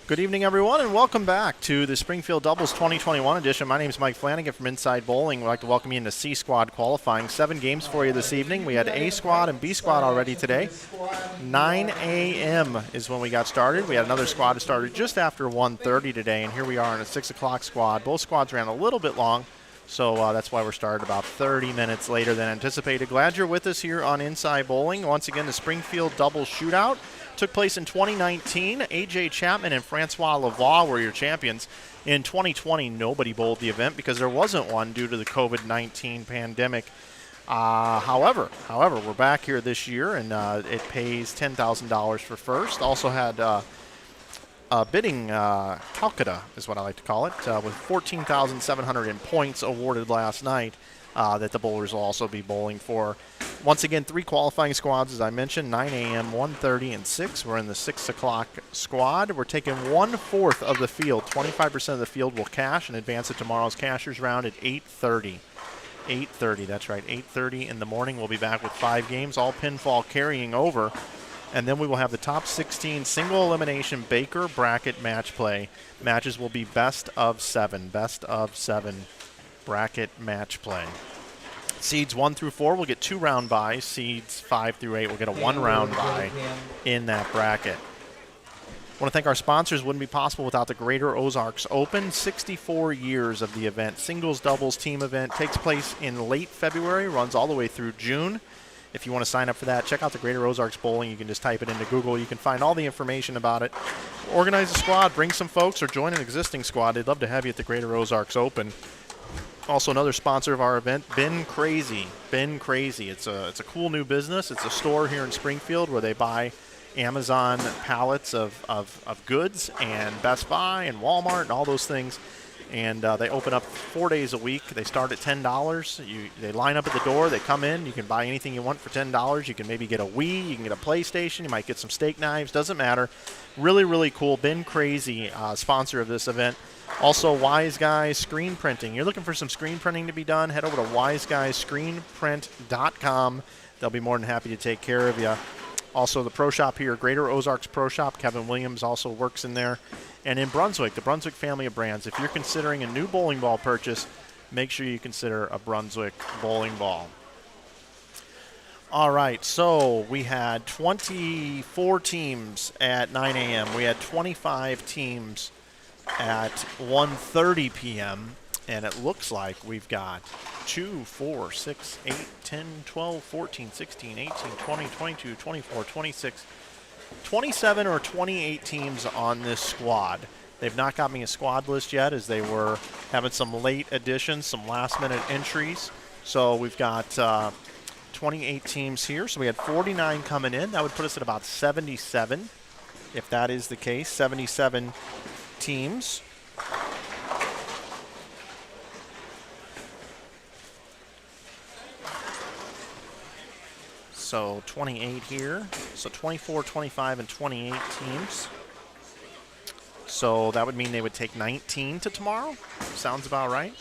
Good evening, everyone, and welcome back to the Springfield Doubles 2021 edition. My name is Mike Flanagan from Inside Bowling. We'd like to welcome you into C Squad qualifying. 7 games for you this evening. We had A Squad and B Squad already today. 9 a.m. is when we got started. We had another squad that started just after 1:30 today, and here we are in a 6 o'clock squad. Both squads ran a little bit long, so that's why we're started about 30 minutes later than anticipated. Glad you're with us here on Inside Bowling. Once again, the Springfield Doubles Shootout took place in 2019. A.J. Chapman and Francois Lavoie were your champions. In 2020, nobody bowled the event because there wasn't one due to the COVID-19 pandemic. However, we're back here this year, and it pays $10,000 for first. Also had a bidding Calcutta is what I like to call it, with 14,700 in points awarded last night that the bowlers will also be bowling for. Once again, 3 qualifying squads, as I mentioned, 9 a.m., 1:30, and 6. We're in the 6 o'clock squad. We're taking 1/4 of the field. 25% of the field will cash and advance to tomorrow's cashers round at 8:30. 8:30, that's right, 8:30 in the morning. We'll be back with 5 games, all pinfall carrying over. And then we will have the top 16 single elimination Baker bracket match play. Matches will be best of 7 bracket match play. Seeds 1 through 4 will get 2 round buys. Seeds 5 through 8 will get a 1 round bye in that bracket. I want to thank our sponsors. Wouldn't be possible without the Greater Ozarks Open. 64 years of the event. Singles, doubles, team event. Takes place in late February. Runs all the way through June. If you want to sign up for that, check out the Greater Ozarks Bowling. You can just type it into Google. You can find all the information about it. Organize a squad. Bring some folks or join an existing squad. They'd love to have you at the Greater Ozarks Open. Also, another sponsor of our event, Bin Crazy. Bin Crazy. It's a cool new business. It's a store here in Springfield where they buy Amazon pallets of goods, and Best Buy and Walmart and all those things. And they open up 4 days a week. They start at $10. They line up at the door. They come in. You can buy anything you want for $10. You can maybe get a Wii. You can get a PlayStation. You might get some steak knives. Doesn't matter. Really, really cool. Bin Crazy, sponsor of this event. Also, Wise Guys Screen Printing. You're looking for some screen printing to be done, head over to wiseguyscreenprint.com. They'll be more than happy to take care of you. Also, the Pro Shop here, Greater Ozarks Pro Shop. Kevin Williams also works in there. And in Brunswick, the Brunswick family of brands. If you're considering a new bowling ball purchase, make sure you consider a Brunswick bowling ball. All right, so we had 24 teams at 9 a.m. We had 25 teams at 1:30 p.m. And it looks like we've got 2, 4, 6, 8, 10, 12, 14, 16, 18, 20, 22, 24, 26, 27 or 28 teams on this squad. They've not got me a squad list yet, as they were having some late additions, some last-minute entries. So we've got 28 teams here. So we had 49 coming in. That would put us at about 77, if that is the case. 77 teams. So 28 here. So 24, 25, and 28 teams. So that would mean they would take 19 to tomorrow. Sounds about right.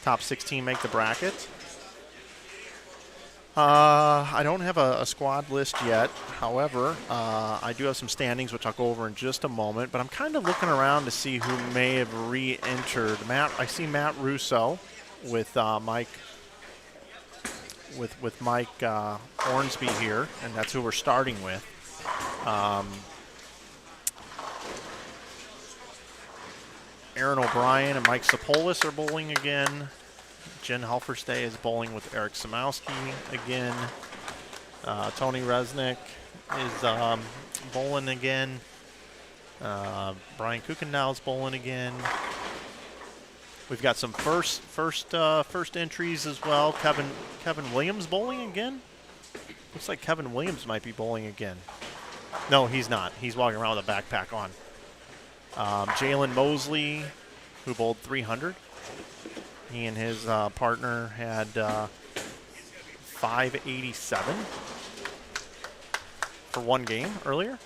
Top 16 make the bracket. I don't have a squad list yet. However, I do have some standings, which I'll go over in just a moment. But I'm kind of looking around to see who may have re-entered. I see Matt Russo with Mike Hornsby here, and that's who we're starting with. Aaron O'Brien and Mike Sapolis are bowling again. Jen Helferstay is bowling with Eric Samowski again. Tony Resnick is bowling again. Brian Kukendow is bowling again. We've got some first entries as well. Kevin Williams bowling again. Looks like Kevin Williams might be bowling again. No, he's not. He's walking around with a backpack on. Jalen Mosley, who bowled 300. He and his partner had 587 for one game earlier.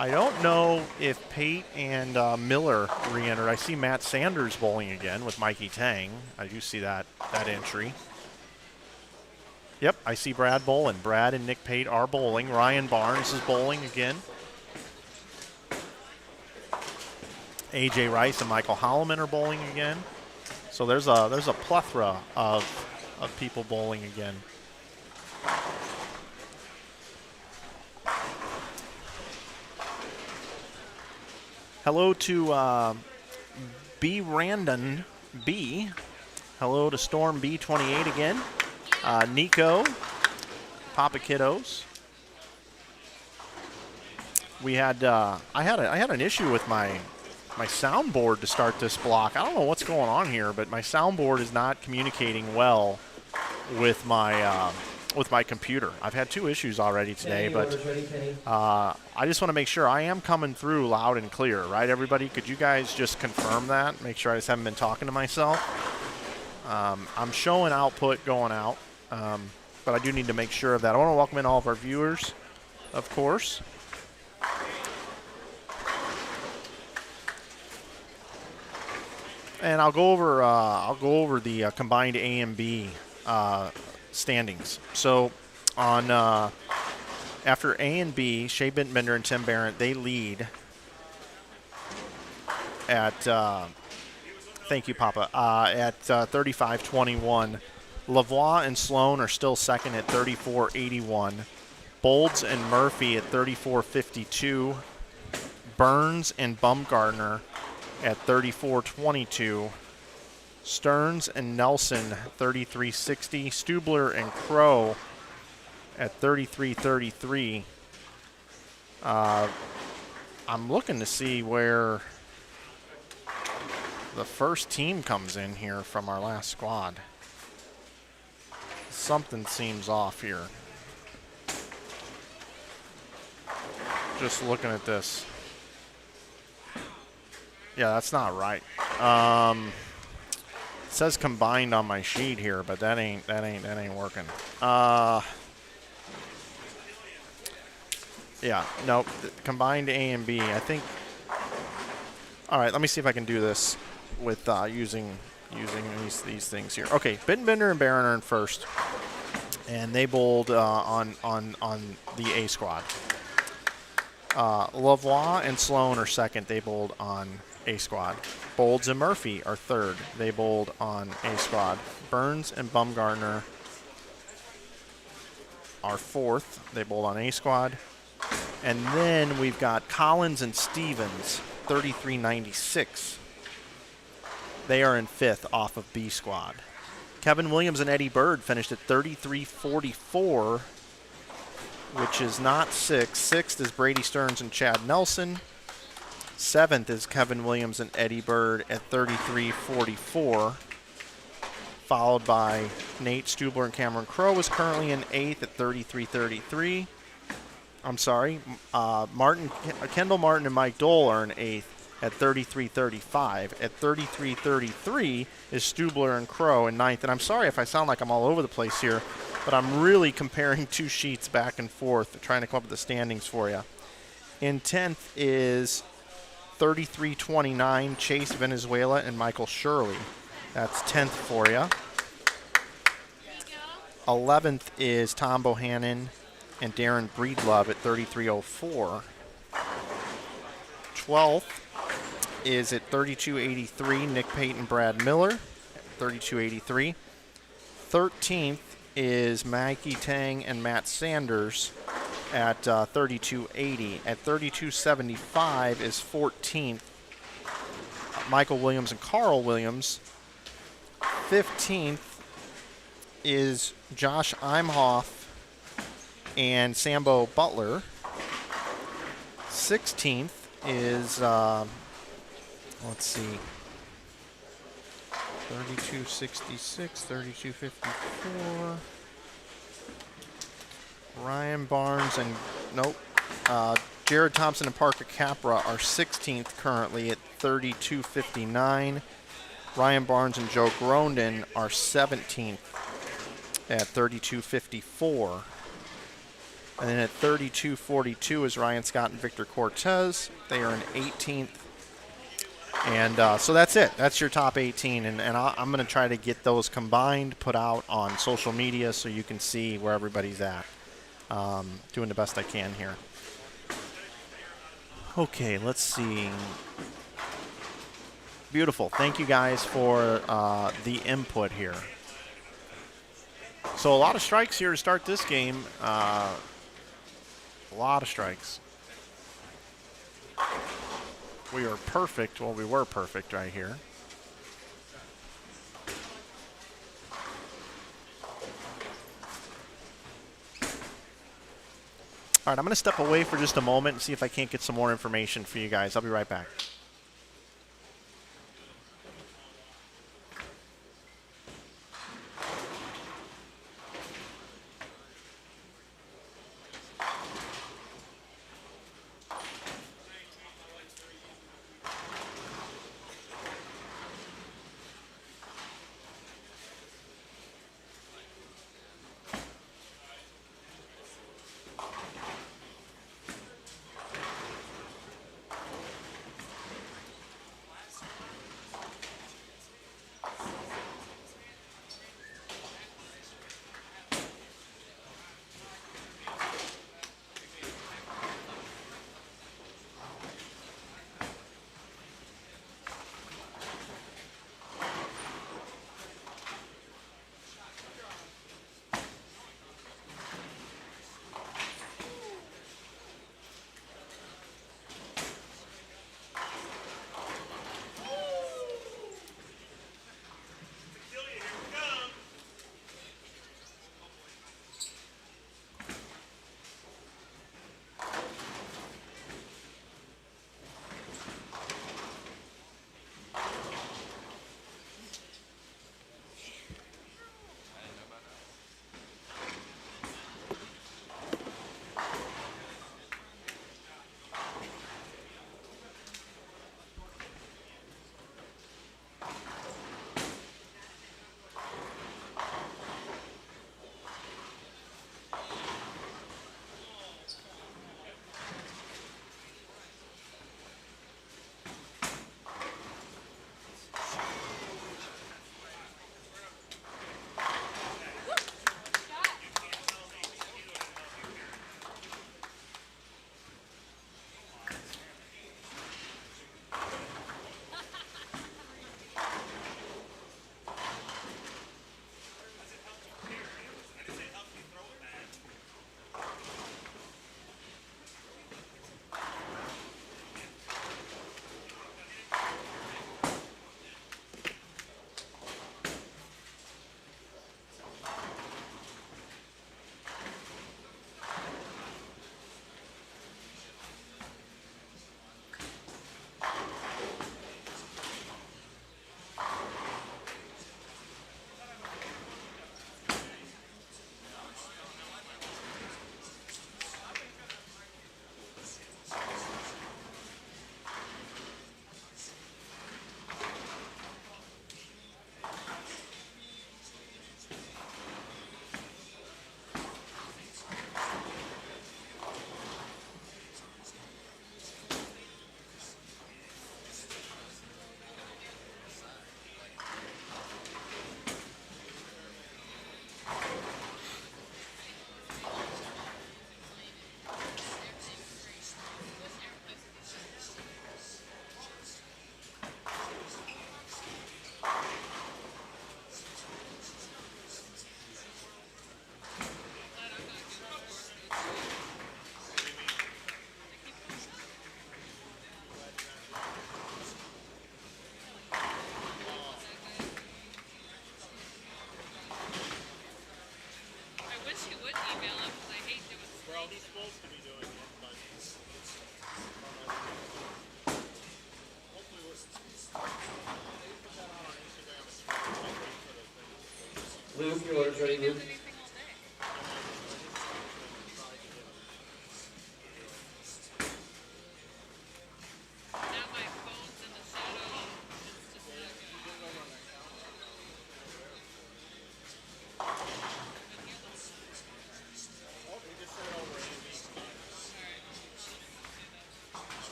I don't know if Pate and Miller re-entered. I see Matt Sanders bowling again with Mikey Tang. I do see that entry. Yep, I see Brad bowling. Brad and Nick Pate are bowling. Ryan Barnes is bowling again. A.J. Rice and Michael Holloman are bowling again. So there's a plethora of people bowling again. Hello to B. Randon B. Hello to Storm B28 again. Nico, Papa Kiddos. We had I had an issue with my soundboard to start this block. I don't know what's going on here, but my soundboard is not communicating well with my computer. I've had 2 issues already today, but I just want to make sure I am coming through loud and clear, right, everybody? Could you guys just confirm that? Make sure I just haven't been talking to myself. I'm showing output going out, but I do need to make sure of that. I want to welcome in all of our viewers, of course. And I'll go over the combined A and B standings. So on after A and B, Shea Bintbender and Tim Barrett, they lead at thank you, Papa, at 35-21. Lavoie and Sloan are still second at 34-81. Bolds and Murphy at 34-52. Burns and Bumgarner at 34-22. Stearns and Nelson 33-60. Stubler and Crow at 33-33. I'm looking to see where the first team comes in here from our last squad. Something seems off here. Just looking at this. Yeah, that's not right. It says combined on my sheet here, but that ain't working. Yeah, nope. Combined A and B. I think. All right, let me see if I can do this with using these things here. Okay, Bittenbender and Barron are in first, and they bowled on the A squad. Lavoie and Sloan are second. They bowled on A squad. Bolds and Murphy are third. They bowled on A squad. Burns and Bumgarner are fourth. They bowled on A squad. And then we've got Collins and Stevens, 33-96. They are in fifth off of B squad. Kevin Williams and Eddie Bird finished at 33-44, which is not sixth. Sixth is Brady Stearns and Chad Nelson. Seventh is Kevin Williams and Eddie Bird at 33-44, followed by Nate Stubler and Cameron Crow is currently in eighth at 33-33. I'm sorry, Kendall Martin and Mike Dole are in eighth at 33-35. At 33-33 is Stubler and Crow in ninth. And I'm sorry if I sound like I'm all over the place here, but I'm really comparing 2 sheets back and forth, trying to come up with the standings for you. In 10th is 33-29, Chase Venezuela and Michael Shirley. That's 10th for you. 11th is Tom Bohannon and Darren Breedlove at 33-04. 12th is at 32-83, Nick Payton, Brad Miller at 32-83. 13th is Mikey Tang and Matt Sanders at 32-80. At 32-75 is 14th, Michael Williams and Carl Williams. 15th is Josh Imhoff and Sambo Butler. 16th is, let's see, 32-66, 32-54. Ryan Barnes and, Jared Thompson and Parker Capra are 16th currently at 32-59. Ryan Barnes and Joe Grondin are 17th at 32-54. And then at 32-42 is Ryan Scott and Victor Cortez. They are in 18th. And so that's it. That's your top 18. And I'm going to try to get those combined, put out on social media so you can see where everybody's at. Doing the best I can here. Okay, let's see. Beautiful. Thank you guys for the input here. So a lot of strikes here to start this game. A lot of strikes. We are perfect. Well, we were perfect right here. All right, I'm going to step away for just a moment and see if I can't get some more information for you guys. I'll be right back. Luke, your order's ready, Luke.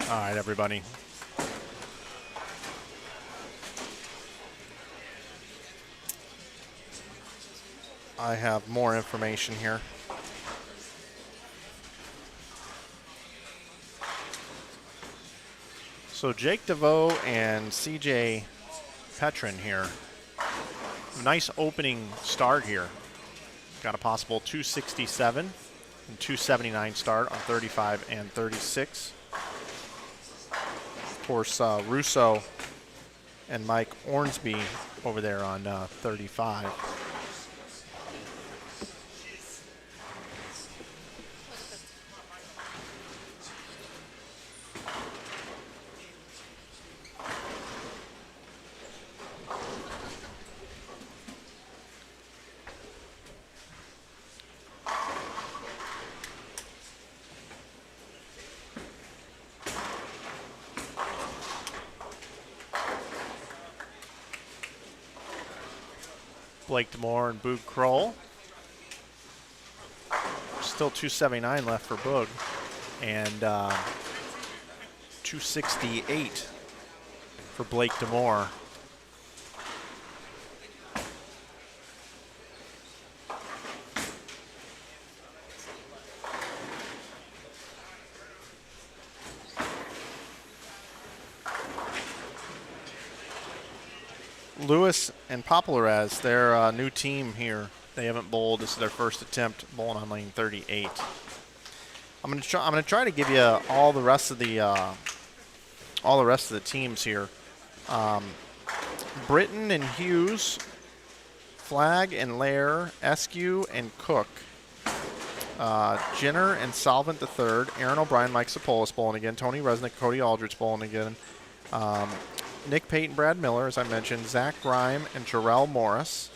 All right, everybody. I have more information here. So Jake DeVoe and CJ Petrin here. Nice opening start here. Got a possible 267 and 279 start on 35 and 36. Of course, Russo and Mike Ornsby over there on 35. Blake DeMore and Boog Kroll. Still 279 left for Boog. And 268 for Blake DeMore. Lewis and Poplarez, their new team here. They haven't bowled. This is their first attempt bowling on lane 38. I'm gonna try to give you all the rest of the teams here. Britton and Hughes, Flagg and Lair, Eskew and Cook, Jenner and Solvent III, Aaron O'Brien, Mike Sapolis bowling again, Tony Resnick, Cody Aldrich bowling again. Nick Payton, Brad Miller, as I mentioned, Zach Grime and Jarrell Morris,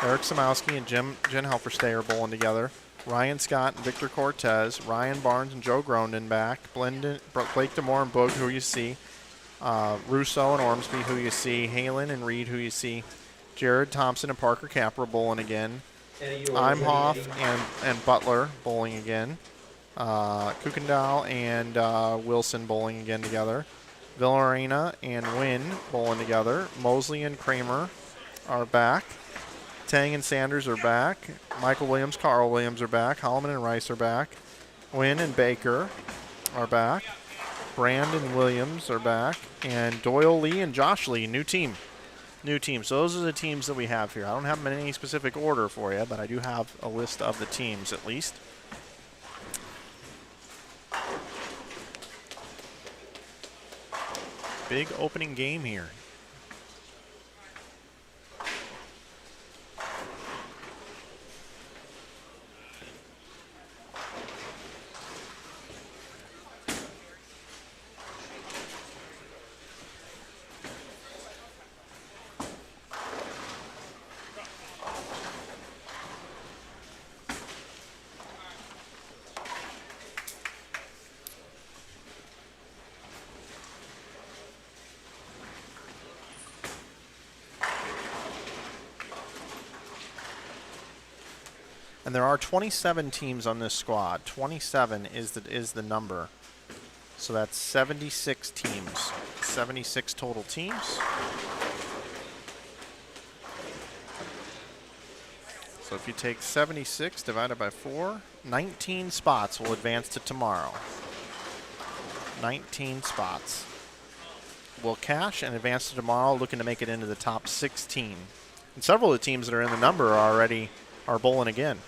Eric Samowski and Jen Helferstay are bowling together, Ryan Scott and Victor Cortez, Ryan Barnes and Joe Gronden back, Blake DeMore and Boog, who you see, Russo and Ormsby, who you see, Halen and Reed, who you see, Jared Thompson and Parker Capra bowling again, Imhoff and Butler bowling again, Kuykendall and Wilson bowling again together, Villarena and Wynn bowling together. Mosley and Kramer are back. Tang and Sanders are back. Michael Williams, Carl Williams are back. Holloman and Rice are back. Wynn and Baker are back. Brandon Williams are back. And Doyle Lee and Josh Lee, new team. New team. So those are the teams that we have here. I don't have them in any specific order for you, but I do have a list of the teams at least. Big opening game here. And there are 27 teams on this squad. 27 is the number. So that's 76 teams. 76 total teams. So if you take 76 divided by 4, 19 spots will advance to tomorrow. 19 spots will cash and advance to tomorrow, looking to make it into the top 16. And several of the teams that are in the number are bowling again.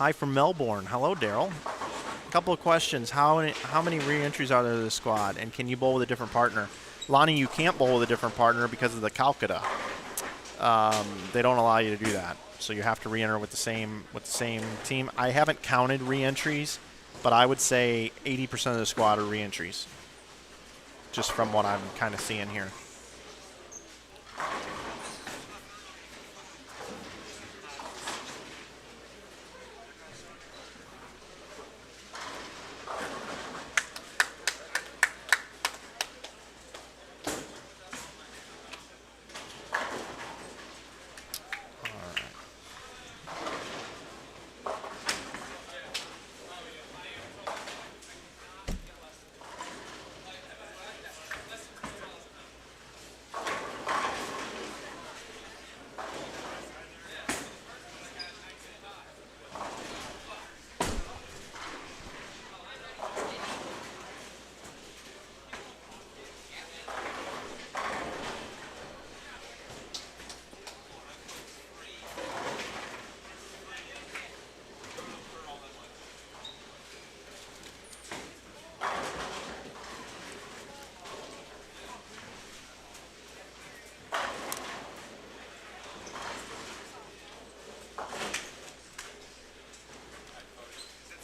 Hi from Melbourne. Hello, Daryl. A couple of questions. How many re-entries are there to the squad, and can you bowl with a different partner? Lonnie, you can't bowl with a different partner because of the Calcutta. They don't allow you to do that, so you have to re-enter with the same team. I haven't counted re-entries, but I would say 80% of the squad are re-entries, just from what I'm kind of seeing here.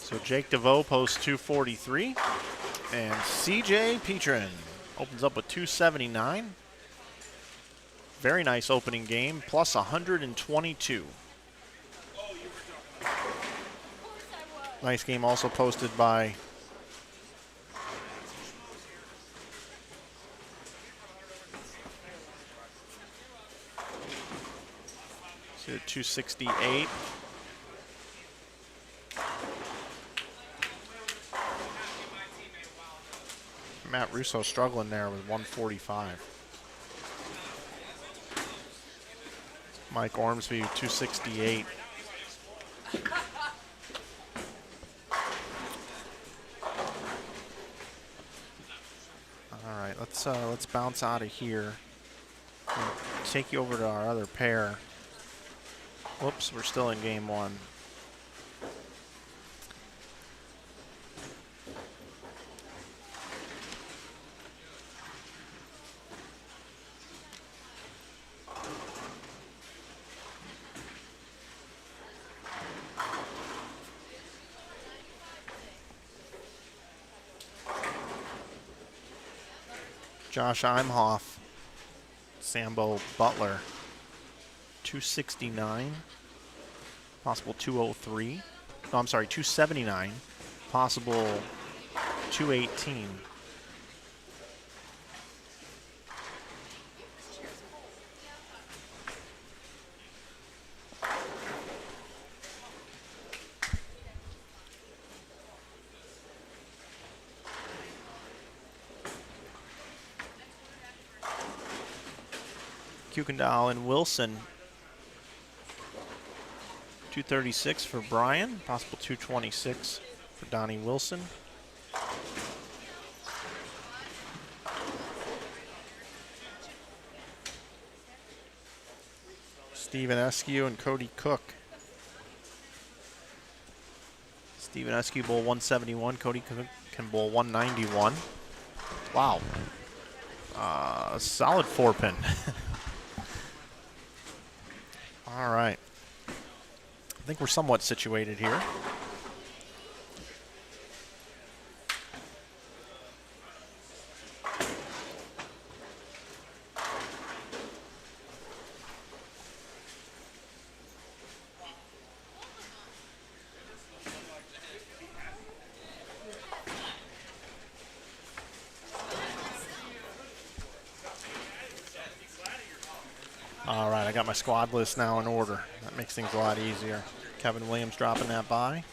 So Jake DeVoe posts 243, and CJ Petrin opens up with 279. Very nice opening game, plus 122. Nice game also posted by so 268. Matt Russo struggling there with 145. Mike Ormsby, 268. All right, let's bounce out of here. We'll take you over to our other pair. Whoops, we're still in game one. Josh Imhoff, Sambo Butler, 269, possible 203. No, I'm sorry, 279, possible 218. Kuykendall and Wilson, 236 for Brian, possible 226 for Donnie Wilson. Stephen Eskew and Cody Cook. Stephen Eskew bowl 171, Cody Cook can bowl 191. Wow. Solid 4-pin. All right. I think we're somewhat situated here. All right, I got my squad list now in order. That makes things a lot easier. Kevin Williams dropping that by.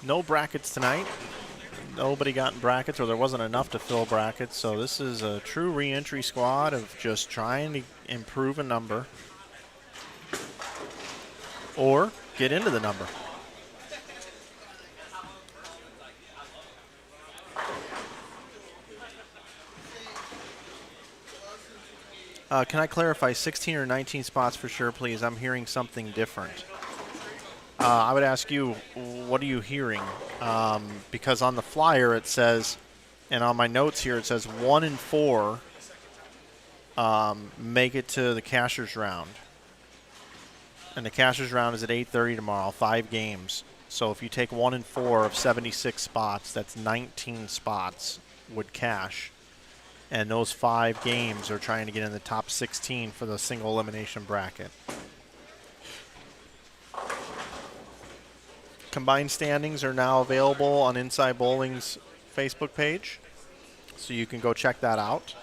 No brackets tonight. Nobody got in brackets, or there wasn't enough to fill brackets. So this is a true re-entry squad of just trying to improve a number or get into the number. Can I clarify 16 or 19 spots for sure, please? I'm hearing something different. I would ask you, what are you hearing? Because on the flyer it says, and on my notes here it says 1 and 4 make it to the cashier's round. And the cashier's round is at 8:30 tomorrow, 5 games. So if you take 1 and 4 of 76 spots, that's 19 spots would cash. And those 5 games are trying to get in the top 16 for the single elimination bracket. Combined standings are now available on Inside Bowling's Facebook page, so you can go check that out.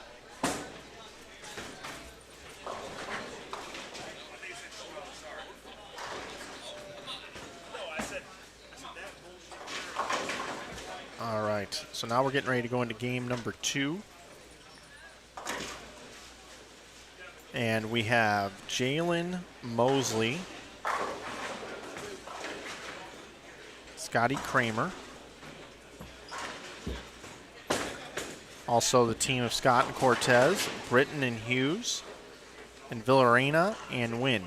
All right, so now we're getting ready to go into game number 2. And we have Jalen Mosley, Scotty Kramer, also the team of Scott and Cortez, Britton and Hughes, and Villarena and Wynn.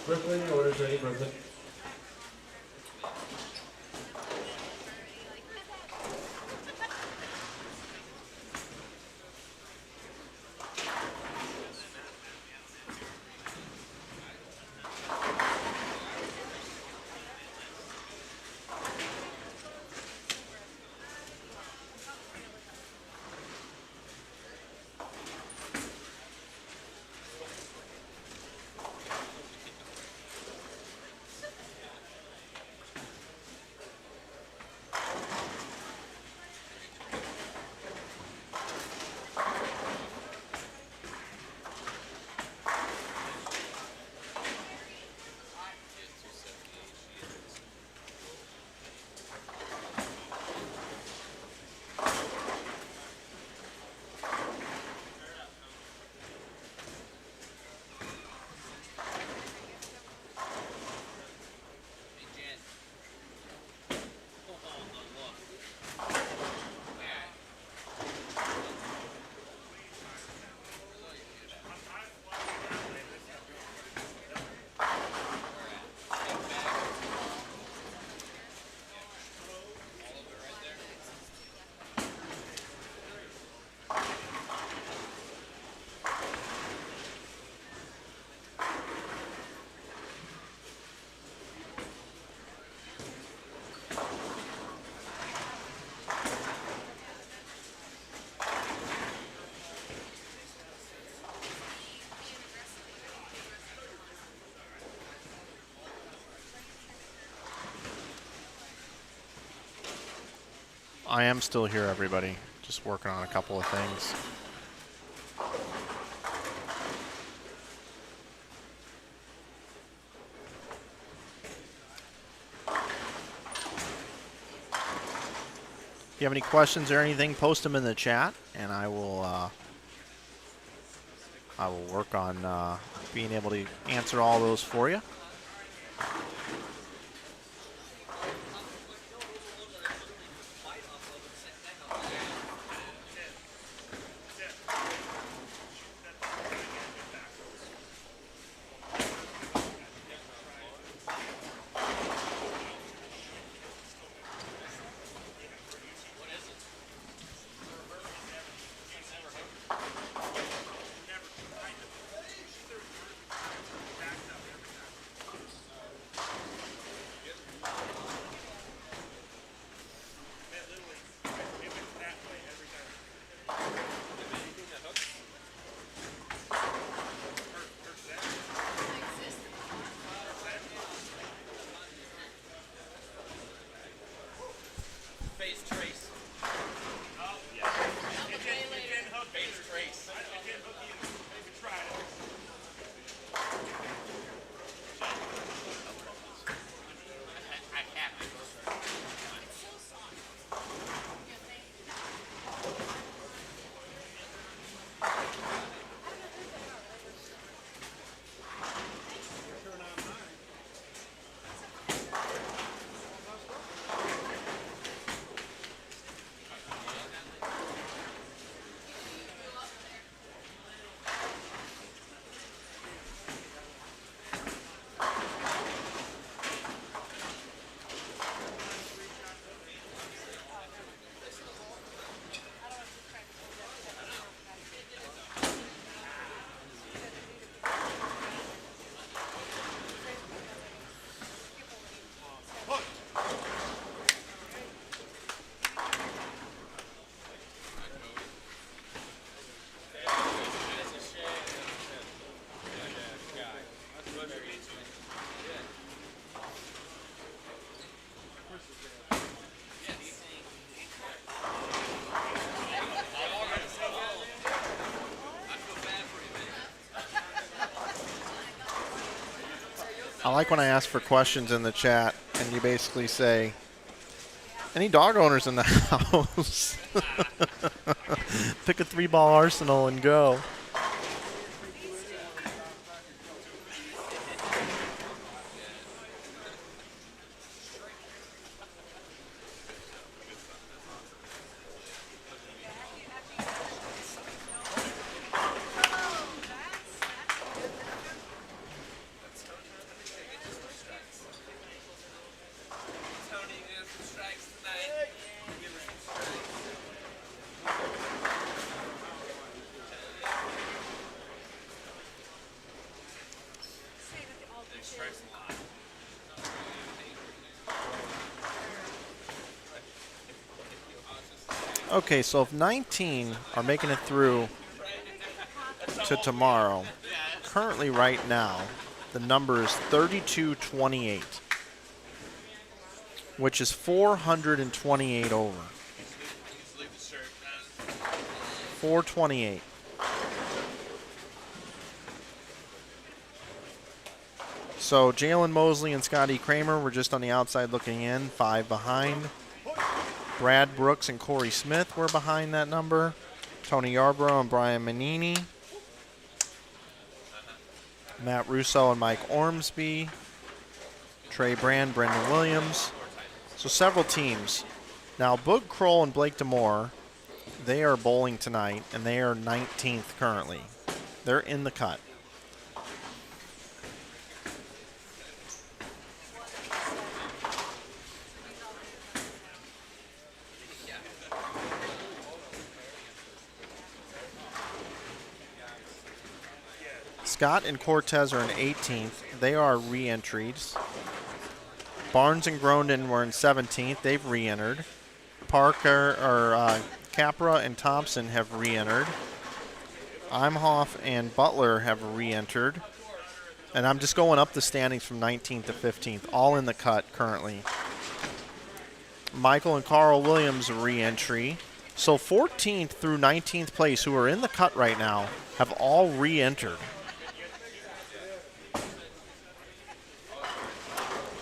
Brooklyn, your order's ready, Brooklyn. I am still here, everybody. Just working on a couple of things. If you have any questions or anything, post them in the chat, and I will work on being able to answer all those for you. I like when I ask for questions in the chat and you basically say, any dog owners in the house? Pick a 3-ball arsenal and go. Okay, so if 19 are making it through to tomorrow, currently right now, the number is 32-28, which is 428 over. 428. So Jalen Mosley and Scotty Kramer were just on the outside looking in, 5 behind. Brad Brooks and Corey Smith were behind that number. Tony Yarbrough and Brian Manini. Matt Russo and Mike Ormsby. Trey Brand, Brendan Williams. So several teams. Now, Boog Kroll and Blake DeMore, they are bowling tonight, and they are 19th currently. They're in the cut. Scott and Cortez are in 18th. They are re-entries. Barnes and Grondin were in 17th. They've re-entered. Parker or Capra and Thompson have re-entered. Imhoff and Butler have re-entered. And I'm just going up the standings from 19th to 15th, all in the cut currently. Michael and Carl Williams re-entry. So 14th through 19th place, who are in the cut right now, have all re-entered.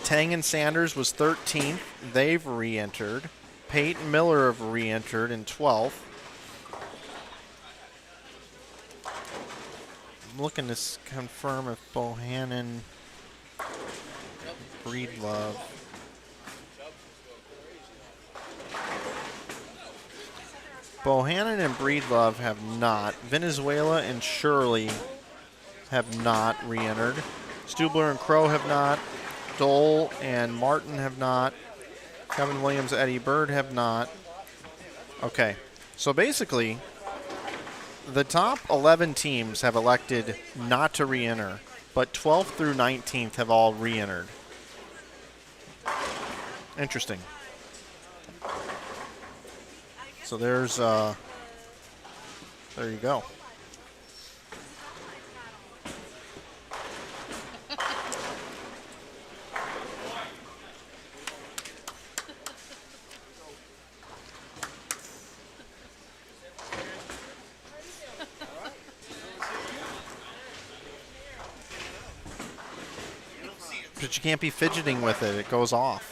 Tang and Sanders was 13th. They've re-entered. Peyton Miller have re-entered in 12th. I'm looking to confirm if Bohannon, Breedlove. Bohannon and Breedlove have not. Venezuela and Shirley have not re-entered. Stubler and Crow have not. Dole and Martin have not. Kevin Williams, Eddie Bird have not. Okay, so basically, the top 11 teams have elected not to re-enter, but 12th through 19th have all re-entered. Interesting. So there's, there you go. But you can't be fidgeting with it. It goes off.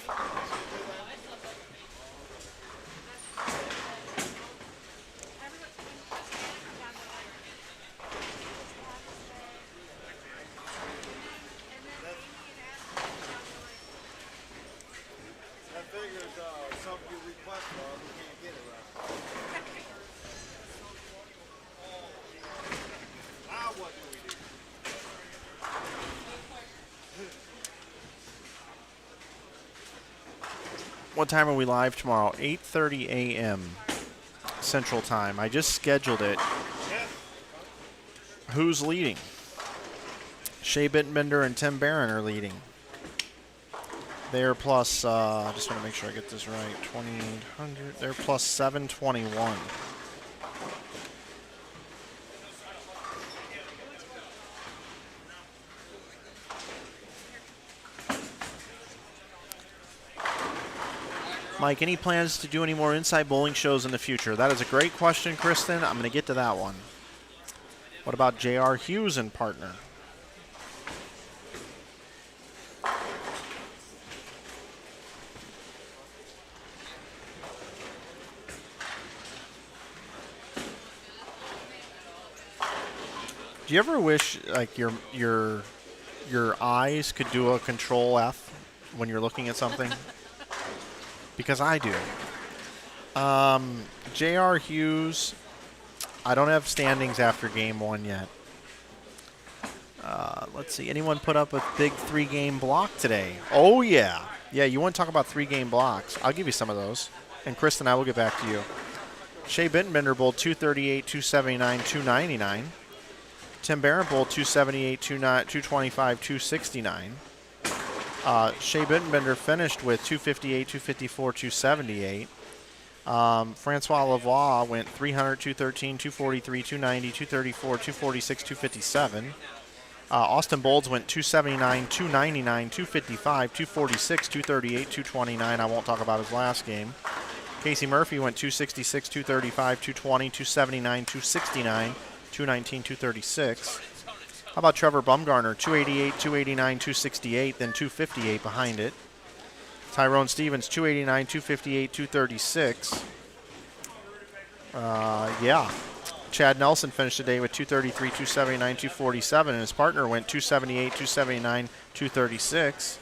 What time are we live tomorrow? 8:30 a.m. Central Time. I just scheduled it. Who's leading? Shea Bittenbender and Tim Barron are leading. They're plus, I just want to make sure I get this right, 2,800. They're plus 721. Mike, any plans to do any more Inside Bowling shows in the future? That is a great question, Kristen. I'm going to get to that one. What about J.R. Hughes and partner? Do you ever wish like your eyes could do a Control F when you're looking at something? Because I do. J.R. Hughes, I don't have standings after game one yet. Let's see. Anyone put up a big 3-game block today? Oh, yeah. Yeah, you want to talk about 3-game blocks. I'll give you some of those. And Kristen, I will get back to you. Shea Bittenbender bowled 238, 279, 299. Tim Barron bowled 278, 225, 269. Shea Bittenbender finished with 258, 254, 278. Francois Lavoie went 300, 213, 243, 290, 234, 246, 257. Austin Bolds went 279, 299, 255, 246, 238, 229. I won't talk about his last game. Casey Murphy went 266, 235, 220, 279, 269, 219, 236. How about Trevor Bumgarner? 288, 289, 268, then 258 behind it. Tyrone Stevens, 289, 258, 236. Yeah. Chad Nelson finished the day with 233, 279, 247, and his partner went 278, 279, 236.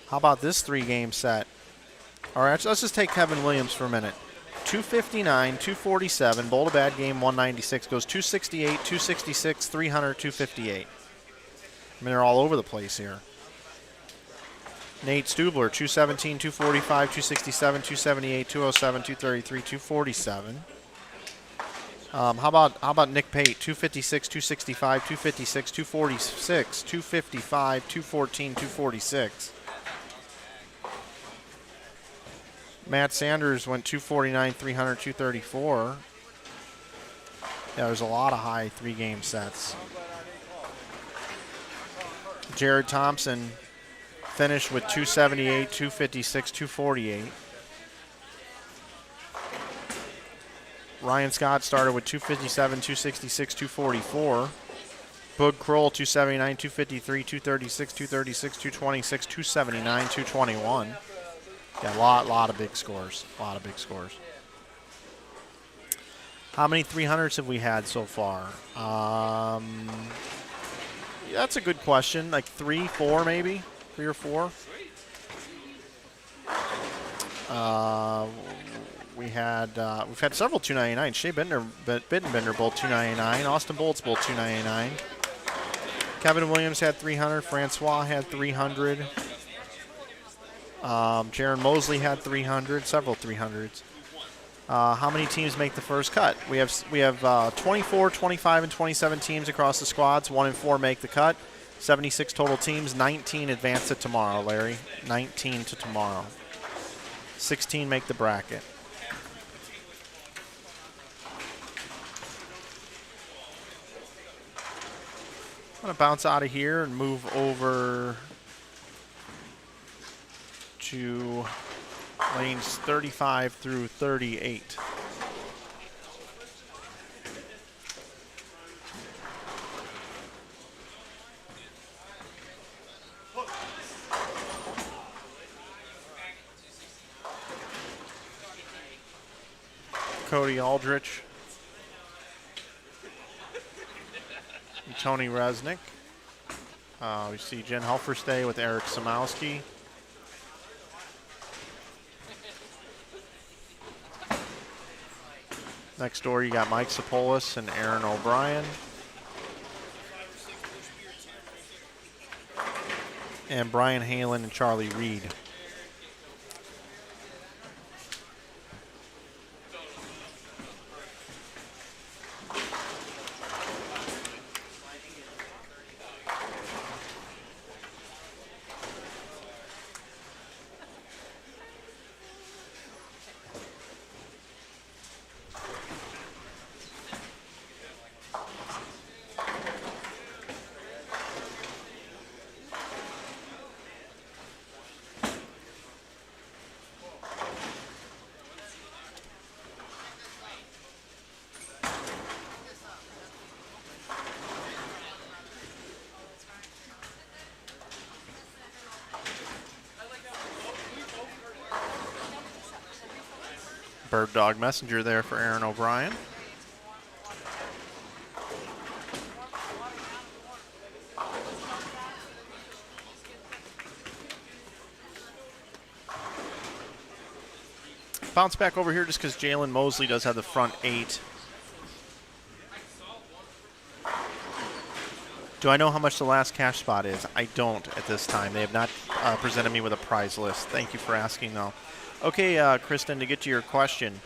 How about this 3-game set? All right, let's just take Kevin Williams for a minute. 259, 247, bowled a bad game, 196, goes 268, 266, 300, 258. I mean, they're all over the place here. Nate Stubler, 217, 245, 267, 278, 207, 233, 247. How about Nick Pate, 256, 265, 256, 246, 255, 214, 246. Matt Sanders went 249, 300, 234. Yeah, there's a lot of high 3-game sets. Jared Thompson, finished with 278, 256, 248. Ryan Scott started with 257, 266, 244. Boog Kroll, 279, 253, 236, 236, 226, 279, 221. Yeah, a lot of big scores. A lot of big scores. How many 300s have we had so far? That's a good question. Like 3, 4 maybe? 3 or 4? We've had several 299. Shea Bittenbender both 299. Austin Bolt's both 299. Kevin Williams had 300. Francois had 300. Jaron Mosley had 300. Several 300s. How many teams make the first cut? We have 24, 25, and 27 teams across the squads. 1 and 4 make the cut. 76 total teams. 19 advance to tomorrow, Larry. 19 to tomorrow. 16 make the bracket. I'm going to bounce out of here and move over to lanes 35 through 38. Cody Aldrich. And Tony Resnick. We see Jen Helferstay with Eric Samowski. Next door, you got Mike Sapolis and Aaron O'Brien. And Brian Halen and Charlie Reed. Bird Dog Messenger there for Aaron O'Brien. Bounce back over here just because Jalen Mosley does have the front 8. Do I know how much the last cash spot is? I don't at this time. They have not presented me with a prize list. Thank you for asking, though. Okay, Kristen, to get to your question,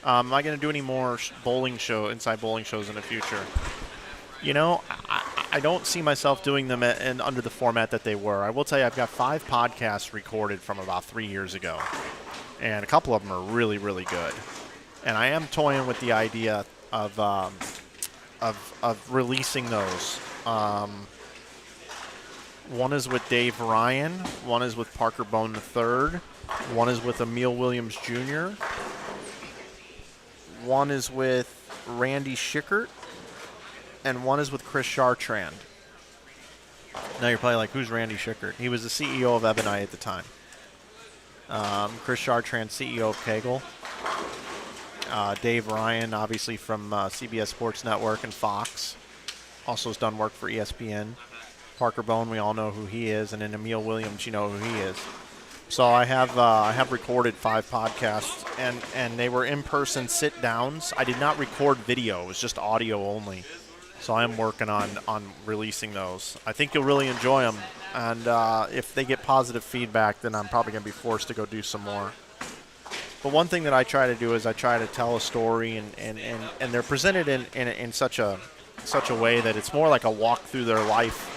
am I going to do any more inside bowling shows in the future? You know, I don't see myself doing them under the format that they were. I will tell you, I've got 5 podcasts recorded from about 3 years ago, and a couple of them are really, really good. And I am toying with the idea of releasing those. One is with Dave Ryan. One is with Parker Bone III. One is with Emil Williams Jr. One is with Randy Schickert. And one is with Chris Chartrand. Now you're probably like, who's Randy Schickert? He was the CEO of Ebonite at the time. Chris Chartrand, CEO of Kegel. Dave Ryan, obviously from CBS Sports Network and Fox. Also has done work for ESPN. Parker Bone, we all know who he is. And then Emil Williams, you know who he is. So I have recorded 5 podcasts, and they were in-person sit-downs. I did not record video. It was just audio only. So I am working on releasing those. I think you'll really enjoy them. And if they get positive feedback, then I'm probably going to be forced to go do some more. But one thing that I try to do is I try to tell a story, and they're presented in such a way that it's more like a walk through their life.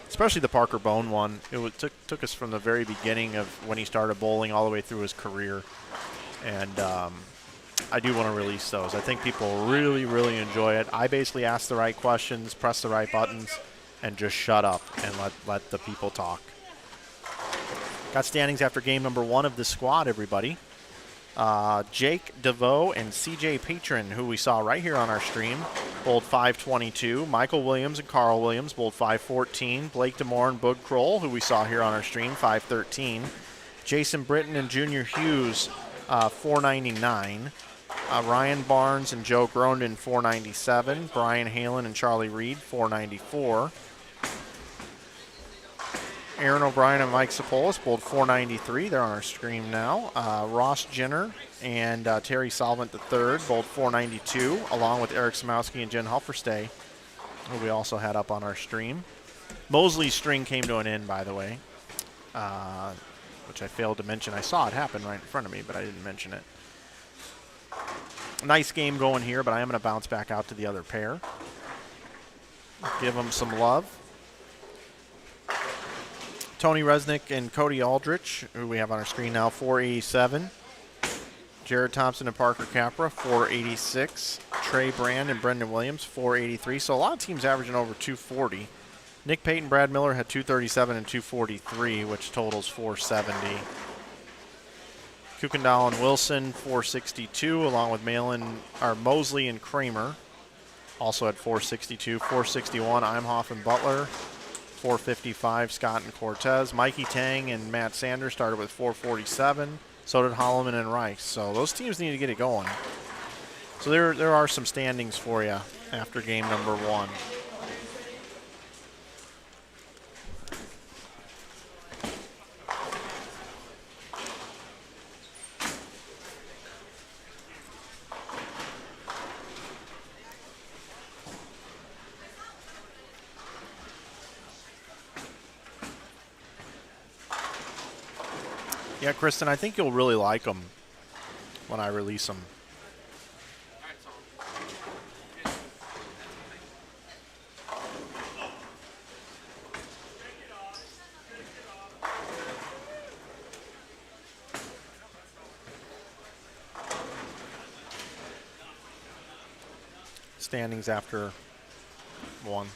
Especially the Parker Bone one. It took us from the very beginning of when he started bowling all the way through his career. And I do want to release those. I think people really, really enjoy it. I basically ask the right questions, press the right buttons, and just shut up and let the people talk. Got standings after game number 1 of the squad, everybody. Jake DeVoe and CJ Patron, who we saw right here on our stream, bowled 522. Michael Williams and Carl Williams bowled 514. Blake DeMore and Bud Kroll, who we saw here on our stream, 513. Jason Britton and Junior Hughes, 499. Ryan Barnes and Joe Grondin, 497. Brian Halen and Charlie Reed, 494. Aaron O'Brien and Mike Sapolis bowled 493. They're on our screen now. Ross Jenner and Terry Solvent III bowled 492, along with Eric Samowski and Jen Hufferstay, who we also had up on our stream. Mosley's string came to an end, by the way, which I failed to mention. I saw it happen right in front of me, but I didn't mention it. Nice game going here, but I am going to bounce back out to the other pair. Give them some love. Tony Resnick and Cody Aldrich, who we have on our screen now, 487. Jared Thompson and Parker Capra, 486. Trey Brand and Brendan Williams, 483. So a lot of teams averaging over 240. Nick Payton, Brad Miller had 237 and 243, which totals 470. Kuykendall and Wilson, 462, along with Mosley and Kramer, also had 462. 461, Imhoff and Butler. 455, Scott and Cortez. Mikey Tang and Matt Sanders started with 447. So did Holloman and Rice. So those teams need to get it going. So there are some standings for you after game number 1. Yeah, Kristen, I think you'll really like them when I release them. Standings after 1.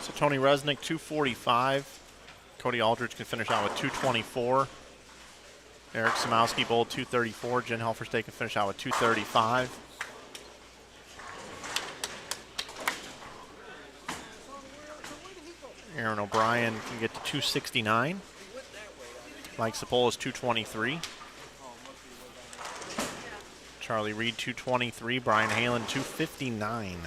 So Tony Resnick, 245. Cody Aldrich can finish out with 224. Eric Samowski bowled 234. Jen Helferstay can finish out with 235. Aaron O'Brien can get to 269. Mike Sapolis, 223. Charlie Reed, 223. Brian Halen, 259.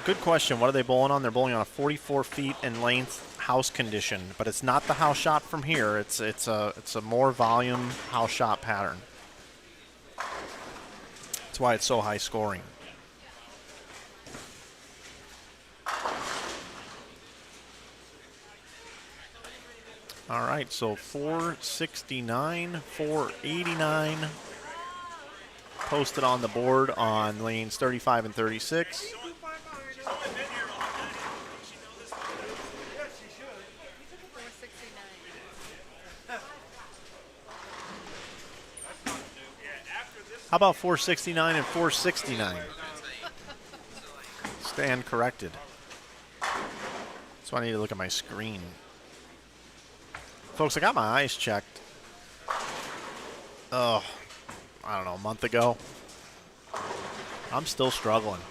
Good question. What are they bowling on? They're bowling on a 44 feet in length house condition, but it's not the house shot from here. It's a more volume house shot pattern. That's why it's so high scoring. All right, so 469, 489 posted on the board on lanes 35 and 36. How about 469 and 469? Stand corrected. So I need to look at my screen. Folks, I got my eyes checked. Oh, I don't know, a month ago. I'm still struggling.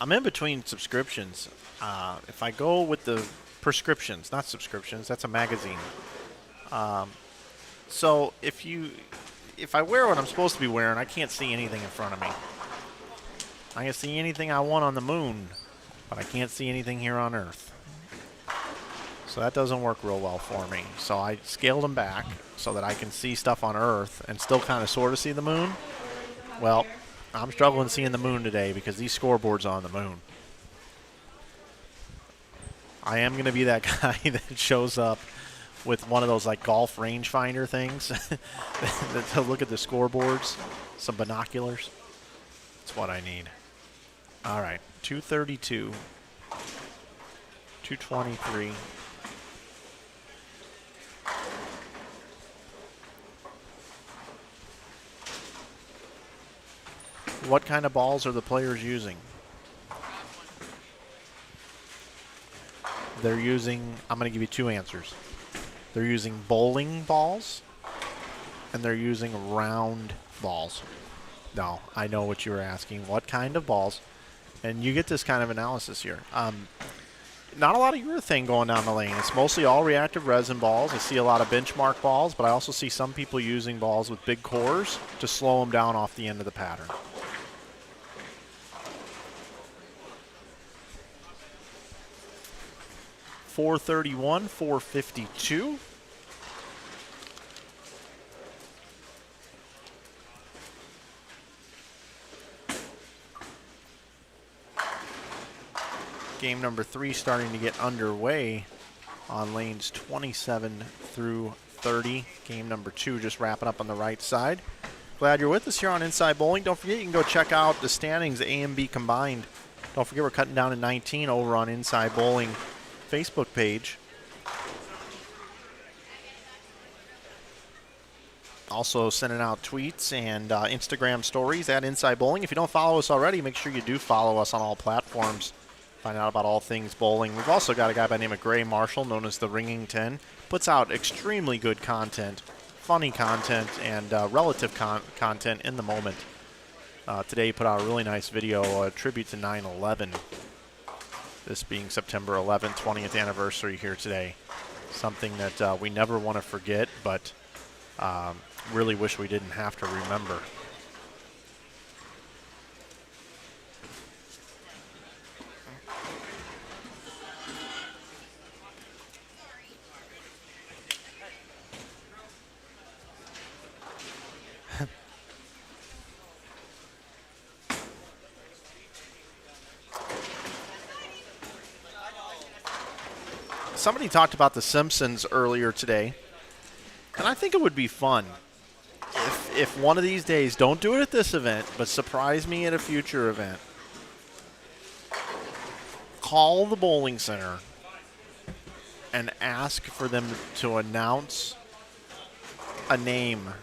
I'm in between subscriptions. If I go with the prescriptions, not subscriptions, that's a magazine. So if I wear what I'm supposed to be wearing, I can't see anything in front of me. I can see anything I want on the moon, but I can't see anything here on Earth. So that doesn't work real well for me. So I scaled them back so that I can see stuff on Earth and still kind of sort of see the moon. Well, I'm struggling seeing the moon today because these scoreboards are on the moon. I am going to be that guy that shows up with one of those like golf rangefinder things to look at the scoreboards, some binoculars. That's what I need. All right, 232, 223. What kind of balls are the players using? They're using, I'm going to give you two answers. They're using bowling balls, and they're using round balls. No, I know what you were asking. What kind of balls? And you get this kind of analysis here. Not a lot of urethane going down the lane. It's mostly all reactive resin balls. I see a lot of benchmark balls, but I also see some people using balls with big cores to slow them down off the end of the pattern. .431, .452. Game number 3 starting to get underway on lanes 27 through 30. Game number 2 just wrapping up on the right side. Glad you're with us here on Inside Bowling. Don't forget you can go check out the standings, A and B combined. Don't forget we're cutting down to 19 over on Inside Bowling Facebook page. Also sending out tweets and Instagram stories at Inside Bowling. If you don't follow us already, make sure you do follow us on all platforms. Find out about all things bowling. We've also got a guy by the name of Gray Marshall, known as the Ringing 10. Puts out extremely good content, funny content, and relative content in the moment. Today he put out a really nice video, a tribute to 9/11. This being September 11th, 20th anniversary here today. Something that we never want to forget, but really wish we didn't have to remember. Somebody talked about The Simpsons earlier today, and I think it would be fun if one of these days, don't do it at this event, but surprise me at a future event. Call the bowling center and ask for them to announce a name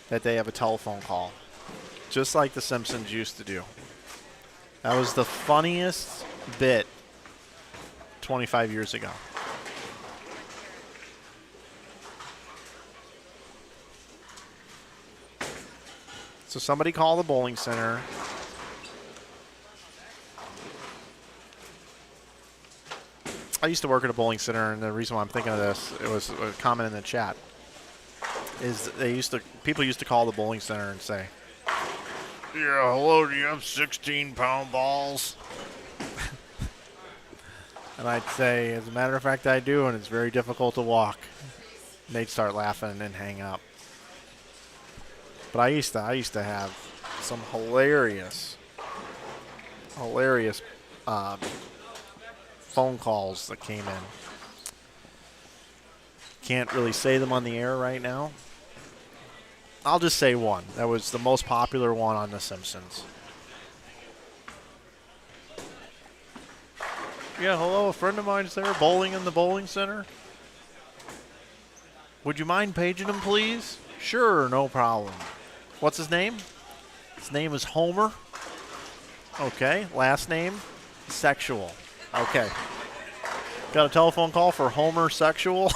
that they have a telephone call, just like The Simpsons used to do. That was the funniest bit 25 years ago. So somebody call the bowling center. I used to work at a bowling center, and the reason why I'm thinking of this, it was a comment in the chat, is people used to call the bowling center and say, "Yeah, hello, do you have 16-pound balls?" And I'd say, as a matter of fact, I do, and it's very difficult to walk. And they'd start laughing and then hang up. But I used to have some hilarious phone calls that came in. Can't really say them on the air right now. I'll just say one. That was the most popular one on The Simpsons. Yeah, hello, a friend of mine's there bowling in the bowling center. Would you mind paging him, please? Sure, no problem. What's his name? His name is Homer. Okay. Last name, Sexual. Okay. Got a telephone call for Homer Sexual.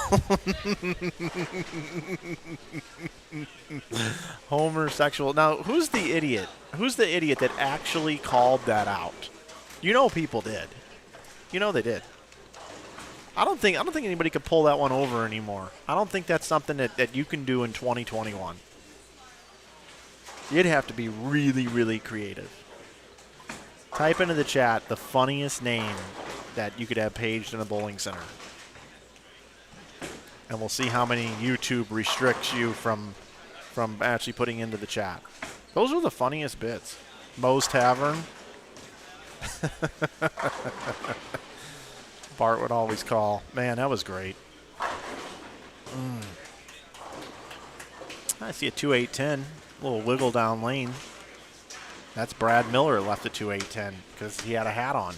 Homer Sexual. Now, who's the idiot? Who's the idiot that actually called that out? You know people did. You know they did. I don't think anybody could pull that one over anymore. I don't think that's something that you can do in 2021. You'd have to be really, really creative. Type into the chat the funniest name that you could have paged in a bowling center. And we'll see how many YouTube restricts you from actually putting into the chat. Those are the funniest bits. Moe's Tavern. Bart would always call. Man, that was great. I see a 2-8-10. A little wiggle down lane. That's Brad Miller left the 2-8-10 because he had a hat on.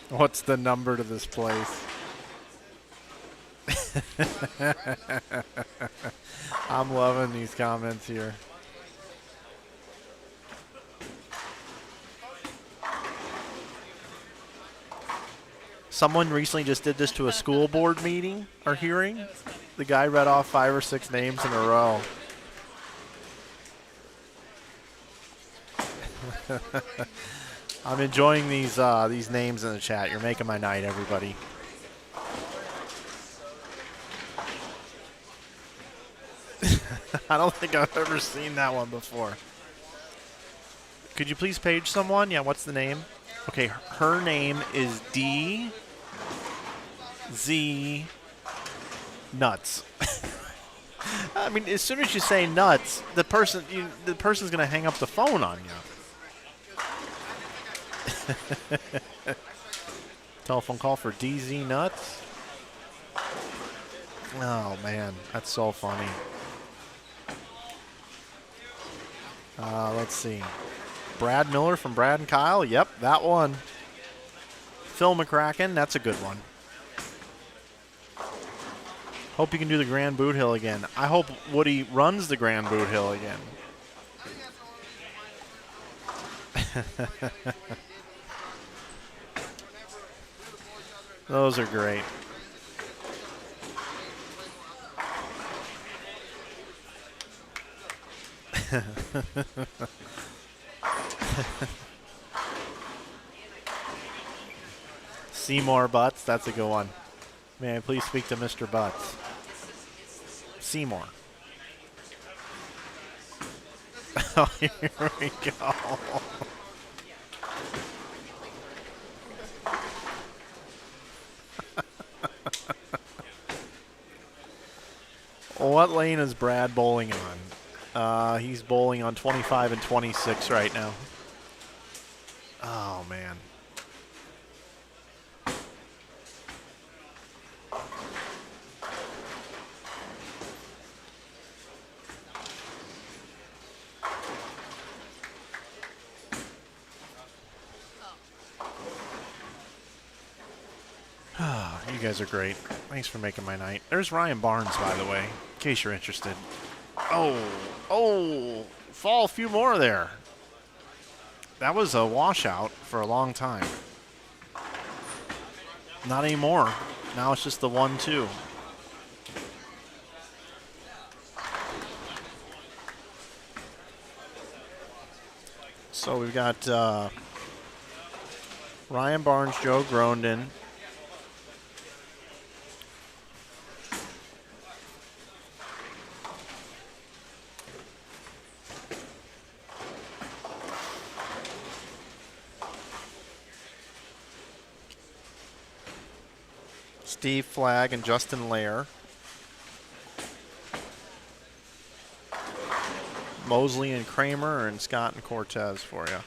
What's the number to this place? I'm loving these comments here. Someone recently just did this to a school board meeting or hearing. The guy read off 5 or 6 names in a row. I'm enjoying these names in the chat. You're making my night, everybody. I don't think I've ever seen that one before. Could you please page someone? Yeah, what's the name? Okay, her name is DZ Nuts. I mean, as soon as you say nuts, the person's gonna hang up the phone on you. Telephone call for DZ Nuts. Oh man, that's so funny. Let's see. Brad Miller from Brad and Kyle. Yep, that one. Phil McCracken. That's a good one. Hope you can do the Grand Boot Hill again. I hope Woody runs the Grand Boot Hill again. Those are great. Seymour Butts, that's a good one. May I please speak to Mr. Butts? Seymour. Oh, here we go. What lane is Brad bowling on? He's bowling on 25 and 26 right now. Oh, man. You guys are great. Thanks for making my night. There's Ryan Barnes, by the way, in case you're interested. Oh, fall a few more there. That was a washout for a long time. Not anymore. Now it's just the 1-2. So we've got Ryan Barnes, Joe Grondin. Steve Flagg and Justin Lair. Mosley and Kramer, and Scott and Cortez for you.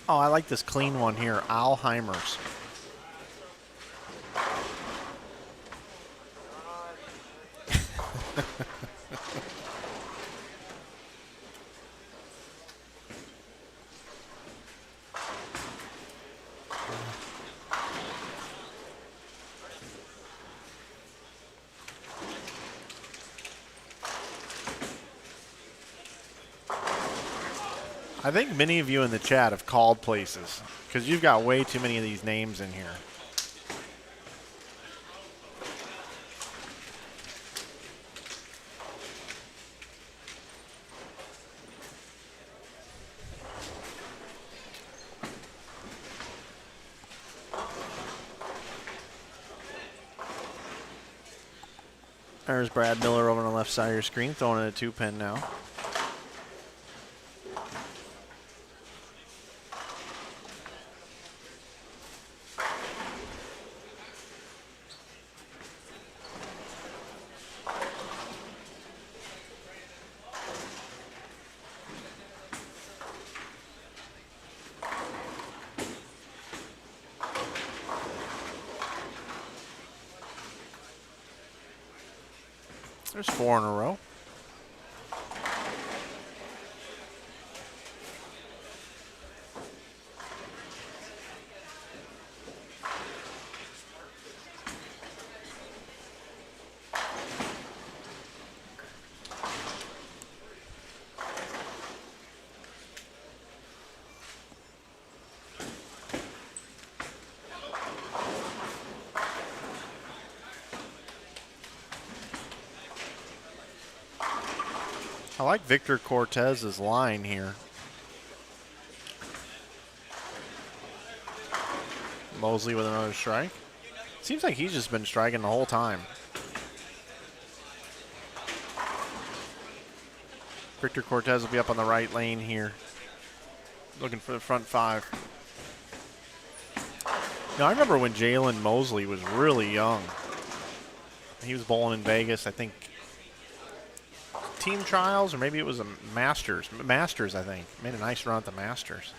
Oh, I like this clean one here, Alzheimer's. I think many of you in the chat have called places because you've got way too many of these names in here. There's Brad Miller over on the left side of your screen, throwing in a 2-pin now. There's 4 in a row. I like Victor Cortez's line here. Mosley with another strike. Seems like he's just been striking the whole time. Victor Cortez will be up on the right lane here, looking for the front 5. Now, I remember when Jalen Mosley was really young. He was bowling in Vegas, I think, team trials, or maybe it was a Masters, I think. Made a nice run at the Masters.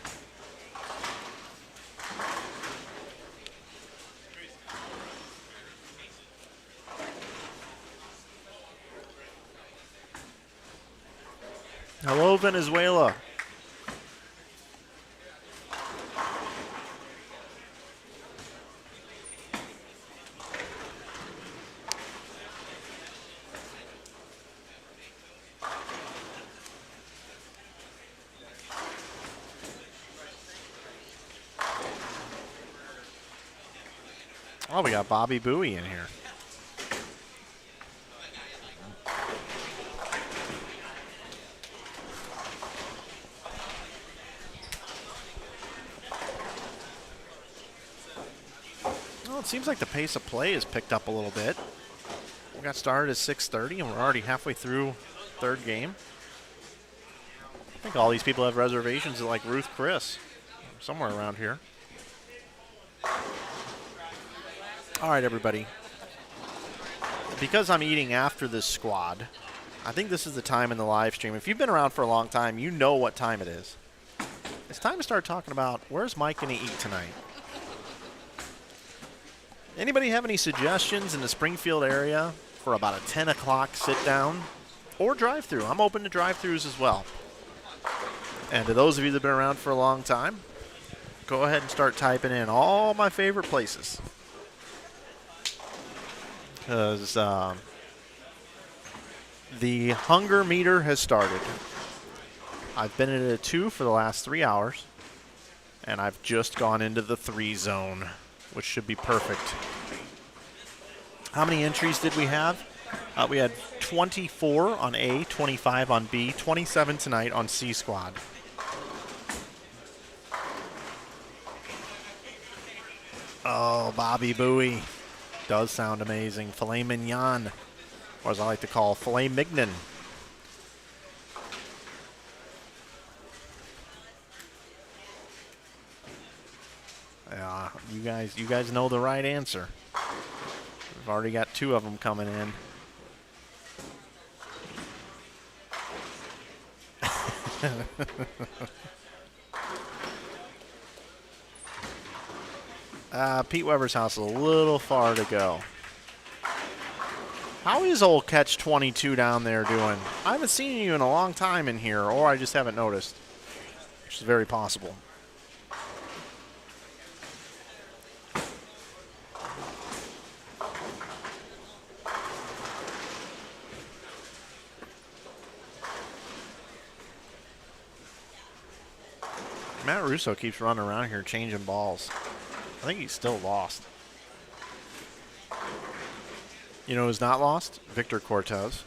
Hello, Venezuela. Oh, we got Bobby Bowie in here. Well, it seems like the pace of play has picked up a little bit. We got started at 6:30, and we're already halfway through third game. I think all these people have reservations at like Ruth Chris, somewhere around here. All right, everybody. Because I'm eating after this squad, I think this is the time in the live stream. If you've been around for a long time, you know what time it is. It's time to start talking about where's Mike going to eat tonight. Anybody have any suggestions in the Springfield area for about a 10 o'clock sit down or drive-through? I'm open to drive-throughs as well. And to those of you that have been around for a long time, go ahead and start typing in all my favorite places. Because the hunger meter has started. I've been at a 2 for the last 3 hours, and I've just gone into the 3 zone, which should be perfect. How many entries did we have? We had 24 on A, 25 on B, 27 tonight on C squad. Oh, Bobby Bowie. Does sound amazing. Filet mignon, or as I like to call, filet mignon. Yeah, you guys know the right answer. We've already got 2 of them coming in. Pete Weber's house is a little far to go. How is old Catch 22 down there doing? I haven't seen you in a long time in here, or I just haven't noticed, which is very possible. Matt Russo keeps running around here changing balls. I think he's still lost. You know who's not lost? Victor Cortez.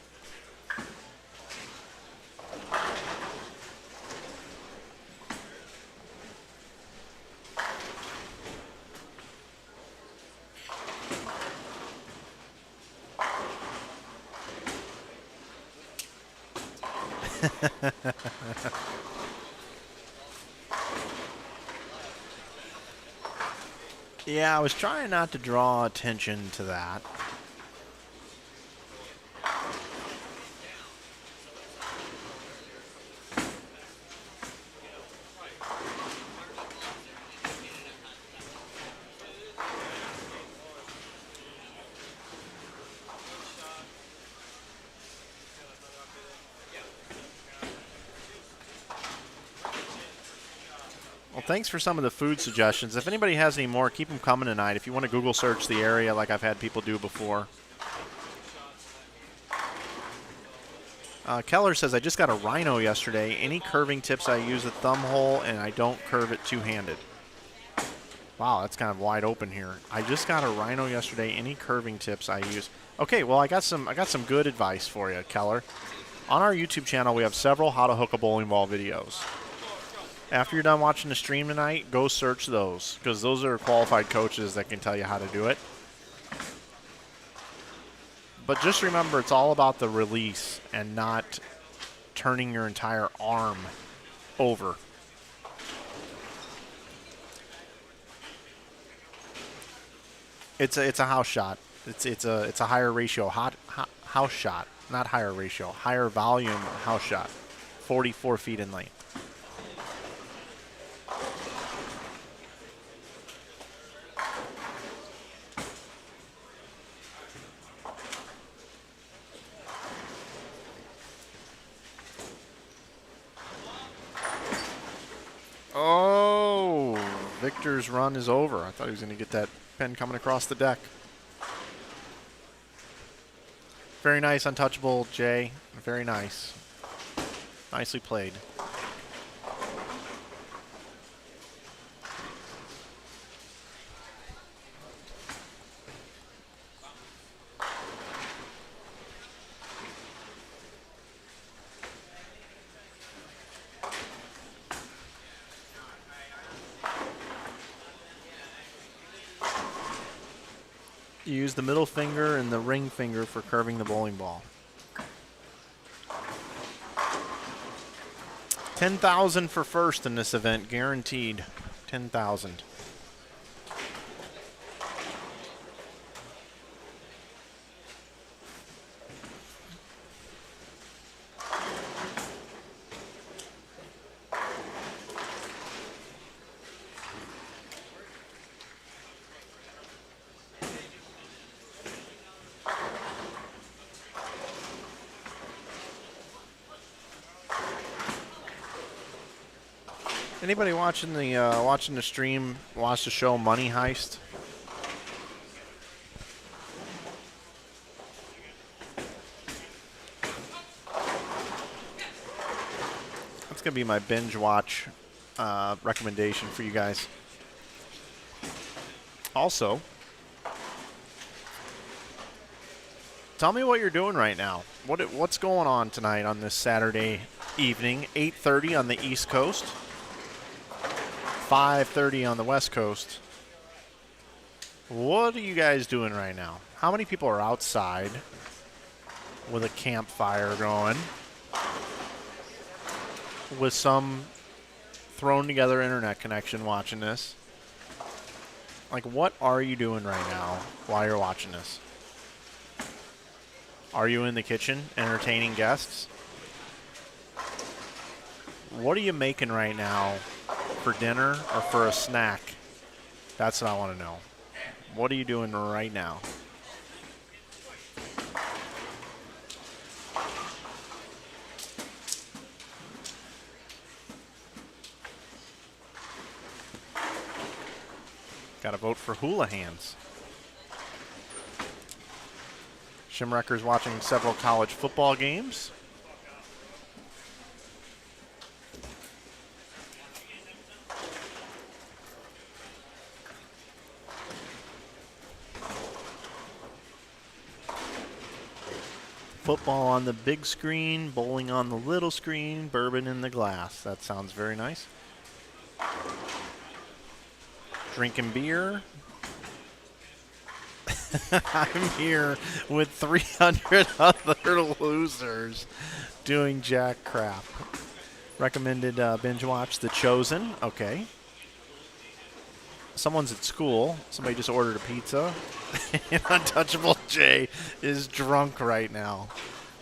Yeah, I was trying not to draw attention to that. Well, thanks for some of the food suggestions. If anybody has any more, keep them coming tonight. If you want to Google search the area like I've had people do before. Keller says, I just got a rhino yesterday. Any curving tips? I use a thumb hole and I don't curve it two-handed. Wow, that's kind of wide open here. I just got a rhino yesterday. Any curving tips I use? Okay, well, I got some good advice for you, Keller. On our YouTube channel, we have several how to hook a bowling ball videos. After you're done watching the stream tonight, go search those, because those are qualified coaches that can tell you how to do it. But just remember, it's all about the release and not turning your entire arm over. It's a house shot. It's a higher ratio house shot, not higher ratio, higher volume house shot, 44 feet in length. Oh, Victor's run is over. I thought he was going to get that pin coming across the deck. Very nice, untouchable, Jay. Very nice. Nicely played. You use the middle finger and the ring finger for curving the bowling ball. 10,000 for first in this event, guaranteed. 10,000. Anybody watching the stream watch the show Money Heist? That's gonna be my binge watch recommendation for you guys. Also, tell me what you're doing right now. What's going on tonight on this Saturday evening? 8:30 on the East Coast. 5:30 on the West Coast. What are you guys doing right now? How many people are outside with a campfire going, with some thrown together internet connection watching this? Like, what are you doing right now while you're watching this? Are you in the kitchen entertaining guests? What are you making right now for dinner or for a snack? That's what I want to know. What are you doing right now? Got to vote for hula hands. Shimrecker's watching several college football games. Football on the big screen, bowling on the little screen, bourbon in the glass. That sounds very nice. Drinking beer. I'm here with 300 other losers doing jack crap. Recommended binge watch The Chosen. Okay. Someone's at school. Somebody just ordered a pizza. And Untouchable Jay is drunk right now.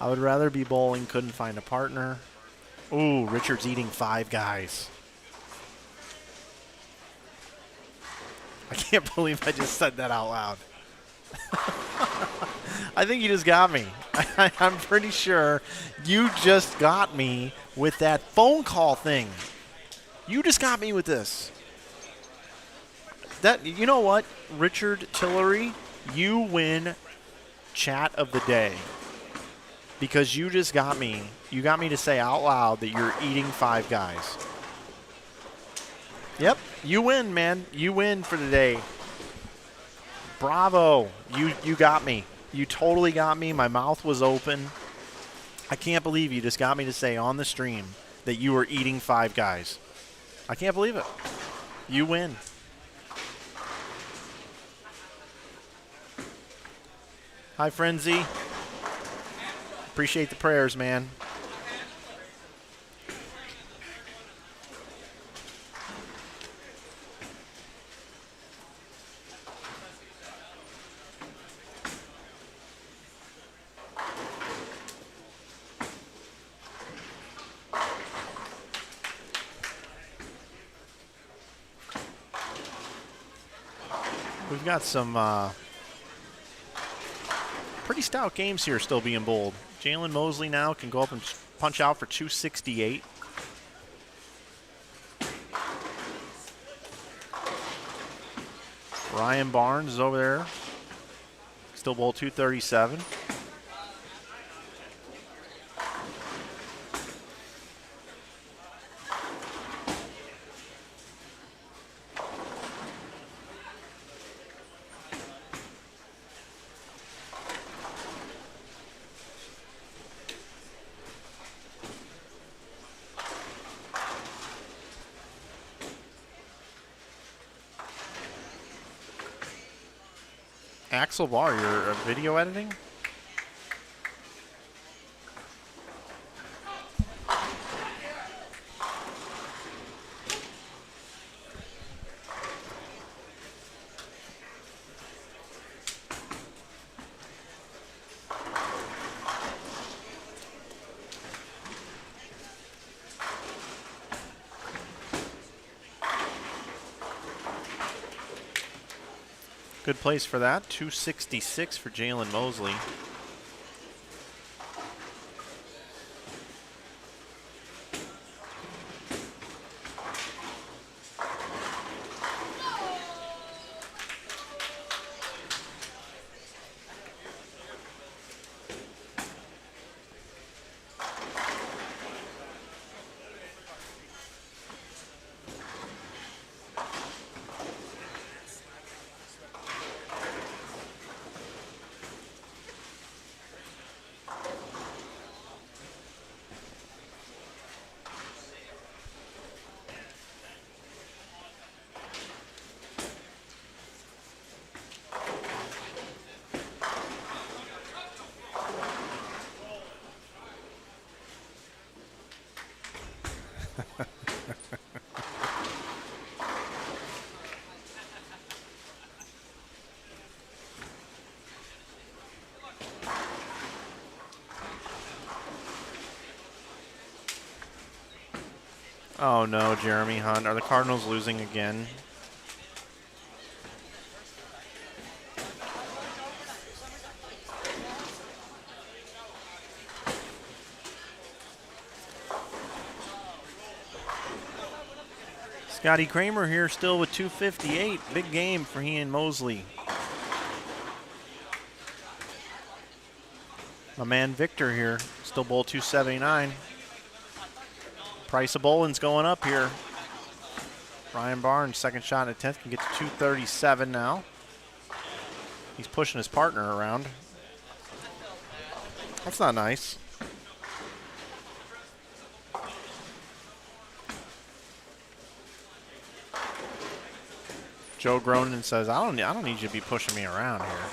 I would rather be bowling. Couldn't find a partner. Ooh, Richard's eating Five Guys. I can't believe I just said that out loud. I think you just got me. I'm pretty sure you just got me with that phone call thing. You just got me with this. That, you know what, Richard Tillery, you win chat of the day because you just got me. You got me to say out loud that you're eating Five Guys. Yep, you win, man. You win for the day. Bravo. You got me. You totally got me. My mouth was open. I can't believe you just got me to say on the stream that you were eating Five Guys. I can't believe it. You win. Hi, Frenzy. Appreciate the prayers, man. We've got some pretty stout games here still being bowled. Jalen Mosley now can go up and punch out for 268. Ryan Barnes is over there. Still bowl 237. Axel Barr, you're video editing? Good place for that. 266 for Jalen Mosley. Oh no, Jeremy Hunt. Are the Cardinals losing again? Scotty Kramer here still with 258. Big game for he and Mosley. My man Victor here, still bowl 279. Price of bowling's going up here. Ryan Barnes, second shot in the 10th, can get to 237 now. He's pushing his partner around. That's not nice. Joe Gronin says, I don't need you to be pushing me around here.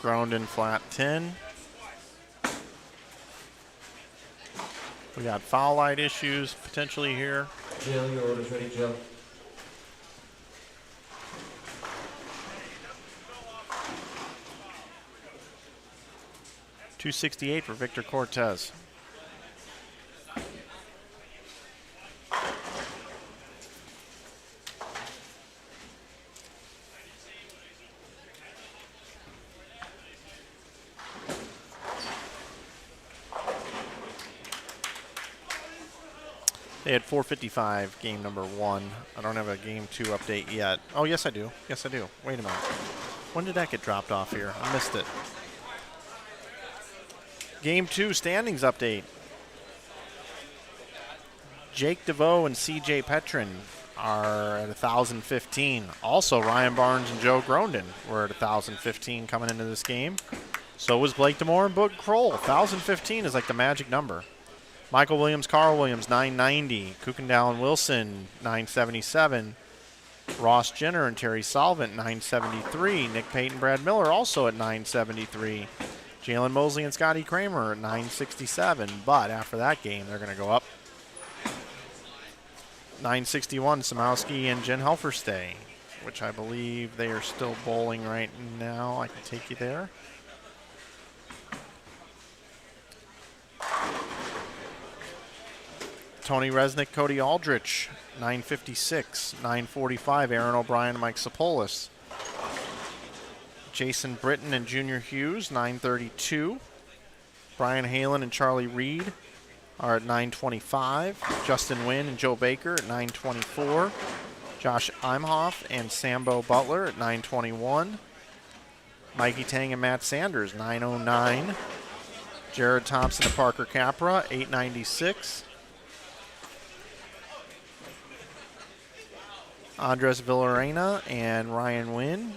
Ground in flat 10. We got foul light issues potentially here. Jill, your order's ready, Jill. .268 for Victor Cortez. They had 455 game number 1. I don't have a game 2 update yet. Oh, yes, I do. Yes, I do. Wait a minute. When did that get dropped off here? I missed it. Game 2 standings update. Jake DeVoe and CJ Petrin are at 1,015. Also, Ryan Barnes and Joe Grondin were at 1,015 coming into this game. So was Blake DeMore and Boog Kroll. 1,015 is like the magic number. Michael Williams, Carl Williams, 990. Kuykendall and Wilson, 977. Ross Jenner and Terry Solvent, 973. Nick Payton, Brad Miller also at 973. Jalen Mosley and Scotty Kramer at 967. But after that game, they're going to go up. 961, Samowski and Jen Helferstay, which I believe they are still bowling right now. I can take you there. Tony Resnick, Cody Aldrich, 956. 945, Aaron O'Brien and Mike Sapolis. Jason Britton and Junior Hughes, 932. Brian Halen and Charlie Reed are at 925. Justin Wynn and Joe Baker at 924. Josh Imhoff and Sambo Butler at 921. Mikey Tang and Matt Sanders, 909. Jared Thompson and Parker Capra, 896. Andres Villarena and Ryan Wynn,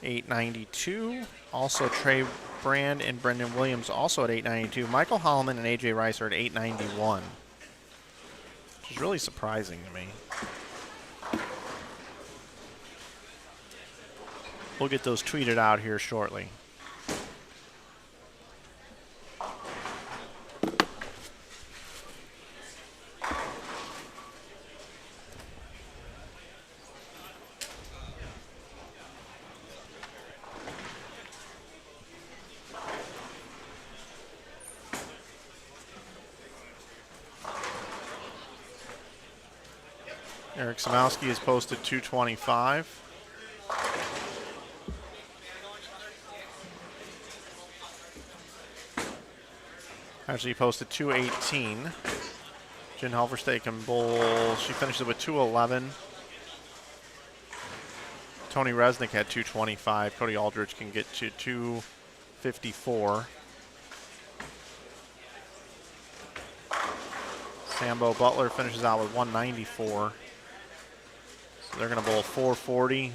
892. Also Trey Brand and Brendan Williams also at 892. Michael Holloman and AJ Rice are at 891. Which is really surprising to me. We'll get those tweeted out here shortly. Eric Samowski has posted 225. Actually, he posted 218. Jen Helferstay can bowl. She finished it with 211. Tony Resnick had 225. Cody Aldrich can get to 254. Sambo Butler finishes out with 194. So they're going to bowl 440.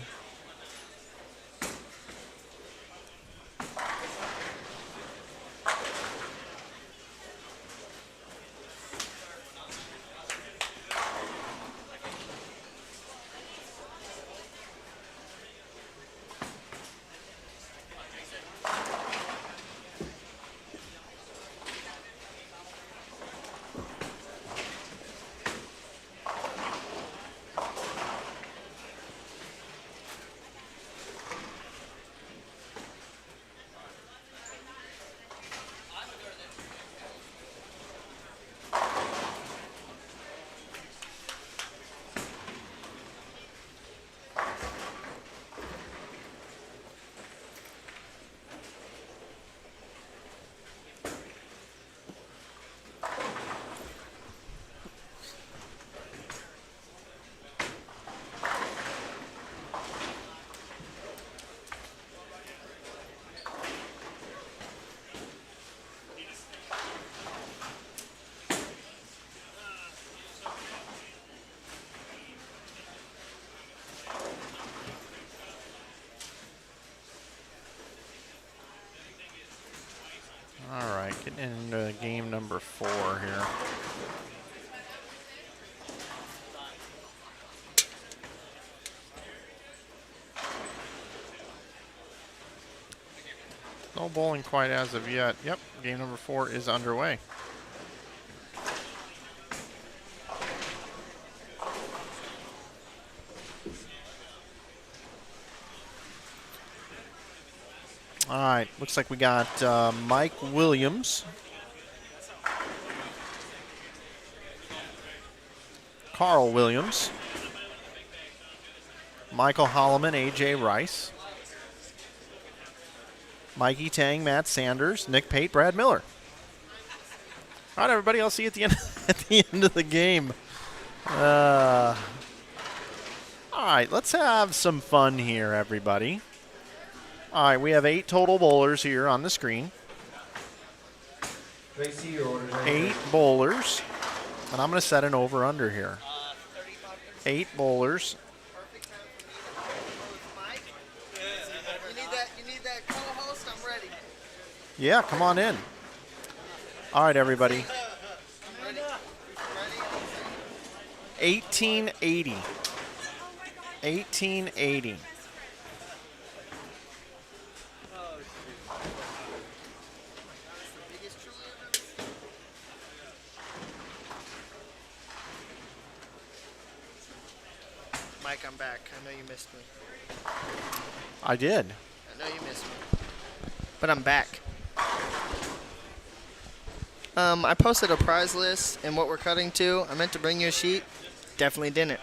All right, getting into game number 4 here. No bowling quite as of yet. Yep, game number 4 is underway. All right, looks like we got Mike Williams, Carl Williams, Michael Holloman, A.J. Rice, Mikey Tang, Matt Sanders, Nick Pate, Brad Miller. All right, everybody, I'll see you at the end, at the end of the game. All right, let's have some fun here, everybody. All right, we have 8 total bowlers here on the screen. 8 bowlers. And I'm going to set an over-under here. 8 bowlers. You need that co-host? I'm ready. Yeah, come on in. All right, everybody. I'm ready. 1880. 1880. Mike, I'm back. I know you missed me. I did. I know you missed me. But I'm back. I posted a prize list and what we're cutting to. I meant to bring you a sheet. Definitely didn't.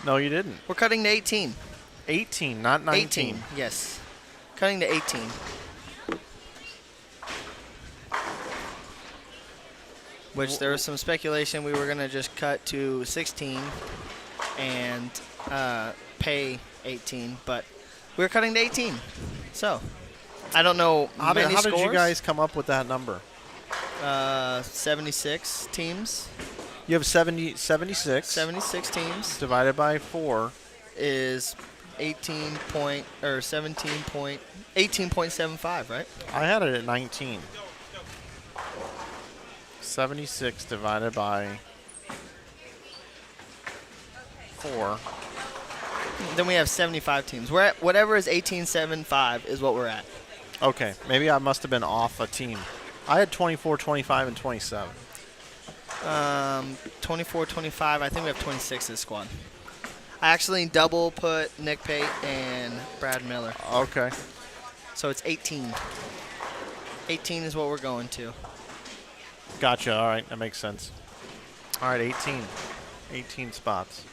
No, you didn't. We're cutting to 18. 18, not 19. 18, yes. Cutting to 18. Which there was some speculation we were going to just cut to 16 and pay 18, but we're cutting to 18. So, I don't know How did scores. you guys come up with that number? 76 teams. You have 76. 76 teams Divided by 4. is 18.75, right? I had it at 19. 76 divided by 4. Then we have 75 teams. We're at whatever is 18.75 is what we're at. Okay, maybe I must have been off a team. I had 24, 25, and 27. 24, 25. I think we have 26 this squad. I actually double put Nick Pate and Brad Miller. Okay. So it's 18. 18 is what we're going to. Gotcha. All right, that makes sense. All right, 18. 18 spots.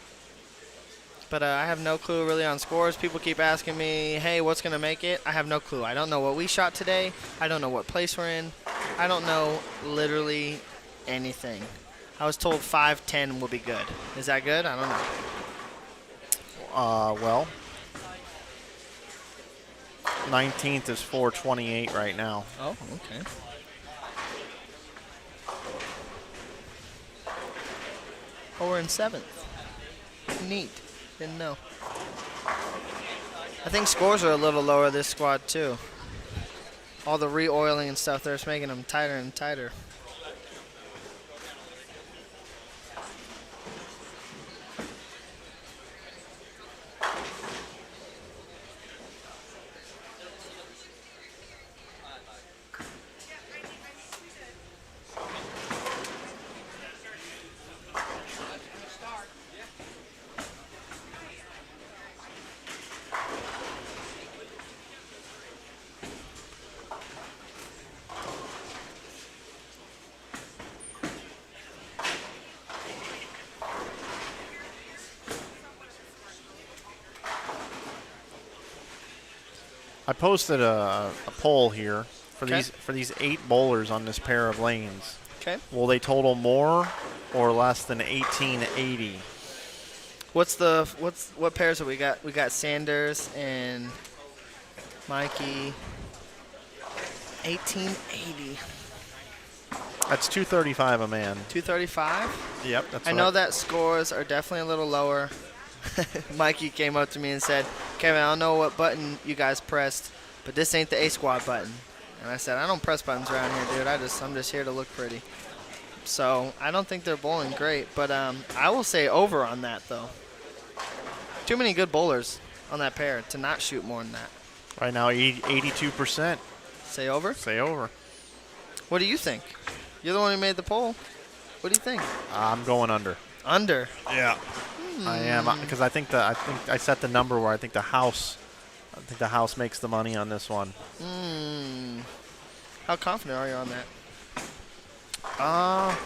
But I have no clue really on scores. People keep asking me, hey, what's going to make it? I have no clue. I don't know what we shot today. I don't know what place we're in. I don't know literally anything. I was told 5-10 will be good. Is that good? I don't know. Well, 19th is 428 right now. Oh, okay. Oh, we're in 7th. Neat. Didn't know. I think scores are a little lower this squad, too. All the re-oiling and stuff, they're just making them tighter and tighter. I posted a poll here for Okay. these 8 bowlers on this pair of lanes. Okay. Will they total more or less than 1880? What pairs have we got? We got Sanders and Mikey. 1880. That's 235 a man. 235. Yep, that's. I know that scores are definitely a little lower. Mikey came up to me and said, "Kevin, I don't know what button you guys pressed, but this ain't the A squad button." And I said, "I don't press buttons around here, dude. I'm just here to look pretty." So I don't think they're bowling great, but I will say over on that though. Too many good bowlers on that pair to not shoot more than that. Right now, 82%. Say over. Say over. What do you think? You're the one who made the poll. What do you think? I'm going under. Under. Yeah. I am, because I think I set the number where I think the house makes the money on this one. How confident are you on that? I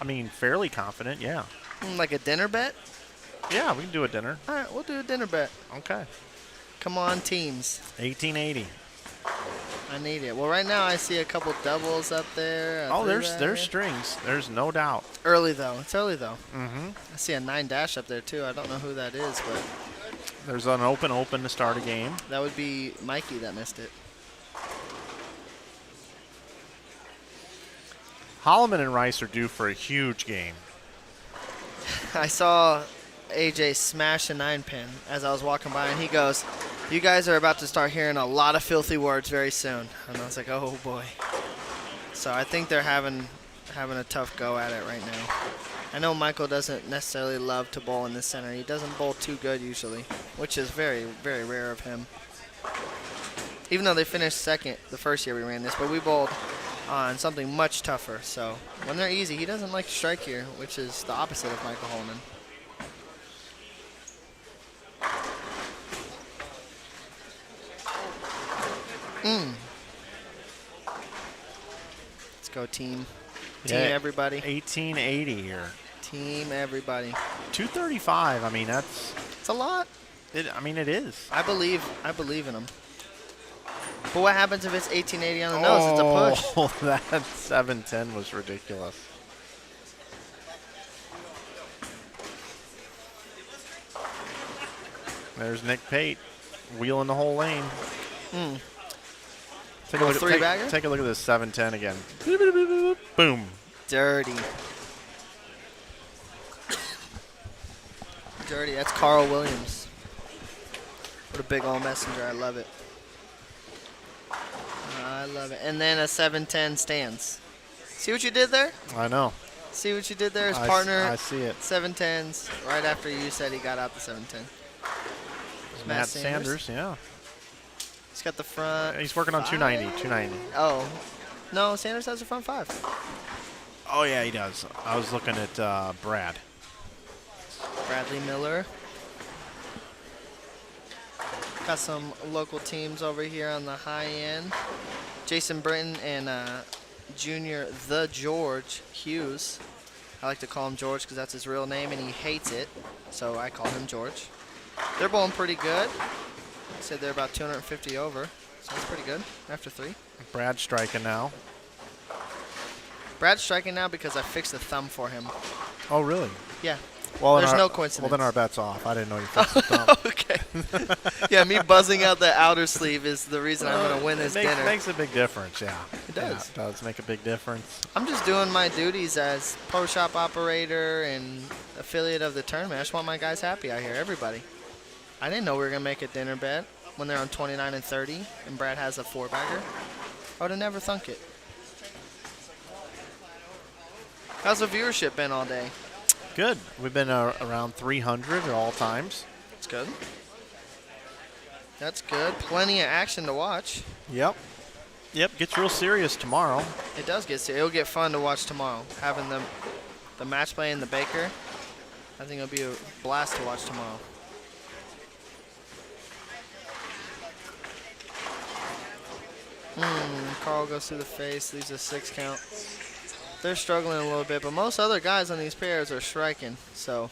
mean, fairly confident, yeah. Like a dinner bet? Yeah, we can do a dinner. All right, we'll do a dinner bet. Okay. Come on, teams. 1880. I need it. Well, right now I see a couple doubles up there. Oh, there's strings. There's no doubt. Early though. It's early though. Mm-hmm. I see a 9 dash up there too. I don't know who that is, but There's an open to start a game. that would be Mikey that missed it. Holloman and Rice are due for a huge game. I saw AJ smash a 9-pin as I was walking by, and he goes, "You guys are about to start hearing a lot of filthy words very soon." And I was like, "Oh boy." So I think they're having a tough go at it right now. I know Michael doesn't necessarily love to bowl in the center. He doesn't bowl too good usually, which is very, very rare of him. Even though they finished second the first year we ran this, but we bowled on something much tougher. So when they're easy, he doesn't like to strike here, which is the opposite of Michael Holman. Let's go, team. Team everybody. 1880 here. Team everybody. 235. I mean, It's a lot. it is. I believe in them. But what happens if it's 1880 on the nose? It's a push. Oh, that 710 was ridiculous. There's Nick Pate wheeling the whole lane. Take a look Three-bagger? take a look at this 710 again. Boom. Dirty. Dirty. That's Carl Williams. What a big old messenger. I love it. I love it. And then a 710 stands. See what you did there? I know. See what you did there? His I partner, see it. 710s, right after you said he got out the 710. Matt Sanders, yeah. He's got the front. He's working on 290. Oh. No, Sanders has the front 5. Oh, yeah, he does. I was looking at Brad. Bradley Miller. Got some local teams over here on the high end. Jason Britton and Junior the George Hughes. I like to call him George because that's his real name, and he hates it, so I call him George. They're bowling pretty good. I said they're about 250 over, so that's pretty good after 3. Brad striking now. Brad's striking now because I fixed the thumb for him. Oh, really? Yeah. Well, There's no coincidence. Well, then our bet's off. I didn't know you fixed the thumb. Okay. Yeah, me buzzing out the outer sleeve is the reason I'm going to win this dinner. Makes a big difference, yeah. It does. Yeah, it does make a big difference. I'm just doing my duties as pro shop operator and affiliate of the tournament. I just want my guys happy out here, everybody. I didn't know we were going to make a dinner bet when they're on 29 and 30 and Brad has a 4-bagger. I would have never thunk it. How's the viewership been all day? Good. We've been around 300 at all times. That's good. That's good. Plenty of action to watch. Yep. Gets real serious tomorrow. It does get serious. It'll get fun to watch tomorrow. Having the match play in the Baker, I think it'll be a blast to watch tomorrow. Carl goes through the face, leaves a 6 count. They're struggling a little bit, but most other guys on these pairs are striking. So,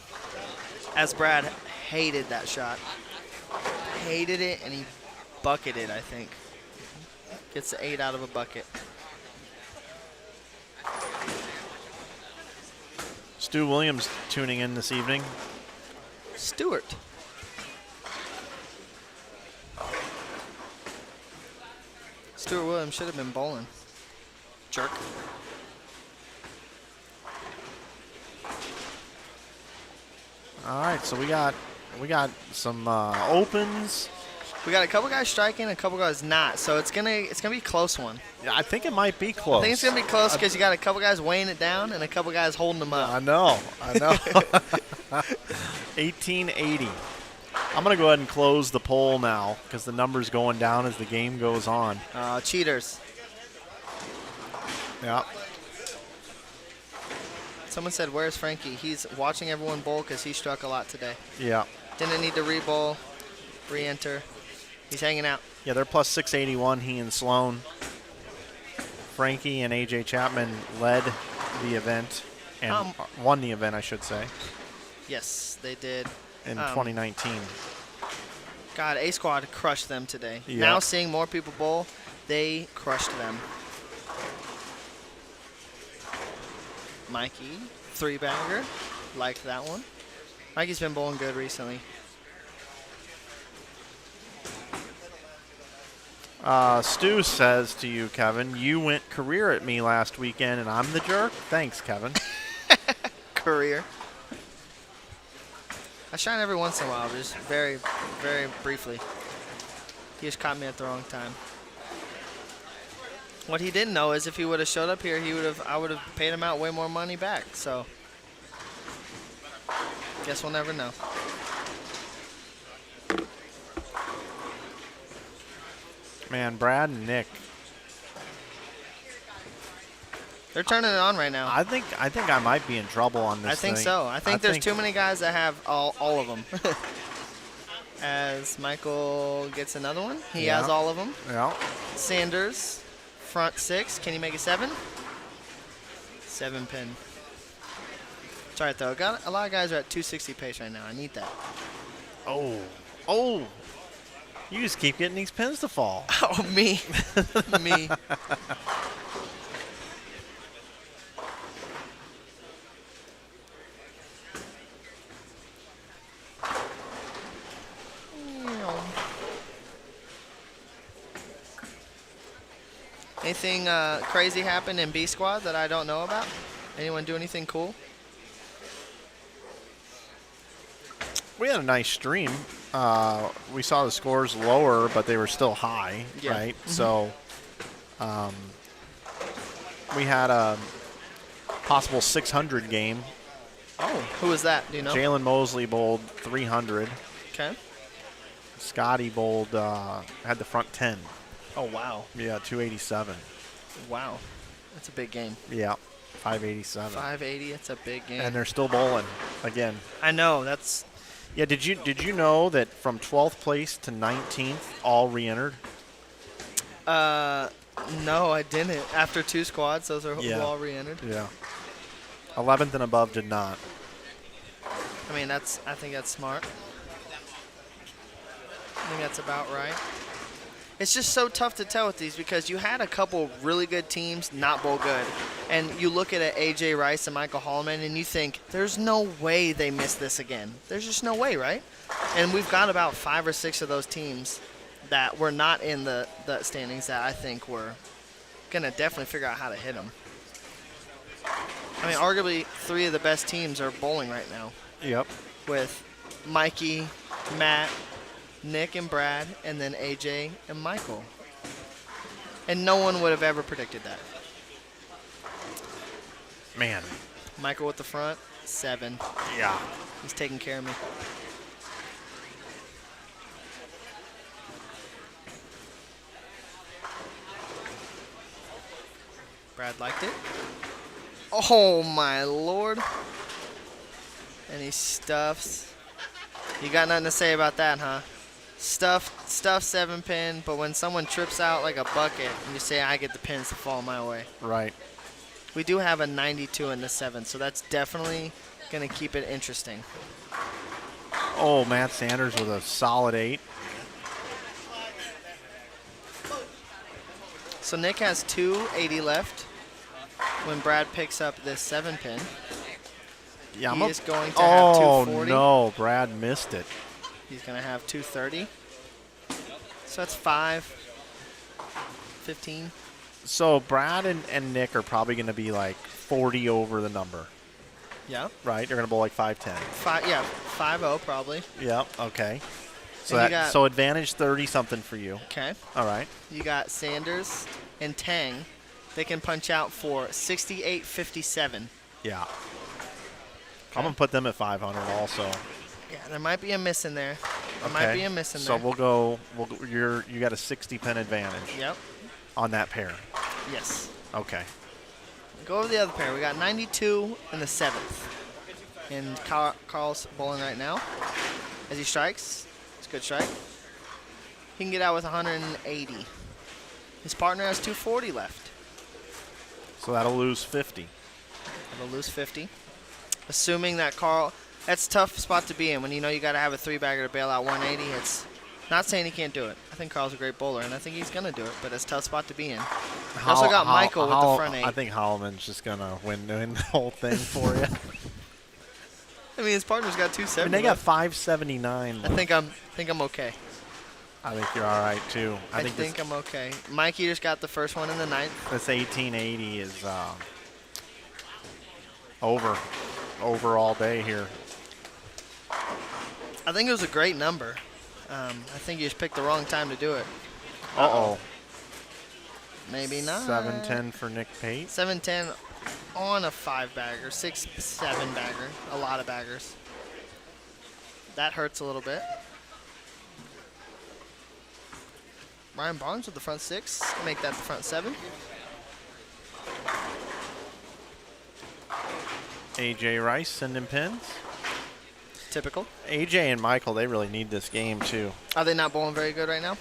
as Brad hated that shot. Hated it, and he bucketed, I think. Gets the 8 out of a bucket. Stu Williams tuning in this evening. Stewart. Stuart Williams should have been bowling. Jerk. All right, so we got some opens. We got a couple guys striking, a couple guys not. So it's gonna be a close one. Yeah, I think it might be close. I think it's gonna be close because you got a couple guys weighing it down and a couple guys holding them up. I know. 1880. I'm gonna go ahead and close the poll now because the number's going down as the game goes on. Cheaters. Yeah. Someone said, "Where's Frankie?" He's watching everyone bowl because he struck a lot today. Yeah. Didn't need to re-bowl, re-enter. He's hanging out. Yeah, they're plus 681, he and Sloan. Frankie and A.J. Chapman led the event and won the event, I should say, Yes, they did. in 2019. God, A Squad crushed them today. Yep. Now seeing more people bowl, they crushed them. Mikey, 3-bagger. Like that one. Mikey's been bowling good recently. Stu says to you, Kevin, you went career at me last weekend and I'm the jerk? Thanks, Kevin. Career. I shine every once in a while, just very, very briefly. He just caught me at the wrong time. What he didn't know is if he would have showed up here, I would have paid him out way more money back. So, guess we'll never know. Man, Brad and Nick. They're turning it on right now. I think I might be in trouble on this I think thing. so. I think there's too many guys that have all of them. As Michael gets another one, he has all of them. Yeah. Sanders, front 6. Can you make a 7? 7 pin. It's all right, though. Got a lot of guys are at 260 pace right now. I need that. Oh. You just keep getting these pins to fall. Oh, me. Me. Anything crazy happen in B Squad that I don't know about? Anyone do anything cool? We had a nice stream. We saw the scores lower, but they were still high, right? Mm-hmm. So we had a possible 600 game. Oh, who was that? Do you know? Jalen Mosley bowled 300. Okay. Scotty bowled, had the front 10. Oh, wow. Yeah, 287. Wow. That's a big game. Yeah, 587. 580, it's a big game. And they're still bowling again. I know, that's... Yeah, did you know that from 12th place to 19th, all re-entered? No, I didn't. After 2 squads, those are who all re-entered. Yeah. 11th and above did not. I mean, I think that's smart. I think that's about right. It's just so tough to tell with these because you had a couple really good teams not bowl good. And you look at A.J. Rice and Michael Hallman and you think, there's no way they miss this again. There's just no way, right? And we've got about 5 or 6 of those teams that were not in the standings that I think were going to definitely figure out how to hit them. I mean, arguably 3 of the best teams are bowling right now. Yep. With Mikey, Matt, Nick and Brad, and then AJ and Michael. And no one would have ever predicted that. Man. Michael with the front, 7. Yeah. He's taking care of me. Brad liked it. Oh, my Lord. And he stuffs. You got nothing to say about that, huh? Stuff 7-pin, but when someone trips out like a bucket, and you say, I get the pins to fall my way. Right. We do have a 92 in the 7, so that's definitely going to keep it interesting. Oh, Matt Sanders with a solid 8. So Nick has 280 left when Brad picks up this 7-pin. Yeah, he is going to have 240. Oh, no. Brad missed it. He's going to have 230. So that's 5, 15. So Brad and Nick are probably going to be like 40 over the number. Yeah. Right? They're going to bowl like 5'10". 5-0 probably. Yep. Okay. So And so advantage 30-something for you. Okay. All right. You got Sanders and Tang. They can punch out for 68.57. Yeah. I'm going to put them at 500 also. Yeah, there might be a miss in there. There Okay. might be a miss in there. So we'll go you got a 60-pin advantage. Yep. On that pair. Yes. Okay. Go over the other pair. We got 92 in the 7th. And Carl's bowling right now. As he strikes, it's a good strike. He can get out with 180. His partner has 240 left. So that'll lose 50. It'll lose 50. Assuming that Carl, that's a tough spot to be in when you know you got to have a 3-bagger to bail out 180. It's not saying he can't do it. I think Carl's a great bowler, and I think he's going to do it, but it's a tough spot to be in. We also got Michael with the front 8. I think Holloman's just going to win the whole thing for you. I mean, his partner's got 270. I mean, they got 579. I think I'm okay. I think you're all right, too. I think I'm okay. Mikey just got the first one in the 9th. This 1880 is over all day here. I think it was a great number. I think you just picked the wrong time to do it. Uh-oh. Maybe not. 710 for Nick Pate. 710 on a 5-bagger, 6-7-bagger, a lot of baggers. That hurts a little bit. Ryan Barnes with the front 6, make that the front 7. AJ Rice sending pins. Typical. AJ and Michael, they really need this game too. Are they not bowling very good right now?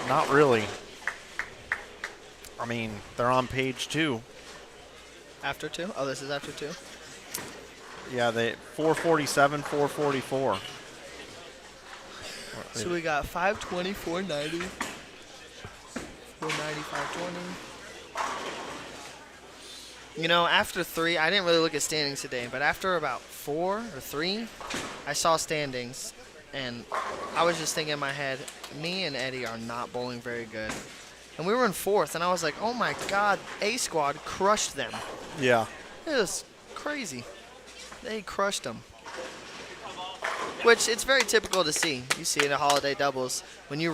Not really. I mean, they're on page 2. After 2? Oh, this is after 2? Yeah, they 447, 444. So we got 520, 490, 490, 520. You know, after 3, I didn't really look at standings today, but after about 4 or 3, I saw standings, and I was just thinking in my head, me and Eddie are not bowling very good. And we were in 4th, and I was like, oh my God, A squad crushed them. Yeah. It was crazy. They crushed them. Which it's very typical to see. You see it in holiday doubles. When you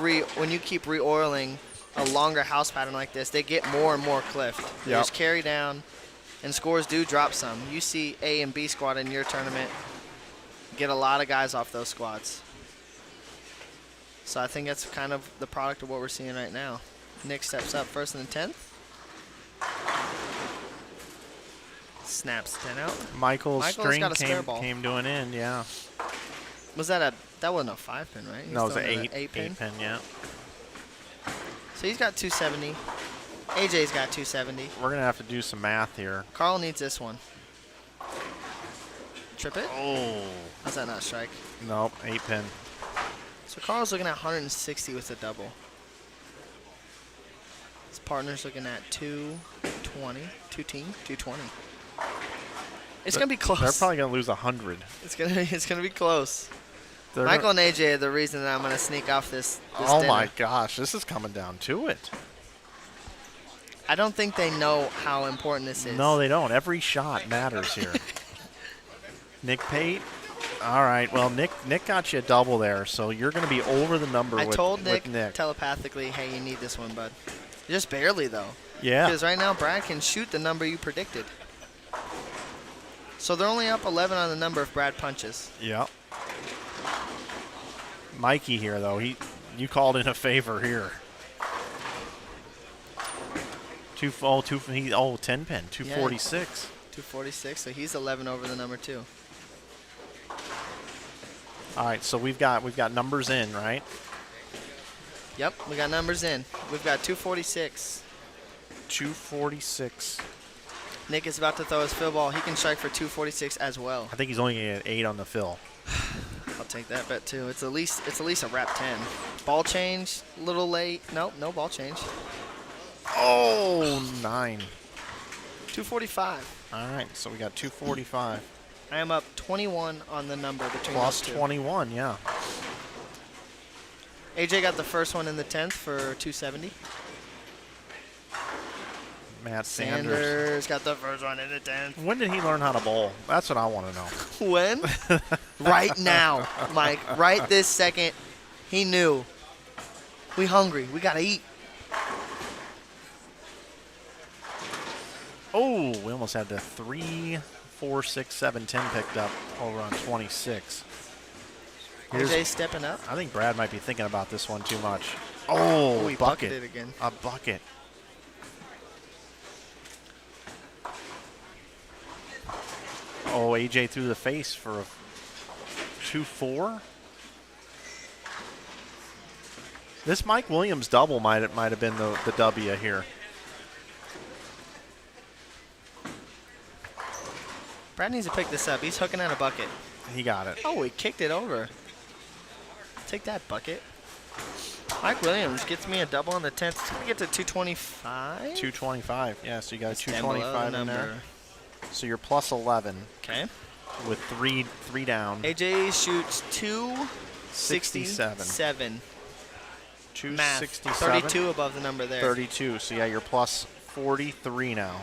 keep re-oiling a longer house pattern like this, they get more and more cliffed. They just carry down, and scores do drop some. You see A and B squad in your tournament get a lot of guys off those squads. So I think that's kind of the product of what we're seeing right now. Nick steps up first in the 10th. Snaps 10 out. Michael's string got a spare ball. came to an end, yeah. Was that that wasn't a 5-pin, right? No, it was an 8-pin. 8-pin, yeah. So he's got 270. AJ's got 270. We're going to have to do some math here. Carl needs this one. Trip it? Oh. How's that not strike? Nope, 8-pin. So Carl's looking at 160 with the double. His partner's looking at 220. 220. It's going to be close. They're probably going to lose 100. It's gonna be close. They're Michael and AJ are the reason that I'm going to sneak off this oh dinner. my gosh, this is coming down to it. I don't think they know how important this is. No, they don't. Every shot matters here. Nick Pate. All right. Well, Nick got you a double there, so you're going to be over the number I with told with Nick telepathically, hey, you need this one, bud. Just barely, though. Yeah. Because right now, Brad can shoot the number you predicted. So they're only up 11 on the number if Brad punches. Yep. Mikey here, though. You called in a favor here. 10 pin, 246. Yeah, 246, so he's 11 over the number 2. All right, so we've got numbers in, right? Yep, we got numbers in. We've got 246. 246. Nick is about to throw his fill ball. He can strike for 246 as well. I think he's only going to get 8 on the fill. I'll take that bet too. It's at least a wrap 10. Ball change, a little late. Nope, no ball change. Oh, 9. 245. All right, so we got 245. I am up 21 on the number between Plus those two. 21, yeah. AJ got the first one in the 10th for 270. Matt Sanders got the first one in the 10th. When did he learn how to bowl? That's what I want to know. When? Right now, Mike. Right this second. He knew. We hungry. We got to eat. Oh, we almost had the 3, 4, 6, 7, 10 picked up over on 26. AJ stepping up. I think Brad might be thinking about this one too much. Oh, he bucket. bucketed again. A bucket. Oh, AJ threw the face for a 2-4. This Mike Williams double might have been the W here. Brad needs to pick this up. He's hooking at a bucket. He got it. Oh, he kicked it over. Take that, bucket. Mike Williams gets me a double on the 10th. It's going to get to 225. 225. Yeah, so you got a That's 10 below the 225 in there. So you're plus 11 Okay. with three down. AJ shoots 267. 267. 32 above the number there. 32. So yeah, you're plus 43 now.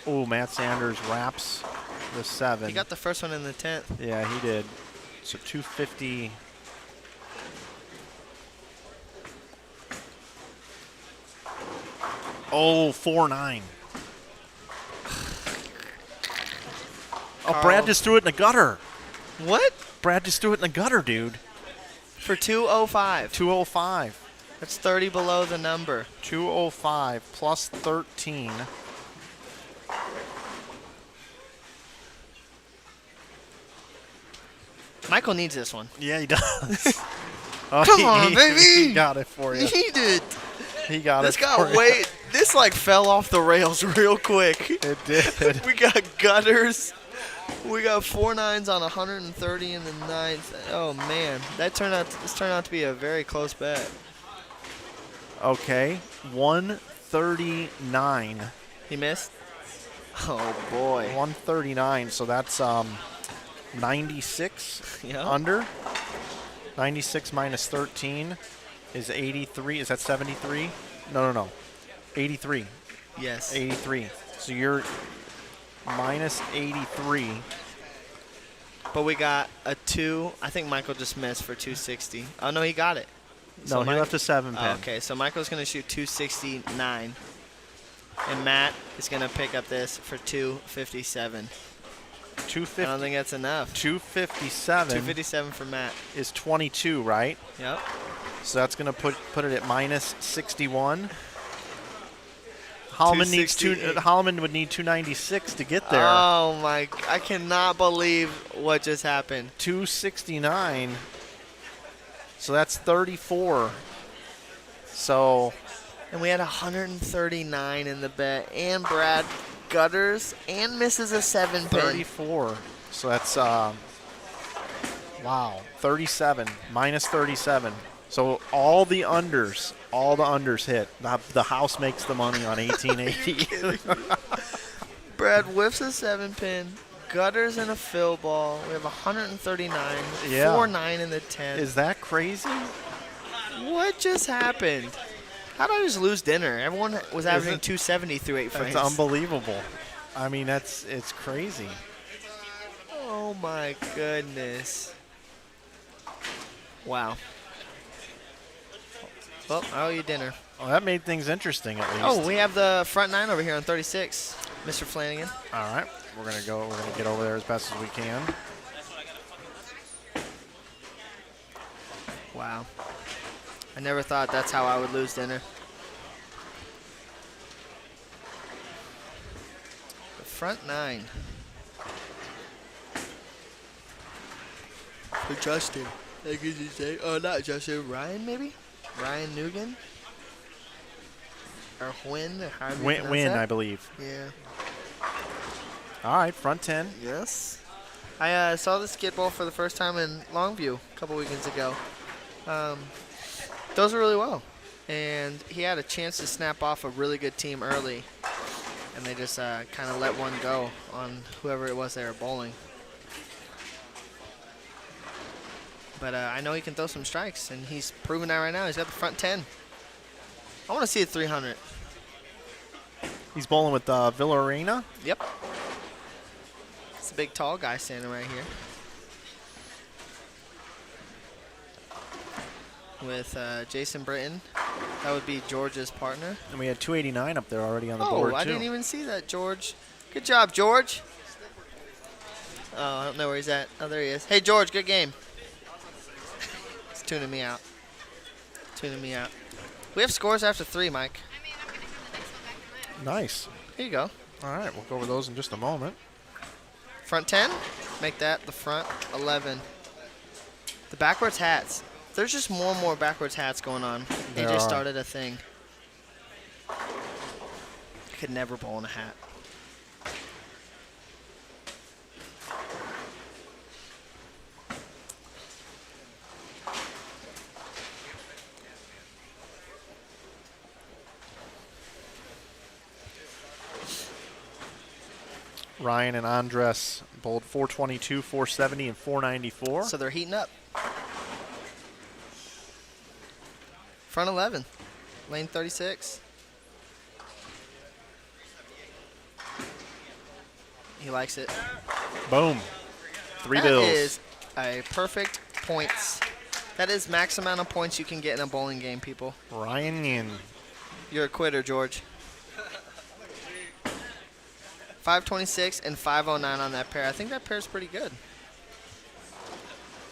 Oh, Matt Sanders wraps the 7. He got the first one in the 10th. Yeah, he did. So 250. Oh, 4-9. Oh, Brad just threw it in the gutter. What? Brad just threw it in the gutter, dude. For 205. 205. That's 30 below the number. 205 plus 13. Michael needs this one. Yeah, he does. Oh, Come on, baby. He got it for you. He did. He got This it got for you. way. This like fell off the rails real quick. It did. We got gutters. We got 4 9s on 130 in the 9th. Oh man, this turned out to be a very close bet. Okay, 139. He missed. Oh boy. 139. So that's 96 Yeah. under. 96 minus 13 is 83. Is that 73? No. 83. Yes. 83. So you're minus 83. But we got a 2. I think Michael just missed for 260. Oh no, he got it. No, he left a 7 pin. Oh, okay, so Michael's gonna shoot 269, and Matt is gonna pick up this for 257. 250. I don't think that's enough. 257. 257 for Matt. Is 22, right? Yep. So that's going to put it at minus 61. Holloman would need 296 to get there. Oh my! I cannot believe what just happened. 269. So that's 34. So. And we had 139 in the bet, and Brad gutters and misses a 7 pin. 34. So that's wow. 37 minus 37. So all the unders hit. The house makes the money on 1880. Brad whiffs a 7 pin, gutters and a fill ball. We have 139. Yeah. 4-9 in the 10. Is that crazy? What just happened? How did I just lose dinner? Everyone was averaging 270 through 8 frames. That's unbelievable. I mean, it's crazy. Oh my goodness. Wow. Well, I owe you dinner. Well, that made things interesting at least. Oh, we have the front 9 over here on 36, Mr. Flanagan. All right, we're gonna go. We're gonna get over there as best as we can. Wow. I never thought that's how I would lose dinner. The front 9. For Justin. Like you say. Oh, not Justin. Ryan, maybe? Ryan Nugent? Or Win? Win, I believe. Yeah. All right, front 10. Yes. I saw the skid ball for the first time in Longview a couple weekends ago. Those were really well. And he had a chance to snap off a really good team early. And they just kind of let one go on whoever it was they were bowling. But I know he can throw some strikes, and he's proven that right now. He's got the front 10. I want to see a 300. He's bowling with Villarena. Yep. It's a big, tall guy standing right here. With Jason Britton. That would be George's partner. And we had 289 up there already on the board, Oh, I too. didn't even see that, George. Good job, George. Oh, I don't know where he's at. Oh, there he is. Hey, George, good game. He's tuning me out. Tuning me out. We have scores after 3, Mike. Nice. Here you go. All right, we'll go over those in just a moment. Front 10. Make that the front 11. The backwards hats. There's just more and more backwards hats going on. They There just are. started a thing. I could never bowl in a hat. Ryan and Andres bowled 422, 470, and 494. So they're heating up. Front 11, lane 36. He likes it. Boom. 3 That bills. is a perfect points. That is max amount of points you can get in a bowling game, people. Ryan Yin. You're a quitter, George. 526 and 509 on that pair. I think that pair is pretty good.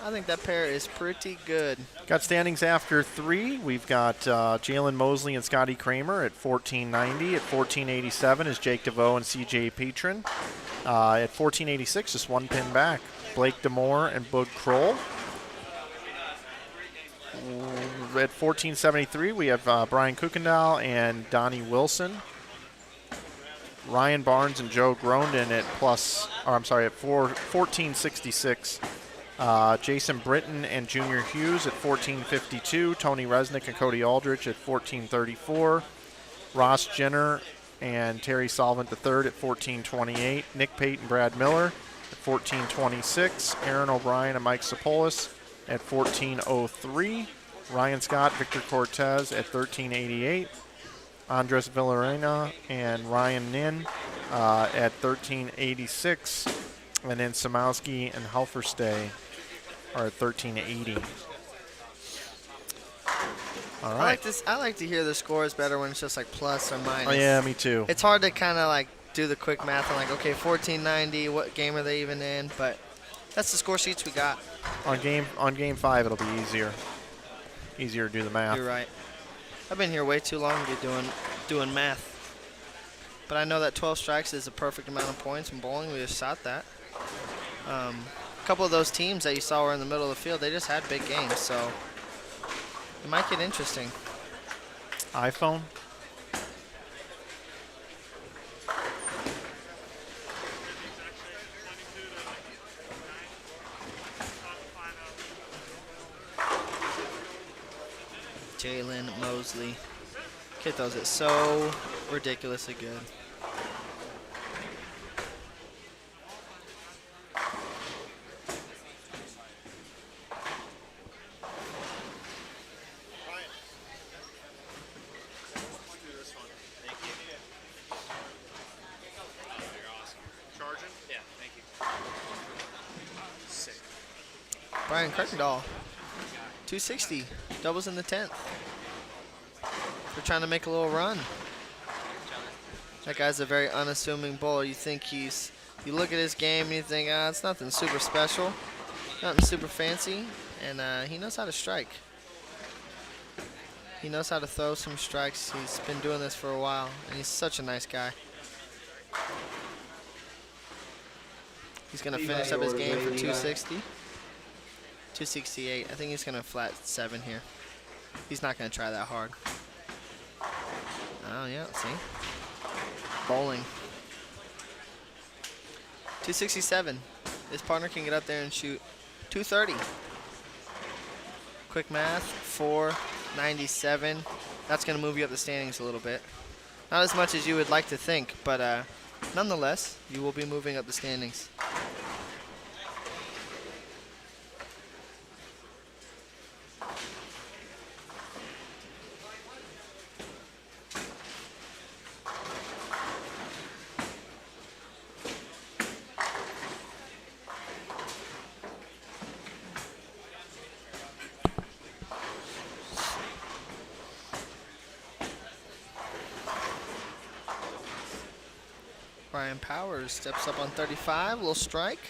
I think that pair is pretty good. Got standings after 3. We've got Jalen Mosley and Scotty Kramer at 1490. At 1487 is Jake DeVoe and CJ Petrin. At 1486, just 1 pin back, Blake Demore and Bud Kroll. At 1473, we have Brian Kuykendall and Donnie Wilson. Ryan Barnes and Joe Grondin at 1466. Jason Britton and Junior Hughes at 1452. Tony Resnick and Cody Aldrich at 1434. Ross Jenner and Terry Solvent III at 1428. Nick Pate and Brad Miller at 1426. Aaron O'Brien and Mike Sapolis at 1403. Ryan Scott, Victor Cortez at 1388. Andres Villarena and Ryan Nin at 1386. And then Samowski and Halferstay are at 1380. All right. I like to hear the scores better when it's just like plus or minus. Oh, yeah, me too. It's hard to kind of like do the quick math and like, okay, 1490, what game are they even in? But that's the score sheets we got. On game 5, it'll be easier to do the math. You're right. I've been here way too long to be doing math. But I know that 12 strikes is a perfect amount of points in bowling. We just shot that. A couple of those teams that you saw were in the middle of the field. They just had big games, so it might get interesting. iPhone. Jalen Mosley. Kid throws it so ridiculously good. Brian Kirkendall, 260, doubles in the 10th. They're trying to make a little run. That guy's a very unassuming bowler. You look at his game and you think, it's nothing super special, nothing super fancy, and he knows how to strike. He knows how to throw some strikes. He's been doing this for a while, and he's such a nice guy. He's going to finish up his game for 260. 268. I think he's going to flat 7 here. He's not going to try that hard. Oh, yeah, see? Bowling. 267. This partner can get up there and shoot 230. Quick math, 497. That's going to move you up the standings a little bit. Not as much as you would like to think, but nonetheless, you will be moving up the standings. Brian Powers steps up on 35, little strike.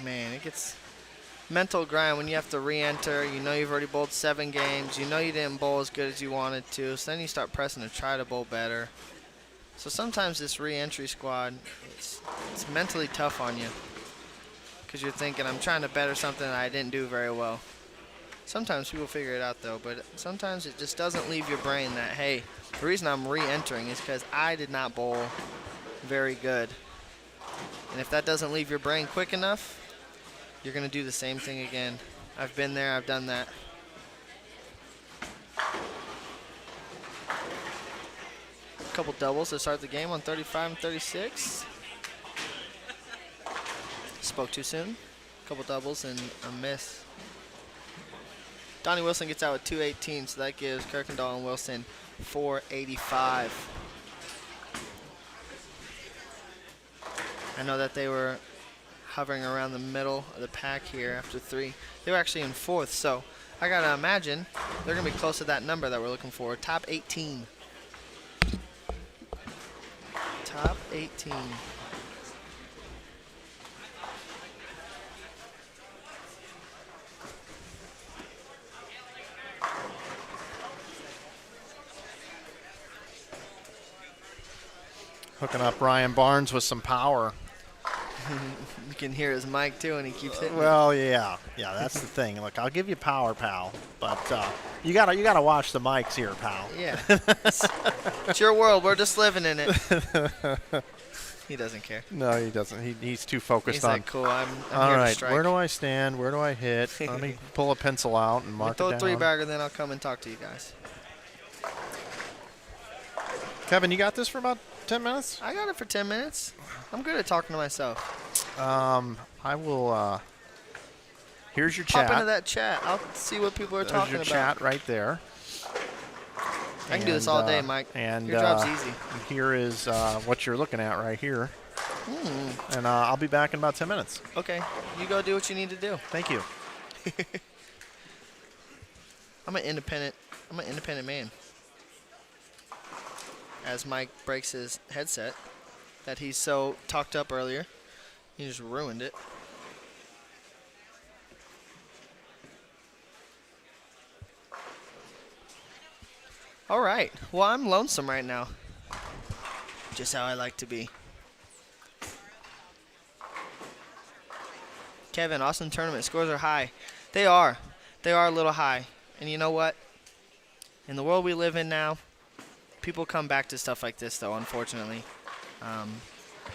Man, it gets mental grind when you have to re-enter. You know you've already bowled 7 games. You know you didn't bowl as good as you wanted to. So then you start pressing to try to bowl better. So sometimes this re-entry squad, it's mentally tough on you because you're thinking, I'm trying to better something that I didn't do very well. Sometimes people figure it out, though, but sometimes it just doesn't leave your brain that, hey, the reason I'm re-entering is because I did not bowl very good. And if that doesn't leave your brain quick enough, you're going to do the same thing again. I've been there. I've done that. Couple doubles to start the game on 35 and 36. Spoke too soon. Couple doubles and a miss. Donnie Wilson gets out with 218, so that gives Kirkendall and Wilson 485. I know that they were hovering around the middle of the pack here after 3. They were actually in 4th, so I gotta imagine they're gonna be close to that number that we're looking for. Top 18. Top 18. Hooking up Ryan Barnes with some power. You can hear his mic too, and he keeps hitting. Well, yeah, that's the thing. Look, I'll give you power, pal, but you gotta watch the mics here, pal. Yeah, it's your world. We're just living in it. He doesn't care. No, he doesn't. He's too focused He's on. like, cool. I'm all here right, to strike. where do I stand? Where do I hit? Let me pull a pencil out and mark it down. Throw a 3-bagger, then I'll come and talk to you guys. Kevin, you got this for about 10 minutes? I got it for 10 minutes. I'm good at talking to myself. I will. Here's your chat. Pop into that chat. I'll see what people are talking There's about. your chat right there. I can do this all day, Mike. And your job's easy. Here is what you're looking at right here. And I'll be back in about 10 minutes. Okay. You go do what you need to do. Thank you. I'm an independent man. As Mike breaks his headset that he so talked up earlier. He just ruined it. All right. Well, I'm lonesome right now. Just how I like to be. Kevin, Austin tournament scores are high. They are. They are a little high. And you know what? In the world we live in now, people come back to stuff like this, though, unfortunately.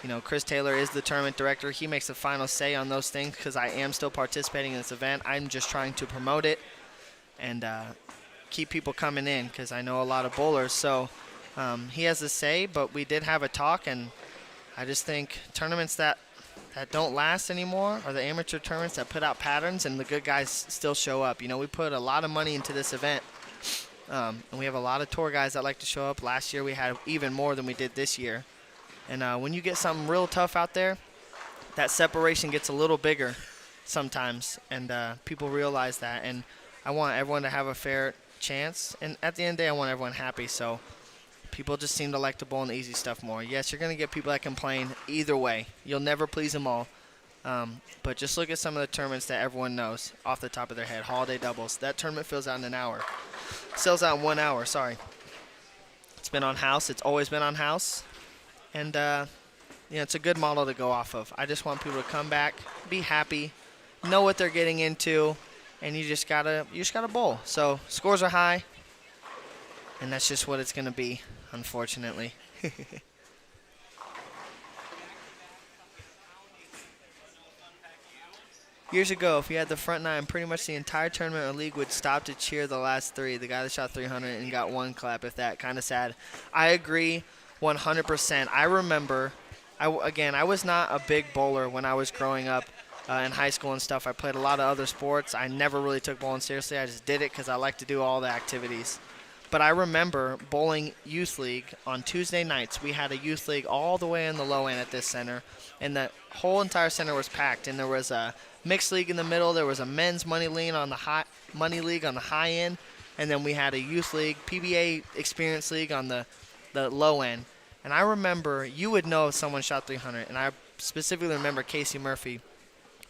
You know, Chris Taylor is the tournament director. He makes the final say on those things because I am still participating in this event. I'm just trying to promote it and keep people coming in because I know a lot of bowlers. So he has a say, but we did have a talk, and I just think tournaments that that don't last anymore are the amateur tournaments that put out patterns and the good guys still show up. You know, we put a lot of money into this event, and we have a lot of tour guys that like to show up. Last year we had even more than we did this year. And when you get something real tough out there, that separation gets a little bigger sometimes, and people realize that. And I want everyone to have a fair chance, and at the end of the day, I want everyone happy. So people just seem to like to bowl in the easy stuff more. Yes, you're going to get people that complain either way. You'll never please them all. But just look at some of the tournaments that everyone knows off the top of their head. Holiday doubles. That tournament fills out in an hour. Sells out in 1 hour, sorry. It's been on house. It's always been on house. And, it's a good model to go off of. I just want people to come back, be happy, know what they're getting into, and you just gotta bowl. So scores are high, and that's just what it's gonna be, unfortunately. Years ago, if you had the front nine, pretty much the entire tournament or league would stop to cheer the last three. The guy that shot 300 and got one clap, if that. Kind of sad. I agree 100%. I remember, I was not a big bowler when I was growing up in high school and stuff. I played a lot of other sports. I never really took bowling seriously. I just did it because I like to do all the activities. But I remember bowling youth league on Tuesday nights. We had a youth league all the way in the low end at this center, and the whole entire center was packed. And there was a mixed league in the middle. There was a men's money league on the high end, and then we had a youth league, PBA experience league on the low end. And I remember, you would know if someone shot 300, and I specifically remember Casey Murphy.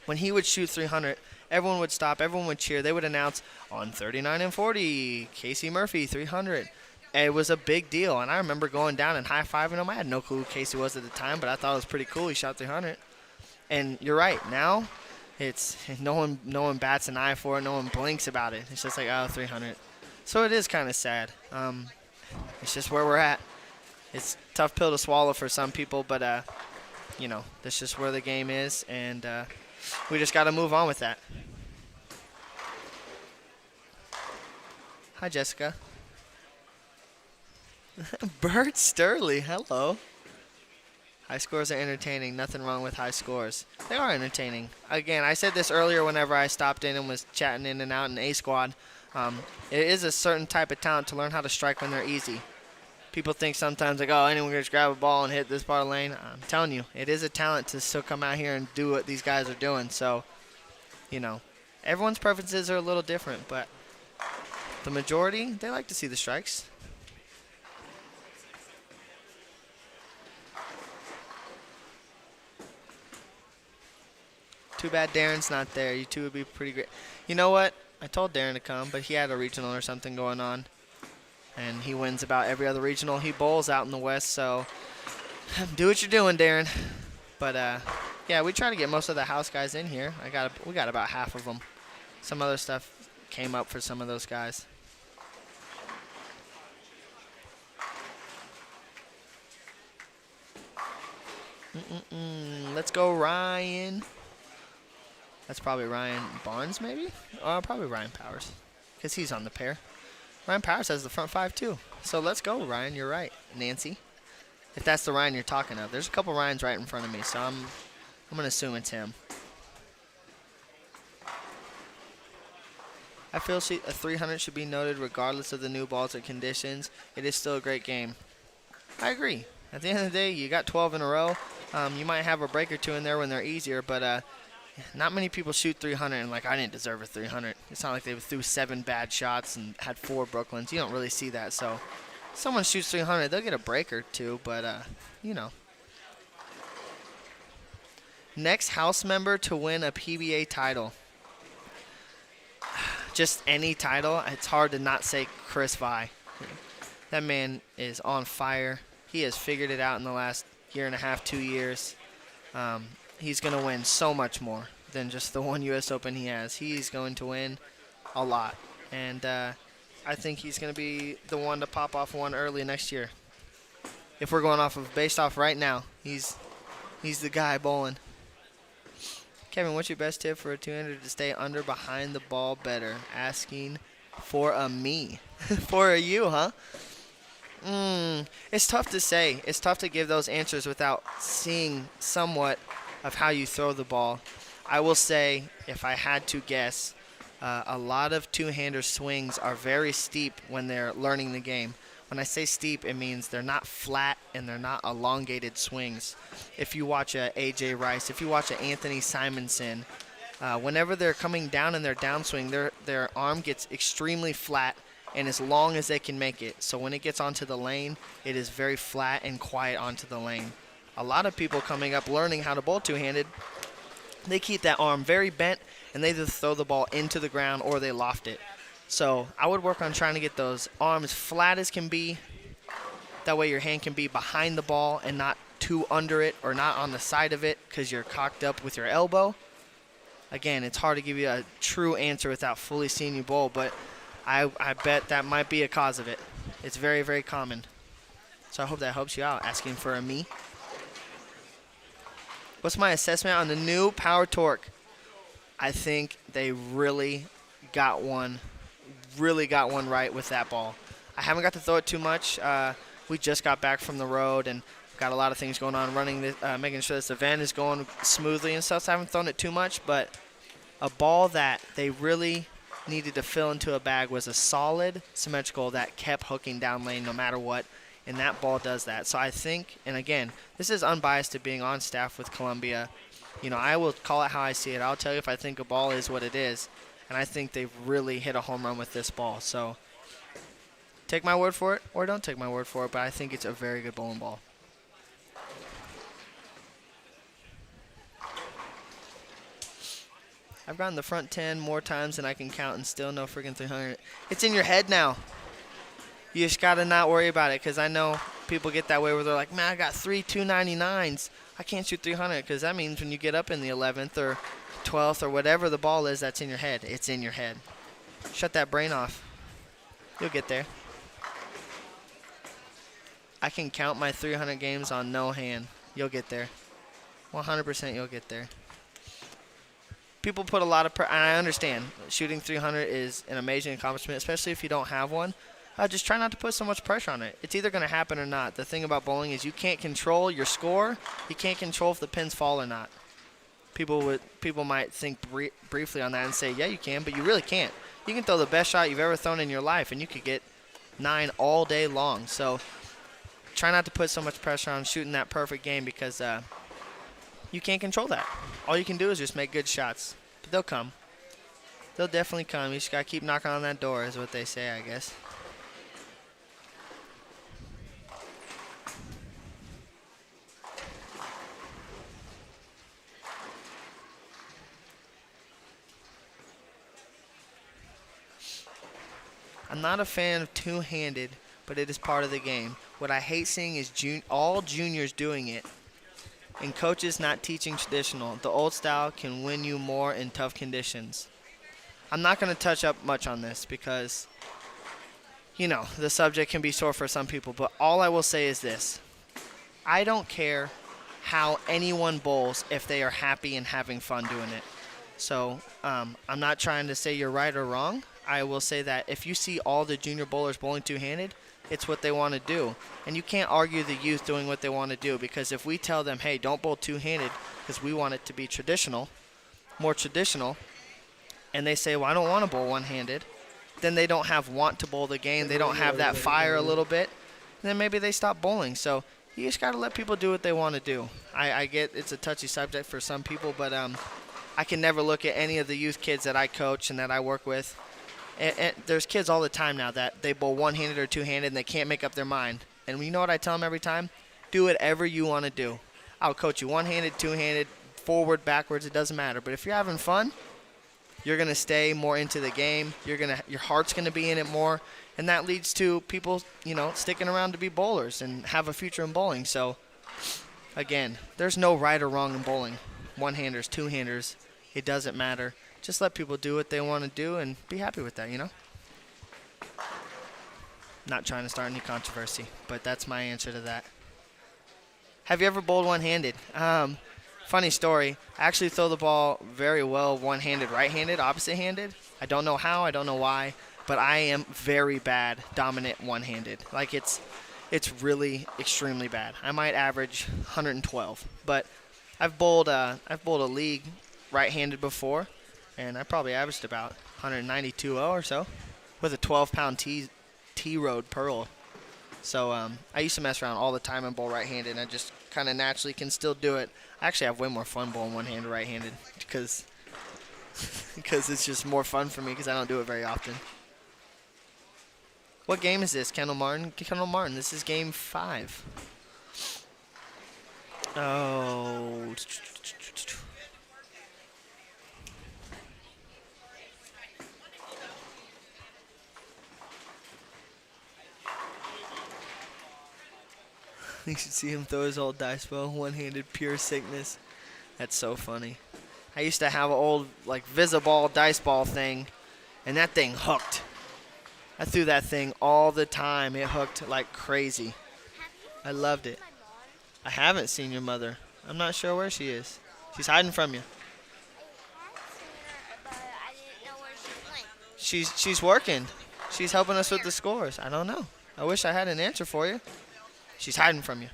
When he would shoot 300, everyone would stop, everyone would cheer. They would announce, on 39 and 40, Casey Murphy, 300. And it was a big deal, and I remember going down and high-fiving him. I had no clue who Casey was at the time, but I thought it was pretty cool. He shot 300. And you're right, now it's no one bats an eye for it. No one blinks about it. It's just like, oh, 300. So it is kind of sad. It's just where we're at. It's a tough pill to swallow for some people, but, that's just where the game is, and we just got to move on with that. Hi, Jessica. Bert Sturley, hello. High scores are entertaining. Nothing wrong with high scores. They are entertaining. Again, I said this earlier whenever I stopped in and was chatting in and out in A squad. It is a certain type of talent to learn how to strike when they're easy. People think sometimes like, oh, anyone can just grab a ball and hit this part of the lane. I'm telling you, it is a talent to still come out here and do what these guys are doing. So, everyone's preferences are a little different, but the majority, they like to see the strikes. Too bad Darren's not there. You two would be pretty great. You know what? I told Darren to come, but he had a regional or something going on. And he wins about every other regional. He bowls out in the West, so do what you're doing, Darren. But, yeah, we try to get most of the house guys in here. We got about half of them. Some other stuff came up for some of those guys. Let's go, Ryan. That's probably Ryan Barnes, maybe? Probably Ryan Powers, because he's on the pair. Ryan Powers has the front five, too. So let's go, Ryan. You're right, Nancy. If that's the Ryan you're talking of. There's a couple Ryans right in front of me, so I'm going to assume it's him. I feel a 300 should be noted regardless of the new balls or conditions. It is still a great game. I agree. At the end of the day, you got 12 in a row. You might have a break or two in there when they're easier, but not many people shoot 300 and I didn't deserve a 300. It's not like they threw 7 bad shots and had 4 Brooklyns. You don't really see that. So if someone shoots 300, they'll get a break or two, but, Next house member to win a PBA title. Just any title. It's hard to not say Chris Vi. That man is on fire. He has figured it out in the last year and a half, 2 years. He's going to win so much more than just the one U.S. Open he has. He's going to win a lot. And I think he's going to be the one to pop off one early next year. If we're going based off right now, he's the guy bowling. Kevin, what's your best tip for a 200 to stay under behind the ball better? Asking for a me. For a you, huh? It's tough to say. It's tough to give those answers without seeing somewhat of how you throw the ball. I will say, if I had to guess, a lot of two-hander swings are very steep when they're learning the game. When I say steep, it means they're not flat and they're not elongated swings. If you watch a A.J. Rice, if you watch a Anthony Simonson, whenever they're coming down in their downswing, their arm gets extremely flat and as long as they can make it. So when it gets onto the lane, it is very flat and quiet onto the lane. A lot of people coming up learning how to bowl two-handed, they keep that arm very bent and they either throw the ball into the ground or they loft it. So I would work on trying to get those arms flat as can be. That way your hand can be behind the ball and not too under it or not on the side of it because you're cocked up with your elbow. Again, it's hard to give you a true answer without fully seeing you bowl, but I bet that might be a cause of it. It's very, very common. So I hope that helps you out, asking for a me. What's my assessment on the new Power Torque? I think they really got one right with that ball. I haven't got to throw it too much. We just got back from the road and got a lot of things going on, making sure this event is going smoothly and stuff. So I haven't thrown it too much, but a ball that they really needed to fill into a bag was a solid symmetrical that kept hooking down lane no matter what, and that ball does that. So I think, and again, this is unbiased to being on staff with Columbia. You know, I will call it how I see it. I'll tell you if I think a ball is what it is, and I think they've really hit a home run with this ball. So take my word for it or don't take my word for it, but I think it's a very good bowling ball. I've gotten the front 10 more times than I can count and still no freaking 300. It's in your head now. You just got to not worry about it because I know people get that way where they're like, man, I got 3 299s. I can't shoot 300 because that means when you get up in the 11th or 12th or whatever the ball is that's in your head, it's in your head. Shut that brain off. You'll get there. I can count my 300 games on no hand. You'll get there. 100% you'll get there. People put a lot of pressure, and I understand. Shooting 300 is an amazing accomplishment, especially if you don't have one. Just try not to put so much pressure on it. It's either going to happen or not. The thing about bowling is you can't control your score. You can't control if the pins fall or not. People might think briefly on that and say, yeah, you can, but you really can't. You can throw the best shot you've ever thrown in your life, and you could get 9 all day long. So try not to put so much pressure on shooting that perfect game because you can't control that. All you can do is just make good shots. But they'll come. They'll definitely come. You just got to keep knocking on that door is what they say, I guess. I'm not a fan of two-handed, but it is part of the game. What I hate seeing is all juniors doing it and coaches not teaching traditional. The old style can win you more in tough conditions. I'm not going to touch up much on this because, you know, the subject can be sore for some people, but all I will say is this. I don't care how anyone bowls if they are happy and having fun doing it. So I'm not trying to say you're right or wrong. I will say that if you see all the junior bowlers bowling two-handed, it's what they want to do. And you can't argue the youth doing what they want to do because if we tell them, hey, don't bowl two-handed because we want it to be traditional, more traditional, and they say, well, I don't want to bowl one-handed, then they don't have want to bowl the game. They don't have that fire a little bit. And then maybe they stop bowling. So you just got to let people do what they want to do. I get it's a touchy subject for some people, but I can never look at any of the youth kids that I coach and that I work with. And there's kids all the time now that they bowl one-handed or two-handed and they can't make up their mind. And you know what I tell them every time? Do whatever you want to do. I'll coach you one-handed, two-handed, forward, backwards, it doesn't matter. But if you're having fun, you're going to stay more into the game. Your heart's going to be in it more. And that leads to people, you know, sticking around to be bowlers and have a future in bowling. So, again, there's no right or wrong in bowling. One-handers, two-handers, it doesn't matter. Just let people do what they want to do and be happy with that, you know? Not trying to start any controversy, but that's my answer to that. Have you ever bowled one-handed? Funny story. I actually throw the ball very well one-handed, right-handed, opposite-handed. I don't know how, I don't know why, but I am very bad dominant one-handed. Like it's really extremely bad. I might average 112, but I've bowled a league right-handed before, and I probably averaged about 192 or so with a 12-pound T-Road Pearl. So I used to mess around all the time and bowl right-handed, and I just kind of naturally can still do it. I actually have way more fun bowling one-handed right-handed because it's just more fun for me because I don't do it very often. What game is this, Kendall Martin? Kendall Martin, this is game 5. Oh. You should see him throw his old dice ball, one-handed, pure sickness. That's so funny. I used to have an old, like, Visiball dice ball thing, and that thing hooked. I threw that thing all the time. It hooked like crazy. I loved it. I haven't seen your mother. I'm not sure where she is. She's hiding from you. She's working. She's helping us with the scores. I don't know. I wish I had an answer for you. She's hiding from you.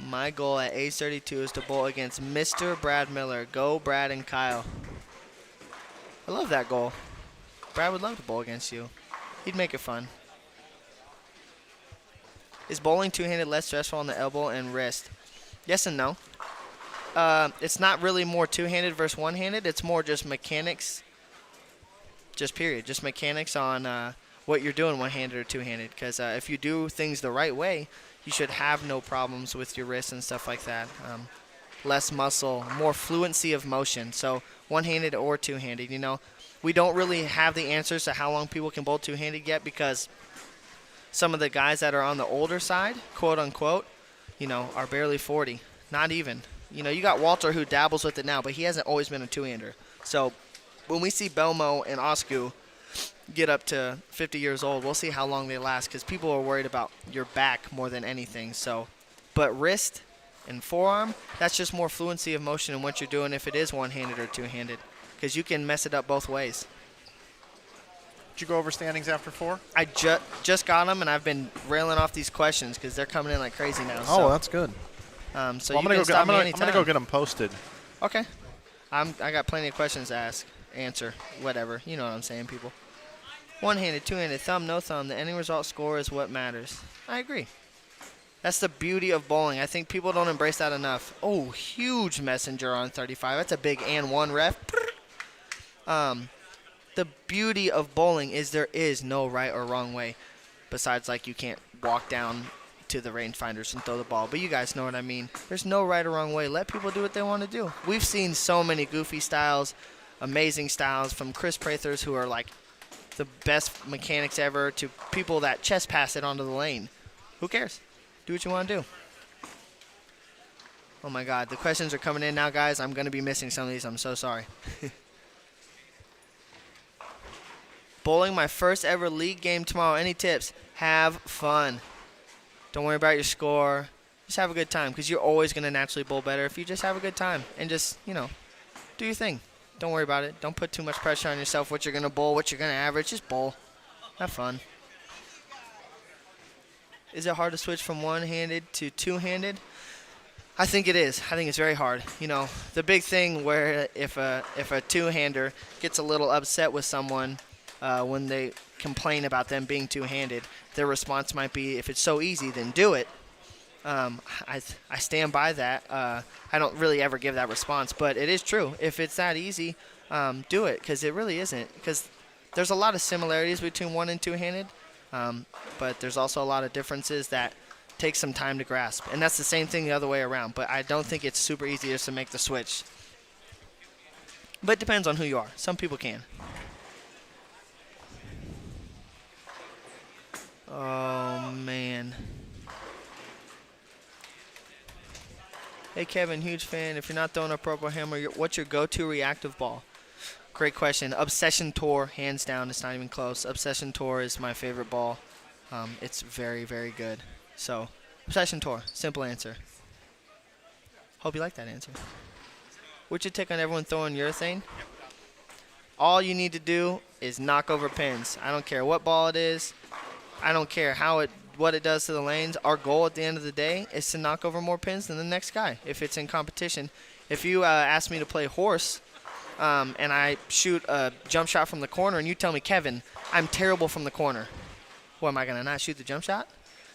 My goal at age 32 is to bowl against Mr. Brad Miller. Go Brad and Kyle. I love that goal. Brad would love to bowl against you. He'd make it fun. Is bowling two-handed less stressful on the elbow and wrist? Yes and no. It's not really more two-handed versus one-handed. It's more just mechanics. Just period. Just mechanics on what you're doing one-handed or two-handed. Because if you do things the right way, you should have no problems with your wrists and stuff like that. Less muscle, more fluency of motion. So one-handed or two-handed, you know. We don't really have the answers to how long people can bowl two-handed yet because some of the guys that are on the older side, quote-unquote, you know, are barely 40. Not even. You know, you got Walter who dabbles with it now, but he hasn't always been a two-hander. So when we see Belmo and Oscu get up to 50 years old, we'll see how long they last because people are worried about your back more than anything. So, but wrist and forearm, that's just more fluency of motion in what you're doing if it is one-handed or two-handed because you can mess it up both ways. Did you go over standings after 4? I just got them, and I've been railing off these questions because they're coming in like crazy now. Oh, that's good. So well, I'm gonna go get them posted. Okay. I got plenty of questions to ask, answer, whatever. You know what I'm saying, people. One-handed, two-handed, thumb, no thumb. The ending result score is what matters. I agree. That's the beauty of bowling. I think people don't embrace that enough. Oh, huge messenger on 35. That's a big and one ref. The beauty of bowling is there is no right or wrong way. Besides, like, you can't walk down to the rangefinders and throw the ball. But you guys know what I mean. There's no right or wrong way. Let people do what they want to do. We've seen so many goofy styles, amazing styles, from Chris Prathers, who are like the best mechanics ever, to people that chest pass it onto the lane. Who cares? Do what you want to do. Oh, my God. The questions are coming in now, guys. I'm going to be missing some of these. I'm so sorry. Bowling my first ever league game tomorrow. Any tips? Have fun. Don't worry about your score. Just have a good time because you're always going to naturally bowl better if you just have a good time and just, you know, do your thing. Don't worry about it. Don't put too much pressure on yourself, what you're going to bowl, what you're going to average. Just bowl. Have fun. Is it hard to switch from one-handed to two-handed? I think it is. I think it's very hard. You know, the big thing where if a two-hander gets a little upset with someone when they complain about them being two-handed, their response might be, if it's so easy, then do it. I stand by that. I don't really ever give that response, but it is true. If it's that easy, do it, because it really isn't. Because there's a lot of similarities between one and two-handed, but there's also a lot of differences that take some time to grasp. And that's the same thing the other way around, but I don't think it's super easy just to make the switch. But it depends on who you are. Some people can. Oh, man. Hey, Kevin, huge fan. If you're not throwing a purple hammer, what's your go-to reactive ball? Great question. Obsession Tour, hands down. It's not even close. Obsession Tour is my favorite ball. It's very, very good. So, Obsession Tour, simple answer. Hope you like that answer. What's your take on everyone throwing urethane? All you need to do is knock over pins. I don't care what ball it is. I don't care how it what it does to the lanes. Our goal at the end of the day is to knock over more pins than the next guy if it's in competition. If you ask me to play horse and I shoot a jump shot from the corner and you tell me, Kevin, I'm terrible from the corner, what, am I going to not shoot the jump shot?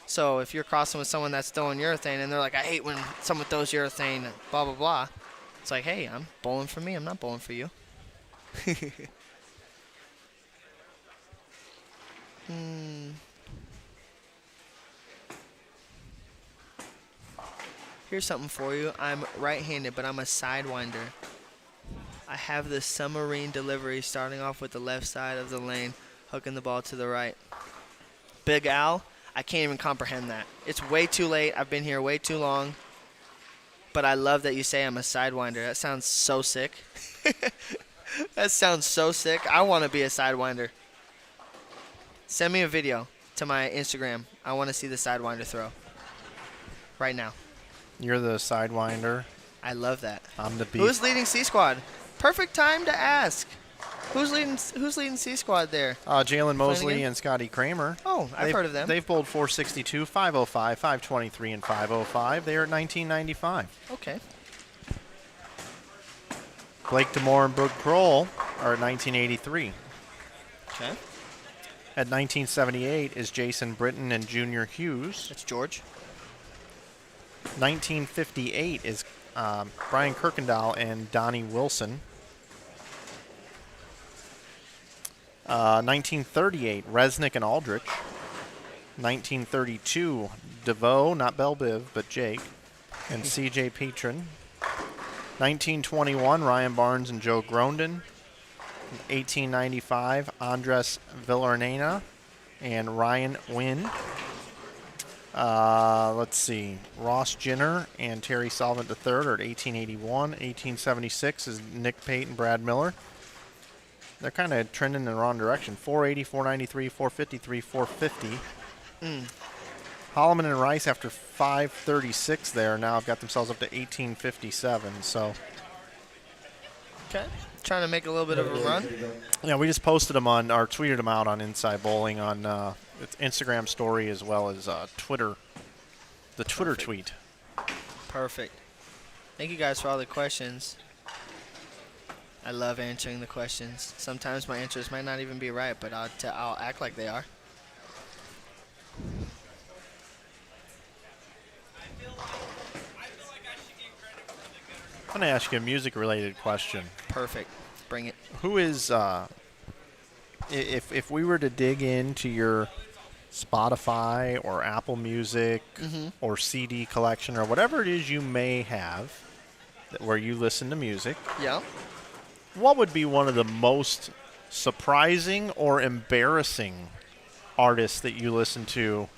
So if you're crossing with someone that's throwing urethane and they're like, I hate when someone throws urethane, blah, blah, blah. It's like, hey, I'm bowling for me. I'm not bowling for you. Here's something for you. I'm right-handed, but I'm a sidewinder. I have the submarine delivery starting off with the left side of the lane, hooking the ball to the right. Big Al, I can't even comprehend that. It's way too late. I've been here way too long. But I love that you say I'm a sidewinder. That sounds so sick. That sounds so sick. I want to be a sidewinder. Send me a video to my Instagram. I want to see the sidewinder throw. Right now. You're the sidewinder. I love that. I'm the beef. Who's leading C Squad? Perfect time to ask. Who's leading C Squad there? Jalen Mosley Flanagan? and Scotty Kramer. Oh, I've heard of them. They've bowled 462, 505, 523, and 505. They are at 1995. Okay. Blake DeMore and Brooke Kroll are at 1983. Okay. At 1978 is Jason Britton and Junior Hughes. That's George. 1958 is Brian Kirkendall and Donnie Wilson. 1938, Resnick and Aldrich. 1932, DeVoe, not Belbiv, but Jake, and C.J. Petrin. 1921, Ryan Barnes and Joe Grondin. 1895, Andres Villarnena and Ryan Wynn. Let's see, Ross Jenner and Terry Solvent III are at 1881. 1876 is Nick Pate and Brad Miller. They're kind of trending in the wrong direction. 480, 493, 453, 450. Holloman and Rice, after 536 there, now have got themselves up to 1857. So, Okay. Trying to make a little bit of a run. yeah, we just posted them on, or tweeted them out on Inside Bowling on Instagram story as well as Twitter. The Twitter tweet. Perfect. Thank you guys for all the questions. I love answering the questions. Sometimes my answers might not even be right, but I'll act like they are. I'm going to ask you a music-related question. Perfect. Bring it. Who is, if we were to dig into your Spotify or Apple Music or CD collection or whatever it is you may have where you listen to music, Yeah. what would be one of the most surprising or embarrassing artists that you listen to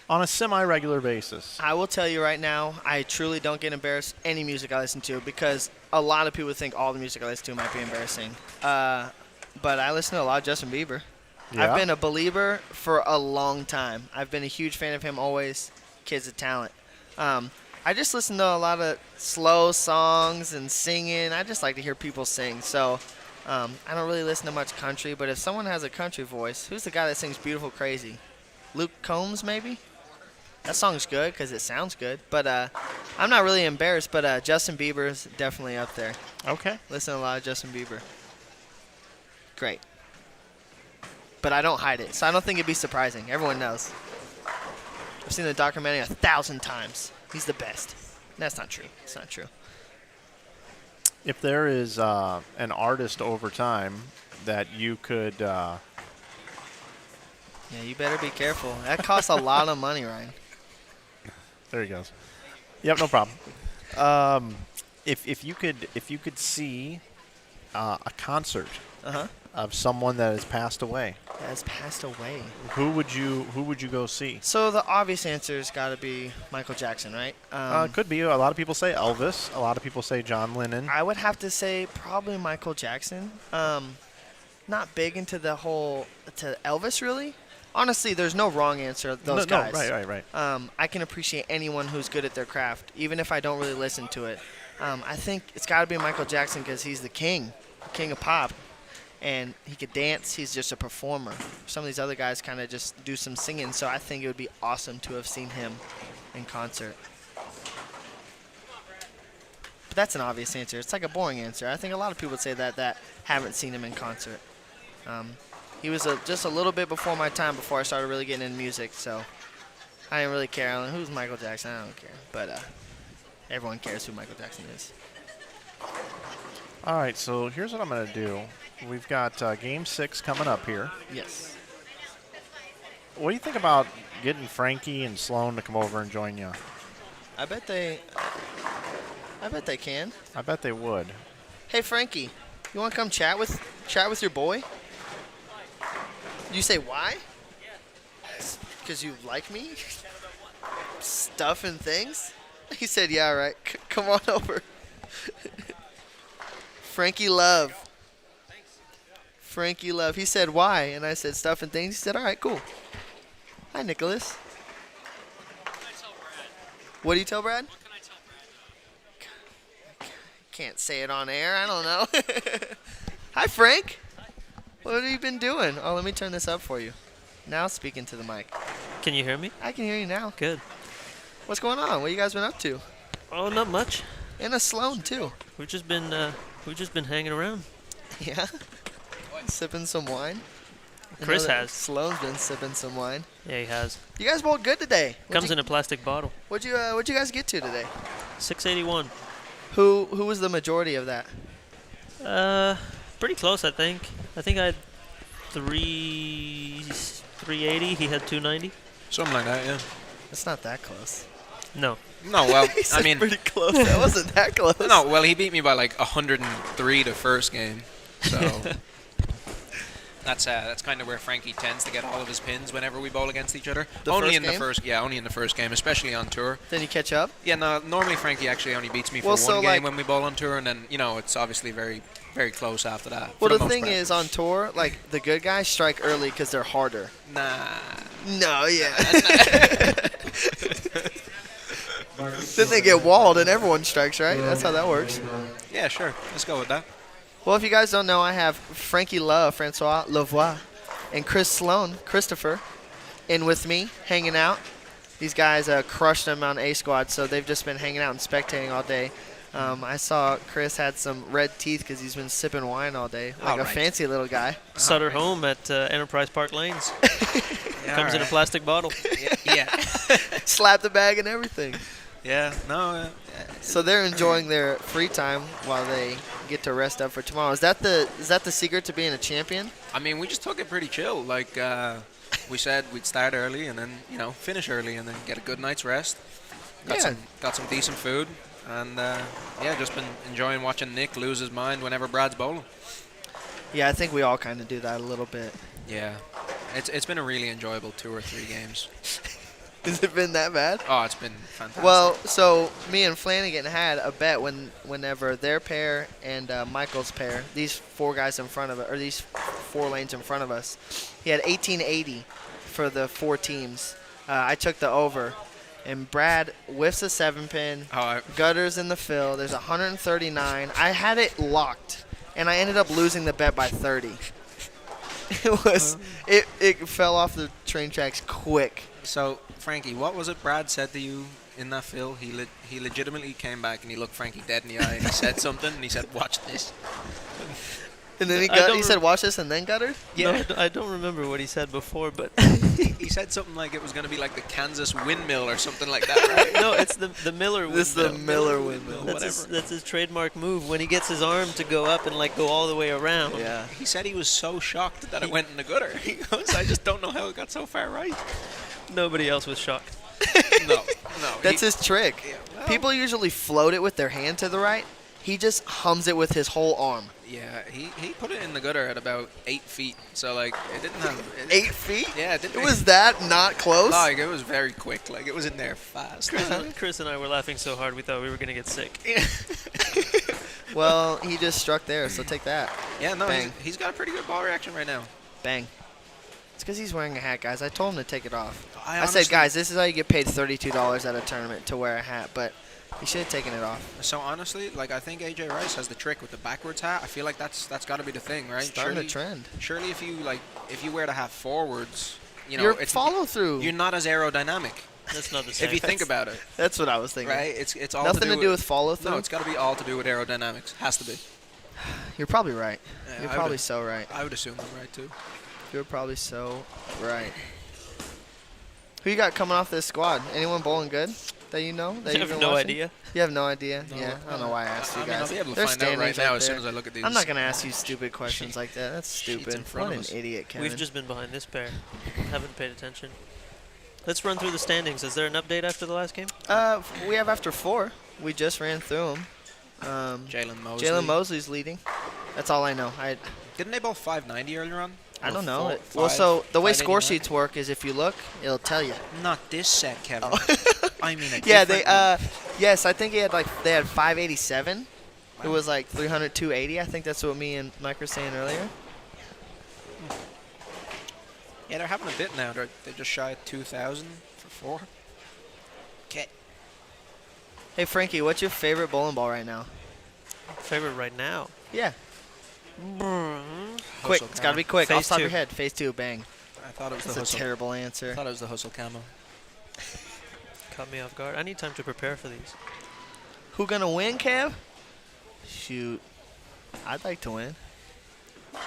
on a semi-regular basis? I will tell you right now, I truly don't get embarrassed any music I listen to because a lot of people think all the music I listen to might be embarrassing. But I listen to a lot of Justin Bieber. Yeah? I've been a believer for a long time. I've been a huge fan of him always. Kid's a talent. I just listen to a lot of slow songs and singing. I just like to hear people sing. So I don't really listen to much country, but if someone has a country voice, who's the guy that sings Beautiful Crazy? Luke Combs, maybe? That song's good because it sounds good. But I'm not really embarrassed, but Justin Bieber is definitely up there. Okay. Listen to a lot of Justin Bieber. Great. But I don't hide it, so I don't think it'd be surprising. Everyone knows. I've seen the documentary 1,000 times. He's the best. That's not true. It's not true. If there is an artist over time that you could... Yeah, you better be careful. That costs a lot of money, Ryan. There he goes. Yep, no problem. If you could see a concert of someone that has passed away, Has passed away. who would you go see? So the obvious answer's got to be Michael Jackson, right? It could be. A lot of people say Elvis. A lot of people say John Lennon. I would have to say probably Michael Jackson. Not big into the whole to Elvis, really. Honestly, there's no wrong answer. Those guys. Right. I can appreciate anyone who's good at their craft, even if I don't really listen to it. I think it's got to be Michael Jackson because he's the king of pop. and he could dance. He's just a performer. Some of these other guys kind of just do some singing, so I think it would be awesome to have seen him in concert. But that's an obvious answer. It's like a boring answer. I think a lot of people would say that haven't seen him in concert. He was just a little bit before my time before I started really getting into music, so I didn't really care. Who's Michael Jackson? I don't care. But everyone cares who Michael Jackson is. All right, so here's what I'm going to do. We've got Game 6 coming up here. Yes. What do you think about getting Frankie and Sloan to come over and join you? I bet they can. I bet they would. Hey, Frankie, you want to come chat with your boy? You say why? Because you like me? Stuff and things? He said, yeah, all right. Come on over. Frankie Love. Frankie Love. He said, why? And I said, stuff and things. He said, all right, cool. Hi, Nicholas. What do you tell Brad? Can't say it on air. I don't know. Hi, Frank. What have you been doing? Oh, let me turn this up for you. Now speaking to the mic. Can you hear me? I can hear you now. Good. What's going on? What you guys been up to? Oh, not much. And a Sloan, too. We've just been hanging around. Yeah? Sipping some wine? Chris has. Sloan's been sipping some wine. Yeah, he has. You guys bowled good today. Comes in a plastic bottle. What'd you guys get to today? 681. Who was the majority of that? Pretty close, I think. I think I had 380. He had 290. Something like that, yeah. It's not that close. No. No, well, He said I mean, pretty close. That wasn't that close. no, well, he beat me by like 103 the first game, so that's kind of where Frankie tends to get all of his pins whenever we bowl against each other. Only in the first game, especially on tour. Then you catch up? Yeah, no, normally Frankie actually only beats me for one game when we bowl on tour, and then it's obviously very, very close after that. Well, the thing is, on tour, like the good guys strike early because they're harder. Nah. No, yeah. Then they get walled and everyone strikes, right? That's how that works. Yeah, sure. Let's go with that. Well, if you guys don't know, I have Frankie Love, Francois Lavoie, and Chris Sloan, Christopher, in with me, hanging out. These guys crushed them on A Squad, so they've just been hanging out and spectating all day. I saw Chris had some red teeth because he's been sipping wine all day, like a fancy little guy. Sutter home at Enterprise Park Lanes. Comes in a plastic bottle. Yeah. Slap the bag and everything. Yeah, no. So they're enjoying their free time while they get to rest up for tomorrow. Is that the secret to being a champion? I mean, we just took it pretty chill. Like we said, we'd start early and then finish early and then get a good night's rest. Got some decent food, and just been enjoying watching Nick lose his mind whenever Brad's bowling. Yeah, I think we all kind of do that a little bit. Yeah, it's been a really enjoyable 2 or 3 games. Has it been that bad? Oh, it's been fantastic. Well, so me and Flanagan had a bet whenever their pair and Michael's pair, these 4 guys in front of it, or these 4 lanes in front of us, he had 1880 for the 4 teams. I took the over, and Brad whiffs a 7-pin, gutters in the fill. There's 139. I had it locked, and I ended up losing the bet by 30. It fell off the train tracks quick. So, Frankie, what was it Brad said to you in that fill? He legitimately came back and he looked Frankie dead in the eye and he said something and he said, "Watch this." And then he said, "Watch this," and then guttered? Yeah. No, I don't remember what he said before, but he said something like it was going to be like the Kansas windmill or something like that, right? No, it's the Miller windmill. This is the Miller windmill. That's his trademark move when he gets his arm to go up and go all the way around. Yeah. He said he was so shocked that it went in the gutter. He goes, "I just don't know how it got so far right." Nobody else was shocked. No. That's his trick. Yeah, well, people usually float it with their hand to the right. He just hums it with his whole arm. Yeah, he put it in the gutter at about 8 feet. So, it didn't have... 8 feet? Yeah, it didn't... It was that not close? It was very quick. It was in there fast. Chris and I were laughing so hard we thought we were going to get sick. Well, he just struck there, so take that. Yeah, no, Bang. He's got a pretty good ball reaction right now. Bang. It's because he's wearing a hat, guys. I told him to take it off. I said, guys, this is how you get paid $32 at a tournament to wear a hat. But He should have taken it off. So honestly, like I think AJ Rice has the trick with the backwards hat. I feel like that's got to be the thing, right? Starting a trend. Surely, if you wear the hat forwards, Your it's follow through. You're not as aerodynamic. That's not the same. If you think about it, That's what I was thinking. right? It's all Nothing to do with follow through. No, it's got to be all to do with aerodynamics. Has to be. You're probably right. Yeah, You're probably so right. I would assume I'm right too. You're probably so right. Who you got coming off this squad? Anyone bowling good that you know? That I you've have been no watching? idea. You have no idea? No, Yeah, I don't know why I asked you I mean, guys. I'll be able to There's find out right standings now right as soon there. as I look at these. I'm not going to ask you stupid questions like that. That's Sheets stupid. in front What of an us. idiot, Kevin. We've just been behind this pair. Haven't paid attention. Let's run through the standings. Is there an update after the last game? We have after 4. We just ran through them. Jalen Mosley. Jalen Mosley's leading. That's all I know. Didn't they bowl 590 earlier on? I Or don't know. four- Well, so the way 589? score sheets work is if you look, it'll tell you. Not this set, Kevin. I mean, Yeah, they yes, I think they had 587. It was like 300, 280. I think that's what me and Mike were saying earlier. Yeah, they're having a bit now. They're just shy of 2,000 for 4. Okay. Hey Frankie, what's your favorite bowling ball right now? Favorite right now. Yeah. Quick, it's gotta be quick. Phase Off the top of 2. your head. Phase 2, bang. I thought it was That's the a hustle. terrible I answer. thought it was the hustle camo. Caught me off guard. I need time to prepare for these. Who gonna win, Kev? Shoot. I'd like to win.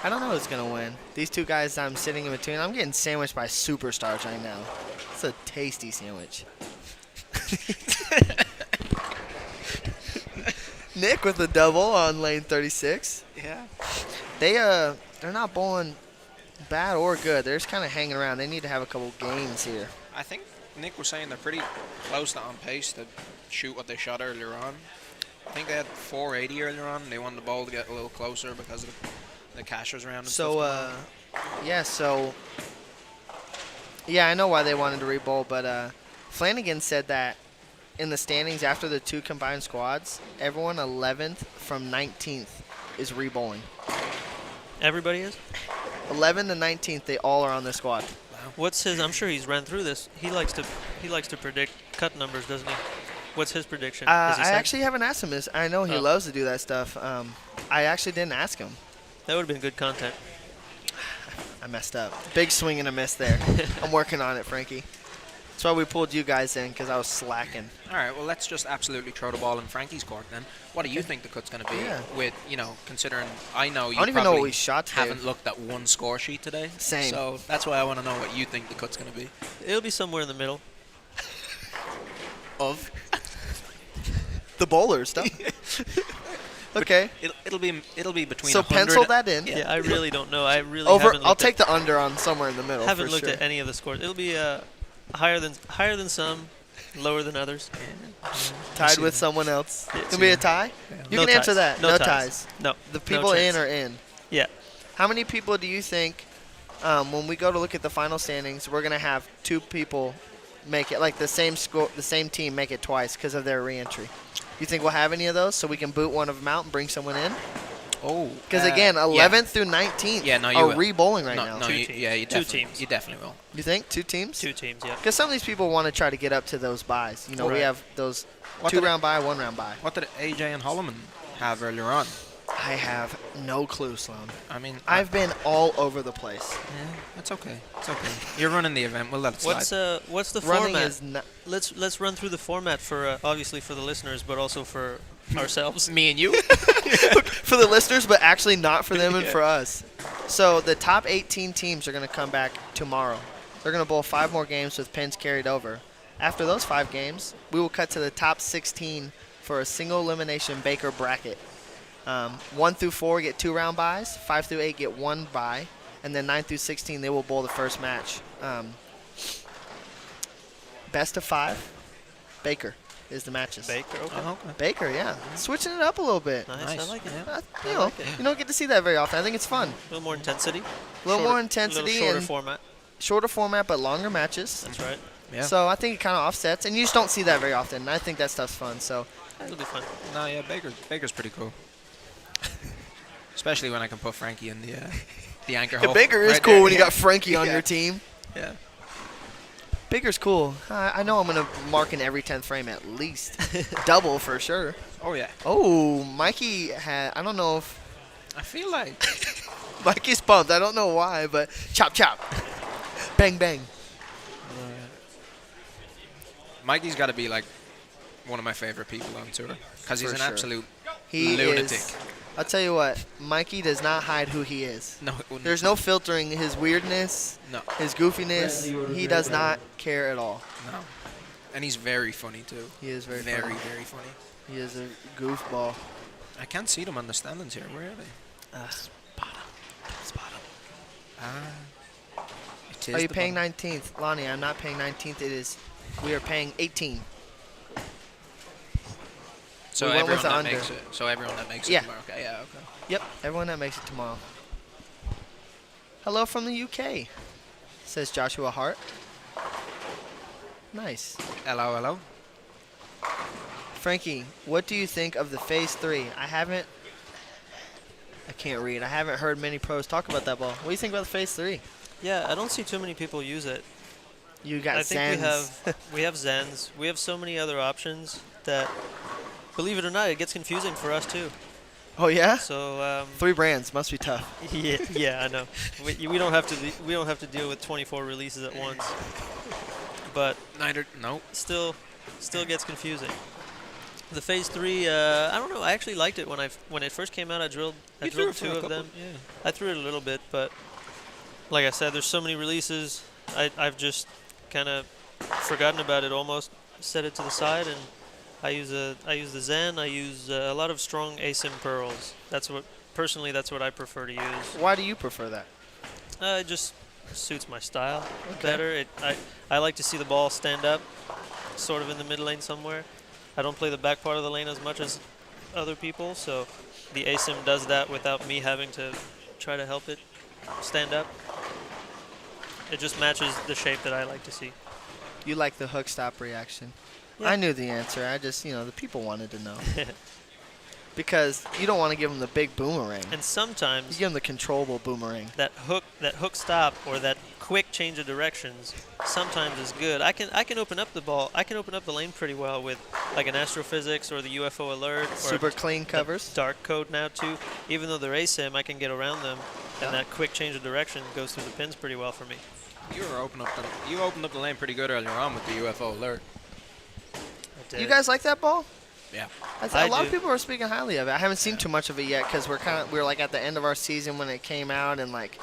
I don't know who's gonna win. These two guys I'm sitting in between, I'm getting sandwiched by superstars right now. It's a tasty sandwich. Nick with the double on lane 36. Yeah. They're not bowling bad or good. They're just kind of hanging around. They need to have a couple games here. I think Nick was saying they're pretty close to on pace to shoot what they shot earlier on. I think they had 480 earlier on. And they wanted the ball to get a little closer because of the cashers around and So, stuff. Yeah, I know why they wanted to re-bowl, but Flanagan said that in the standings after the 2 combined squads, everyone 11th from 19th is re-bowling. Everybody is? 11 to 19th, they all are on this squad. What's his? I'm sure he's ran through this. He likes to predict cut numbers, doesn't he? What's his prediction? Has he I said? actually haven't asked him this. I know he Oh. loves to do that stuff. I actually didn't ask him. That would have been good content. I messed up. Big swing and a miss there. I'm working on it, Frankie. That's why we pulled you guys in, because I was slacking. All right, well, let's just absolutely throw the ball in Frankie's court then. What do you think the cut's going to be? Yeah. With, considering I know you I don't even know what we shot today. haven't looked at one score sheet today. Same. So that's why I want to know what you think the cut's going to be. It'll be somewhere in the middle. Of the bowler stuff. Okay. It'll be between. So 100 pencil that in. Yeah, I really don't know. I really Over. haven't I'll looked take the under on somewhere in the middle. haven't for looked sure. at any of the scores. It'll be higher than some, lower than others. Tied with someone else. Yeah. Gonna be a tie. You No can answer ties. that. No ties. ties. No. The No people in chance. are in. Yeah. How many people do you think, when we go to look at the final standings, we're gonna have 2 people make it, like the same score, the same team make it twice because of their re-entry? You think we'll have any of those, so we can boot one of them out and bring someone in? Oh. Because again, 11th through 19th you are will. re-bowling right now. No, Two you, teams. yeah, you Two definitely, teams. You definitely will. You think 2 teams? 2 teams, yeah. Because some of these people want to try to get up to those buys. You know, we Right. have those What 2-round buy, 1-round buy. What did AJ and Holloman have earlier on? I have no clue, Sloan. I mean, I've been all over the place. yeah, it's okay. It's okay. You're running the event. We'll let it slide. What's the Running format? is not. Let's run through the format for obviously for the listeners, but also for ourselves. Me and you. For the listeners, but actually not for them and for us. So the top 18 teams are going to come back tomorrow. They're going to bowl 5 more games with pins carried over. After those 5 games, we will cut to the top 16 for a single elimination Baker bracket. 1 through 4 get 2-round buys. 5 through 8 get 1 bye. And then 9 through 16, they will bowl the first match. Best of 5, Baker is the matches. Baker, okay. Oh, okay. Baker, yeah. Switching it up a little bit. Nice. Nice. I like it. Yeah. You don't get to see that very often. I think it's fun. A little more intensity. A little more intensity A little shorter and format. shorter format, but longer matches. That's right. Yeah. So I think it kind of offsets, and you just don't see that very often. And I think that stuff's fun. So It'll be fun. No, yeah, Baker's pretty cool. Especially when I can put Frankie in the anchor hole. Baker is right cool there. when you Yeah. got Frankie on Yeah. your team. Yeah. Bigger's cool. I know I'm going to mark in every 10th frame at least. Double for sure. Oh, yeah. Oh, Mikey had, I don't know if, I feel like Mikey's pumped. I don't know why, but chop, chop. Bang, bang. Mikey's got to be like one of my favorite people on tour because he's For an sure. absolute He lunatic. is. I'll tell you what, Mikey does not hide who he is. No, There's no filtering his weirdness, no, his goofiness. He does not care at all. no. And he's very funny too. He is very very, funny. very funny. He is a goofball. I can't see them on the standings here. Where are they? Spot him. It is Are you the paying bottom. 19th? Lonnie, I'm not paying 19th. We are paying 18. So we went everyone with the that under. makes it. So everyone that makes Yeah. it tomorrow. Okay, yeah, okay. Yep, everyone that makes it tomorrow. Hello from the UK, says Joshua Hart. Nice. Hello, hello. Frankie, what do you think of the Phase 3? I can't read. I haven't heard many pros talk about that ball. What do you think about the Phase 3? Yeah, I don't see too many people use it. You got I think Zens. we have Zens. We have so many other options that, believe it or not, it gets confusing for us too. Oh, yeah? So 3 brands. Must be tough. yeah, I know. We don't have to deal with 24 releases at once. But No. still gets confusing. The Phase 3, I don't know. I actually liked it when it first came out. I drilled You threw it for 2 a of couple- them. Yeah. I threw it a little bit, but like I said, there's so many releases. I've just kind of forgotten about it almost. Set it to the side, and I use the Zen. I use a lot of strong asim pearls. That's what I prefer to use. Why do you prefer that? It just suits my style better. I like to see the ball stand up, sort of in the mid lane somewhere. I don't play the back part of the lane as much as other people, so the asim does that without me having to try to help it stand up. It just matches the shape that I like to see. You like the hook stop reaction. Yeah. I knew the answer. I just, the people wanted to know. Because you don't want to give them the big boomerang. And You sometimes give them the controllable boomerang. that hook stop or that quick change of directions sometimes is good. I can open up the ball. I can open up the lane pretty well with like an astrophysics or the UFO alert or Super clean covers. dark code now too. Even though they're asim, I can get around them, and that quick change of direction goes through the pins pretty well for me. You opened up the lane pretty good earlier on with the UFO alert. I did. You guys like that ball? Yeah. A lot do. of people are speaking highly of it. I haven't seen too much of it yet because we're like at the end of our season when it came out, and like,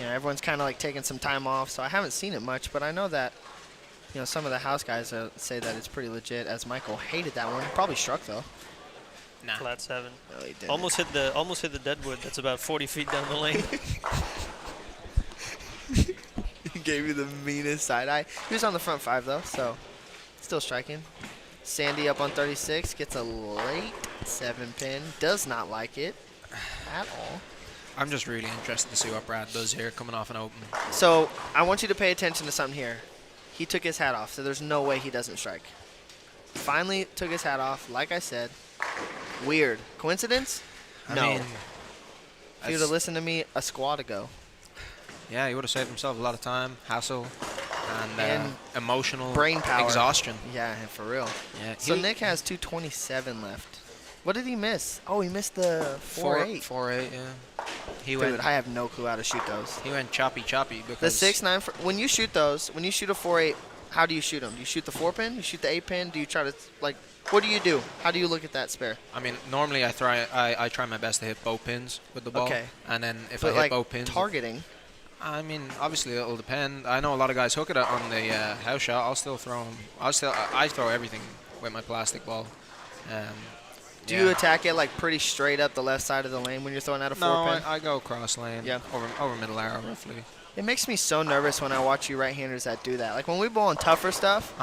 everyone's kind of like taking some time off. So I haven't seen it much, but I know that, some of the house guys say that it's pretty legit. As Michael hated that one, probably struck though. Nah. Flat 7. No, he didn't. Almost hit the deadwood. That's about 40 feet down the lane. He gave you the meanest side eye. He was on the front 5 though, so still striking. Sandy up on 36 gets a late 7-pin. Does not like it at all. I'm just really interested to see what Brad does here coming off an open. So I want you to pay attention to something here. He took his hat off, so there's no way he doesn't strike. Finally took his hat off, like I said. Weird. Coincidence? I No. mean, If you would have listened to me a squad ago. yeah, he would have saved himself a lot of time, hassle, and emotional brain power. exhaustion. Yeah, for real. Yeah. So Nick has 227 left. What did he miss? Oh, he missed the 4-8. 4-8, yeah. He Dude, went. I have no clue how to shoot those. He went choppy The because 6-9. When you shoot those, when you shoot a 4-8, how do you shoot them? Do you shoot the 4-pin? You shoot the 8-pin? Do you try to what do you do? How do you look at that spare? I mean, normally I try my best to hit both pins with the ball. Okay. And then if But I hit both pins, targeting. I mean, obviously it'll depend. I know a lot of guys hook it on the house shot. I'll still throw them. I throw everything with my plastic ball. Do you attack it pretty straight up the left side of the lane when you're throwing out a 4-pin? No, I go cross lane. Yeah. Over middle arrow roughly. It makes me so nervous when I watch you right-handers that do that. Like when we bowl on tougher stuff,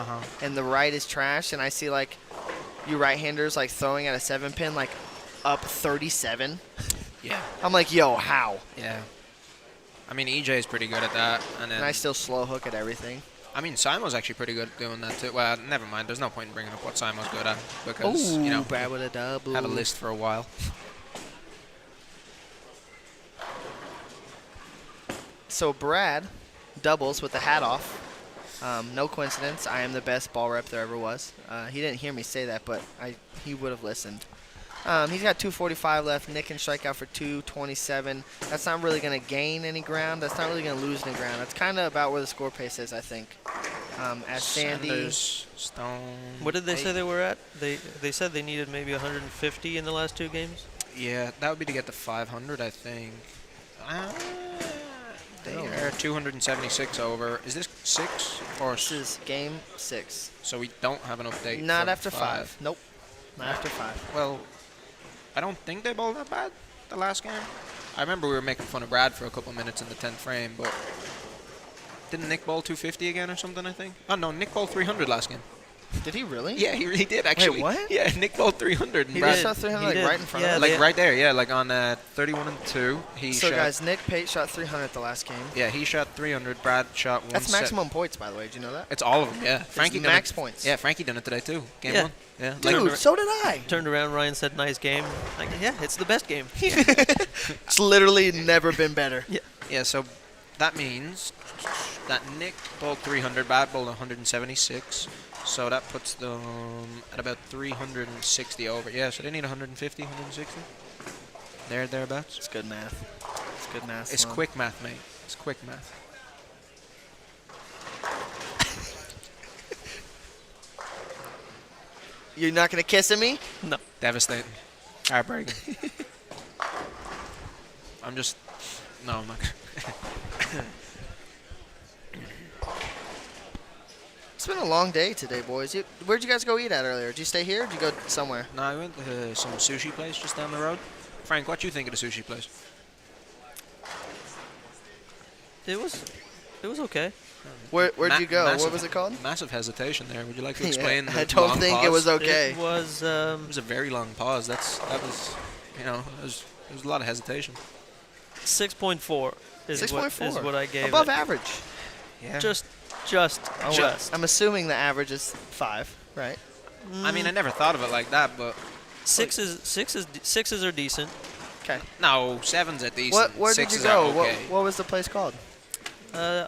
and the right is trash, and I see you right-handers throwing at a 7-pin up 37. Yeah. I'm like, yo, how? Yeah. I mean, EJ is pretty good at that, and then And I still slow hook at everything. I mean, Simo's actually pretty good at doing that too. Well, never mind. There's no point in bringing up what Simo's good at because Brad with a double. have a list for a while. So Brad doubles with the hat off. No coincidence. I am the best ball rep there ever was. He didn't hear me say that, but he would have listened. He's got 245 left. Nick can strike out for 227. That's not really going to gain any ground. That's not really going to lose any ground. That's kind of about where the score pace is, I think. As Sandy. Sanders, Stone. What did they say they were at? They said they needed maybe 150 in the last 2 games. Yeah, that would be to get to 500, I think. They are 276 over. Is this 6 or This is game 6. so we don't have an update? Not from after 5. Nope. Not after 5. Well, I don't think they bowled that bad the last game. I remember we were making fun of Brad for a couple minutes in the 10th frame, but didn't Nick bowl 250 again or something, I think? Oh, no, Nick bowled 300 last game. Did he really? Yeah, he really did, actually. Wait, what? Yeah, Nick bowled 300. And He Brad, just shot 300 like did. right in front Yeah, of us. like right there, yeah, like on 31 and 2. He So, shot, guys, Nick Pate shot 300 at the last game. yeah, he shot 300. Brad shot 1. That's maximum points, by the way. Did you know that? It's all of them, yeah. Frankie done max it. points. Yeah, Frankie done it today too. Game Yeah. 1. Yeah. Dude, so did I. Turned around, Ryan said, "Nice game." Like, yeah, it's the best game. It's literally never been better. Yeah, so that means that Nick bowled 300, Brad bowled 176. So that puts them at about 360 over. Yeah, so they need 150, 160. Thereabouts. It's good math. It's good math. It's Sloan. quick math, mate. It's quick math. You're not going to kiss at me? No. Devastating. Heartbreaking. I'm just... No, I'm not. It's been a long day today, boys. Where'd you guys go eat at earlier? Did you stay here or did you go somewhere? No, I went to some sushi place just down the road. Frank, what do you think of the sushi place? It was okay. Where'd you go? Massive, What was it called? Massive hesitation there. Would you like to Yeah, explain? I the don't long think pause? it was okay. It was It was a very long pause. That was, there was a lot of hesitation. 6.4 is 6.4. what I gave Above it. average. Yeah. Just. I'm assuming the average is 5, right? I mean, I never thought of it like that, but Sixes are decent. Okay. no, 7's at decent. Where did 6s you are go? Okay. What was the place called? I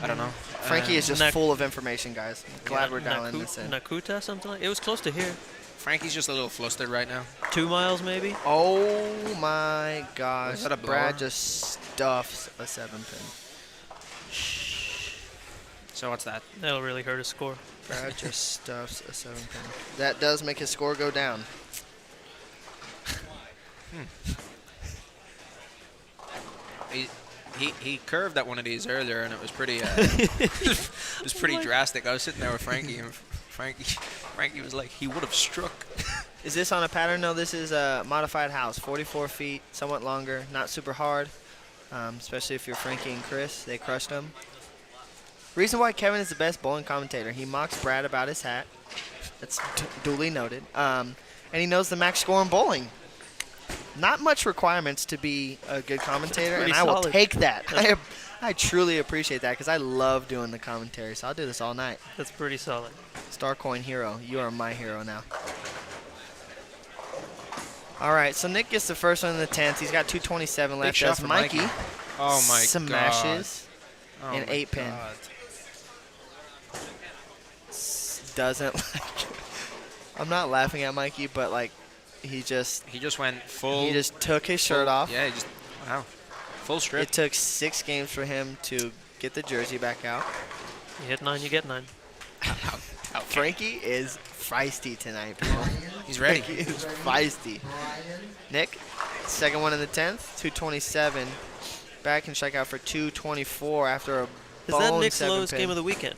don't know. Frankie is just Nak- full of information, guys. Glad we're dialing this in. Nakuta, something like. It was close to here. Frankie's just a little flustered right now. 2 miles maybe. Oh my gosh. Was that a blower? Brad just stuffs a 7-pin. So what's that? That'll really hurt his score. Brad just stuffs a 7-pin. That does make his score go down. He curved at one of these earlier, and it was pretty it was pretty drastic. I was sitting there with Frankie, and Frankie was like, he would have struck. Is this on a pattern? No, this is a modified house. 44 feet, somewhat longer, not super hard. Especially if you're Frankie and Chris. They crushed him. Reason why Kevin is the best bowling commentator. He mocks Brad about his hat. That's duly noted. And he knows the max score in bowling. Not much requirements to be a good commentator, and pretty I will solid. take that. I truly appreciate that because I love doing the commentary, so I'll do this all night. That's pretty solid. Starcoin hero, you are my hero now. All right, so Nick gets the first one in the 10th. He's got 227 left. shot As for Mikey Oh my smashes god. an Oh my 8-pin. God. Doesn't like. I'm not laughing at Mikey, but like, he just went full. he just took his shirt off. Yeah, wow. Full strip. It took 6 games for him to get the jersey back out. You hit 9, you get 9. Frankie is feisty tonight, people. He's ready. Frankie is feisty. Nick, second one in the 10th, 227. Back and strike out for 224 after a Is that bone Nick's lowest 7-pin. game of the weekend?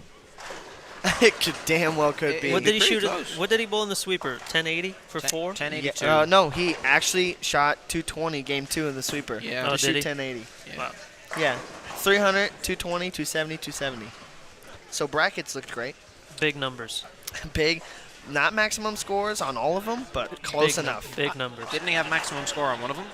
It could damn well could be. What did he pretty shoot? close. What did he bowl in the sweeper? 1080 for 4? 1082. Yeah, no, he actually shot 220 game 2 in the sweeper. Yeah. To Oh, shoot did he? 1080. Yeah. Wow. Yeah. 300, 220, 270, 270. So brackets looked great. Big numbers. Big. Not maximum scores on all of them, but close Big enough. Big numbers. Didn't he have maximum score on one of them?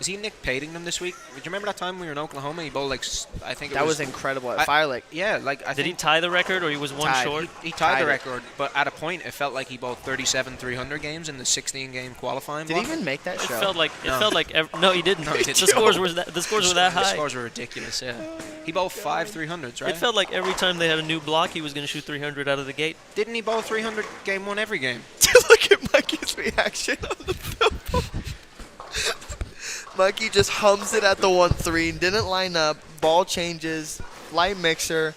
Is he Nick Pating them this week? Do you remember that time we were in Oklahoma? He bowled like I think That was incredible at Fire Lake. Yeah, like I Did he think tie the record, or he was one Tied. short? he tied the Tied it. record, but at a point it felt like he bowled 37 300 games in the 16-game qualifying. Did he block. even make that It show? felt like No. No, he didn't. No, he didn't. The scores were that The high. scores were ridiculous. Yeah, he bowled 5 300s, right? It felt like every time they had a new block, he was going to shoot 300 out of the gate. Didn't he bowl 300 game one every game? Look at Mikey's reaction on the film. Mikey just hums it at the 1-3, didn't line up, ball changes, light mixer.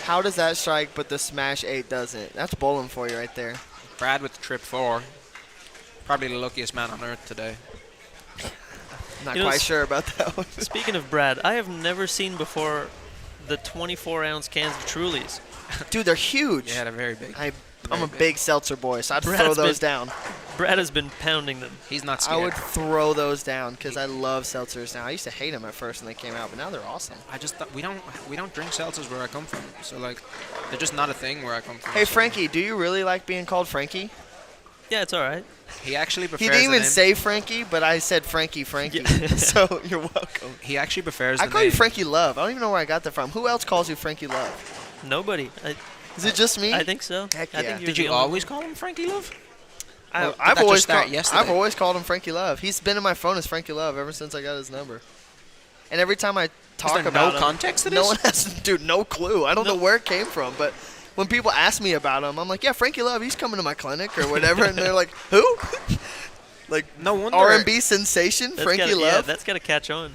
How does that strike, but the smash 8 doesn't? That's bowling for you right there. Brad with the trip 4. Probably the luckiest man on earth today. Not You know, quite sure about that one. Speaking of Brad, I have never seen before the 24-ounce cans of Trulies. Dude, they're huge. Yeah, they're very big. I'm a big seltzer boy, so I'd Brad's throw those been- down. Brad has been pounding them. He's not I scared. would throw those down because I love seltzers now. I used to hate them at first when they came out, but now they're awesome. I just we don't drink seltzers where I come from. So like, they're just not a thing where I come from. Hey, so- Frankie, do you really like being called Frankie? Yeah, it's all right. He actually prefers He didn't the even name. say Frankie, but I said Frankie. Yeah. So you're welcome. He actually prefers I the call name. you Frankie Love. I don't even know where I got that from. Who else calls you Frankie Love? Nobody. Is it just me? I think so. Heck I yeah. think you're Did the you only- always call him Frankie Love? Or did I've that always just start called. yesterday? I've always called him Frankie Love. He's been in my phone as Frankie Love ever since I got his number. And every time I talk Is there about no him, context to no this? one has, dude, no clue. I don't know where it came from, but when people ask me about him, I'm like, yeah, Frankie Love, he's coming to my clinic or whatever, and they're like, who? Like No wonder. R&B sensation, That's Frankie gotta, Love. Yeah, that's got to catch on.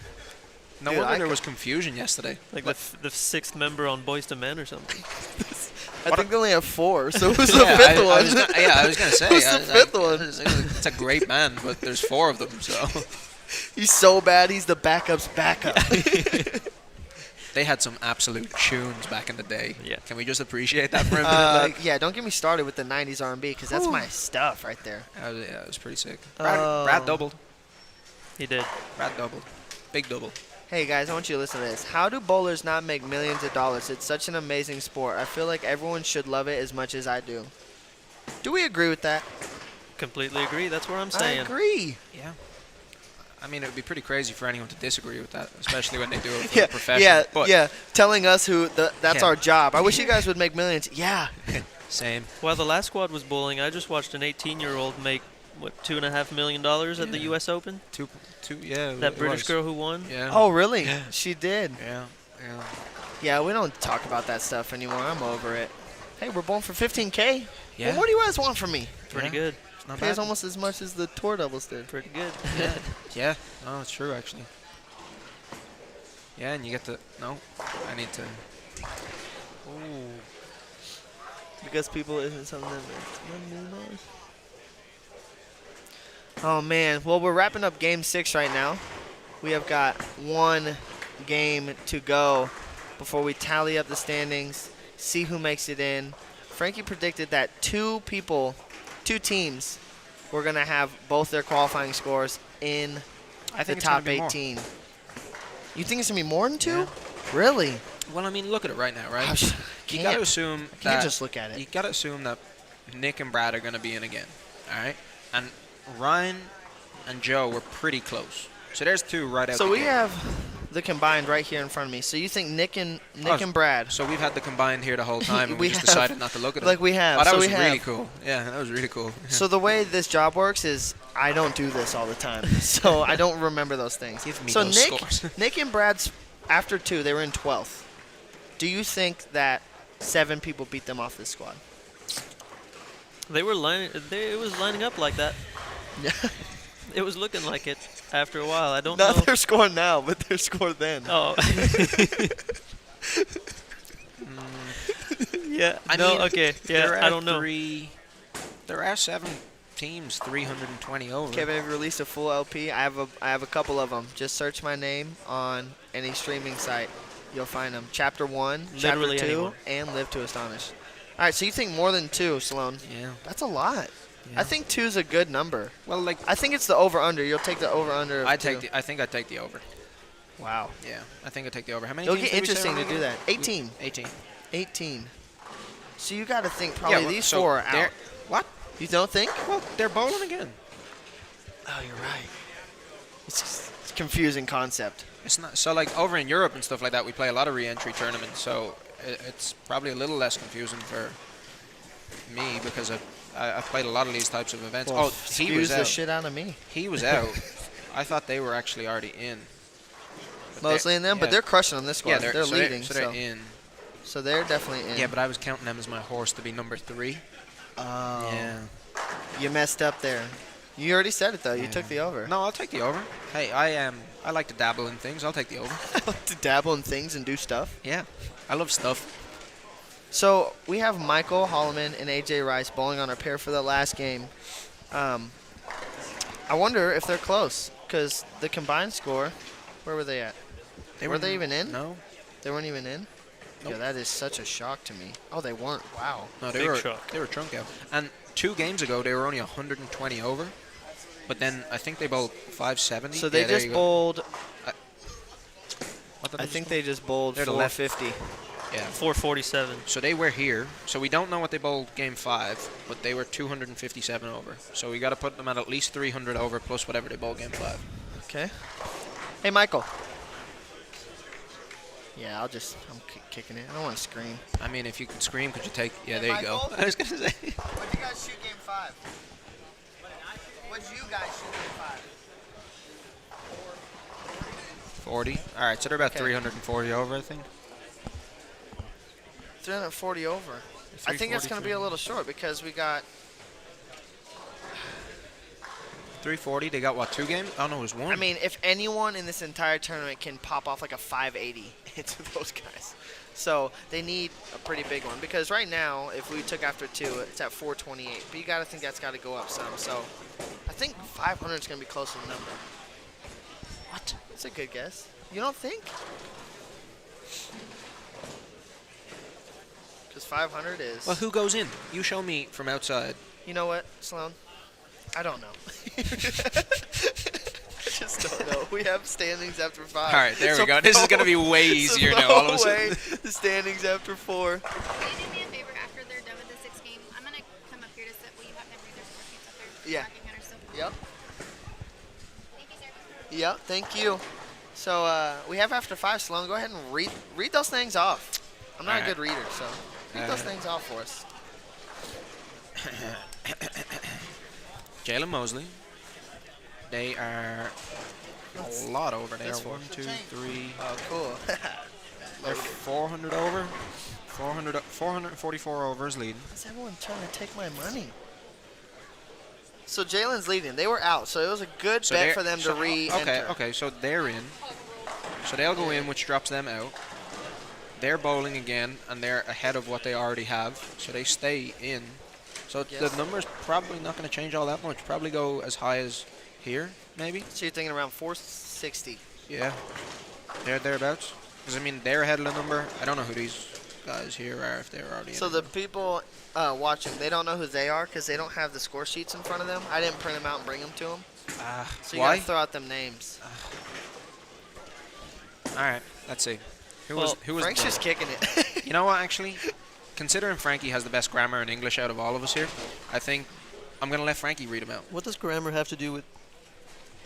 No Dude, wonder I there ca- was confusion yesterday. Like the sixth member on Boys to Men or something. I think they only have 4, so it was the Yeah, fifth I one. was gonna, I was gonna say. Who's I the was fifth like, one? It's a great band, but there's 4 of them. So He's so bad, he's the backup's backup. they had some absolute tunes back in the day. Yeah. Can we just appreciate that for a minute? Yeah, don't get me started with the 90s R&B because that's my stuff right there. It was pretty sick. Oh. Brad doubled. He did. Brad doubled. Big double. Hey guys, I want you to listen to this. How do bowlers not make millions of dollars? It's such an amazing sport. I feel like everyone should love it as much as I do. Do we agree with that? Completely agree. That's what I'm saying. I agree. Yeah. I mean, it would be pretty crazy for anyone to disagree with that, especially when they do it for Yeah, a profession. yeah, But yeah. Telling us that's Yeah. our job. I wish you guys would make millions. Yeah. Same. While the last squad was bowling, I just watched an 18-year-old make what $2.5 million at the U.S. Open. Two. Yeah. That it British was. girl who won. Yeah. Oh, really? Yeah. She did. Yeah. Yeah. Yeah, we don't talk about that stuff anymore. I'm over it. Hey, we're bowling for 15K. Yeah. Well, what do you guys want from me? Pretty Yeah. good. It's not Pays bad. almost as much as the tour doubles did. Pretty good. Yeah. Yeah. No, it's true actually. Yeah, and you get to no. I need to. Ooh. Because people isn't something that makes $1 million. Oh man, well we're wrapping up game 6 right now. We have got 1 game to go before we tally up the standings, see who makes it in. Frankie predicted that 2 teams were gonna have both their qualifying scores in I the think it's top gonna be more. 18. You think it's gonna be more than 2? Yeah. Really? Well, I mean, look at it right now, right? Gosh, You got to assume can't that just look at it. you got to assume that Nick and Brad are going to be in again. All right, and Ryan and Joe were pretty close. So there's 2 right out. So the we gate. have the combined right here in front of me. So you think Nick and Brad? So we've had the combined here the whole time, and we We just have. decided not to look at it. Like we have. Oh, that so was we really have. cool. Yeah, that was really cool. So the way this job works is I don't do this all the time, so I don't remember those things. Give me So those Nick, scores. Nick and Brad's after 2, they were in 12th. Do you think that 7 people beat them off this squad? They were it was lining up like that. Yeah. It was looking like it after a while. I don't know. Not their score now, but their score then. Oh. Yeah. I no. mean, Okay. there Yeah. I are don't know. There are 7 teams 320 over. Kevin, have you released a full LP? I have a couple of them. Just search my name on any streaming site. You'll find them. Chapter 1, Literally Chapter 2, anyone. and Live to Astonish. All right, so you think more than 2, Sloan? Yeah. That's a lot. Yeah. I think 2's a good number. Well, like I think it's the over/under. You'll take the over/under. I think I take the over. Wow. Yeah, I think I take the over. How many? It'll teams get did we say interesting were to do gonna that. 18. get? 18. 18. So you got to think probably well, these so 4 are they're- out. What? You don't think? Well, they're bowling again. Oh, you're right. It's a confusing concept. It's not so like over in Europe and stuff like that. We play a lot of re-entry tournaments, so it's probably a little less confusing for me because I've played a lot of these types of events. Well, Oh, he was excuse the out. shit out of me. He was out. I thought they were actually already in. But Mostly in them, but yeah. they're crushing on this squad. Yeah, they're so leading. So they're in. So they're definitely in. Yeah, but I was counting them as my horse to be number 3. Oh. Yeah. You messed up there. You already said it though. You took the over. No, I'll take the over. Hey, I like to dabble in things. I'll take the over. To dabble in things and do stuff. Yeah, I love stuff. So we have Michael Holloman and AJ Rice bowling on our pair for the last game. I wonder if they're close because the combined score, where were they at? Were they even in? No. They weren't even in? Nope. Yeah, that is such a shock to me. Oh, they weren't. Wow. No, Big shock. They were trunk out. And 2 games ago, they were only 120 over. But then I think they bowled 570. So they Yeah, there just you go. bowled. What did I they think just they just bowled They're the left. 450. bowl? Yeah. 447. So they were here. So we don't know what they bowled game 5, but they were 257 over. So we got to put them at least 300 over plus whatever they bowled game 5. Okay. Hey, Michael. Yeah, I'm kicking it. I don't want to scream. I mean, if you could scream, could you take? Yeah, Hey, there you go. Michael? I was gonna say. What'd you guys shoot game 5? What'd you guys shoot game 5? 40. All right, so they're about Okay. 340 over, I think. 340 over. I think that's going to be a little short because we got 340. They got what? 2 games? Oh no, it was 1. I mean, if anyone in this entire tournament can pop off like a 580, it's those guys. So they need a pretty big one because right now, if we took after 2, it's at 428. But you got to think that's got to go up some. So I think 500 is going to be close to the number. What? That's a good guess. You don't think? Because 500 is. Well, who goes in? You show me from outside. You know what, Sloan? I don't know. I just don't know. We have standings after 5. All right, there So we go. This is going to be way easier now. All of a sudden. The standings after 4. Can you do me a favor after they're done with the 6th game? I'm going to come up here to sit. Will you have them read their score sheets up there? Yeah. Marking on our stuff? Yep. Thank you, sir. Yep. Thank you. So we have after 5. Sloan, go ahead and read those things off. I'm not All a right. good reader, so read those things off for us. Jalen Mosley. They are a lot over. They are That's 1, 2, 3. Oh, cool. They're 400 over. 444 over is leading. Why is everyone trying to take my money? So Jalen's leading. They were out, so it was a good So bet they're- for them so- to re-enter. Okay, so they're in. So they'll go in, which drops them out. They're bowling again, and they're ahead of what they already have, so they stay in. So Yes. the number's probably not going to change all that much. Probably go as high as here, maybe. So you're thinking around 460. Yeah, they're thereabouts. Because, I mean, they're ahead of the number. I don't know who these guys here are, if they're already So in. the people watching, they don't know who they are because they don't have the score sheets in front of them. I didn't print them out and bring them to them. So you why? gotta throw out them names. All right, let's see. Who was Frank's just kicking it. You know what, actually? Considering Frankie has the best grammar in English out of all of us here, I think I'm going to let Frankie read them out. What does grammar have to do with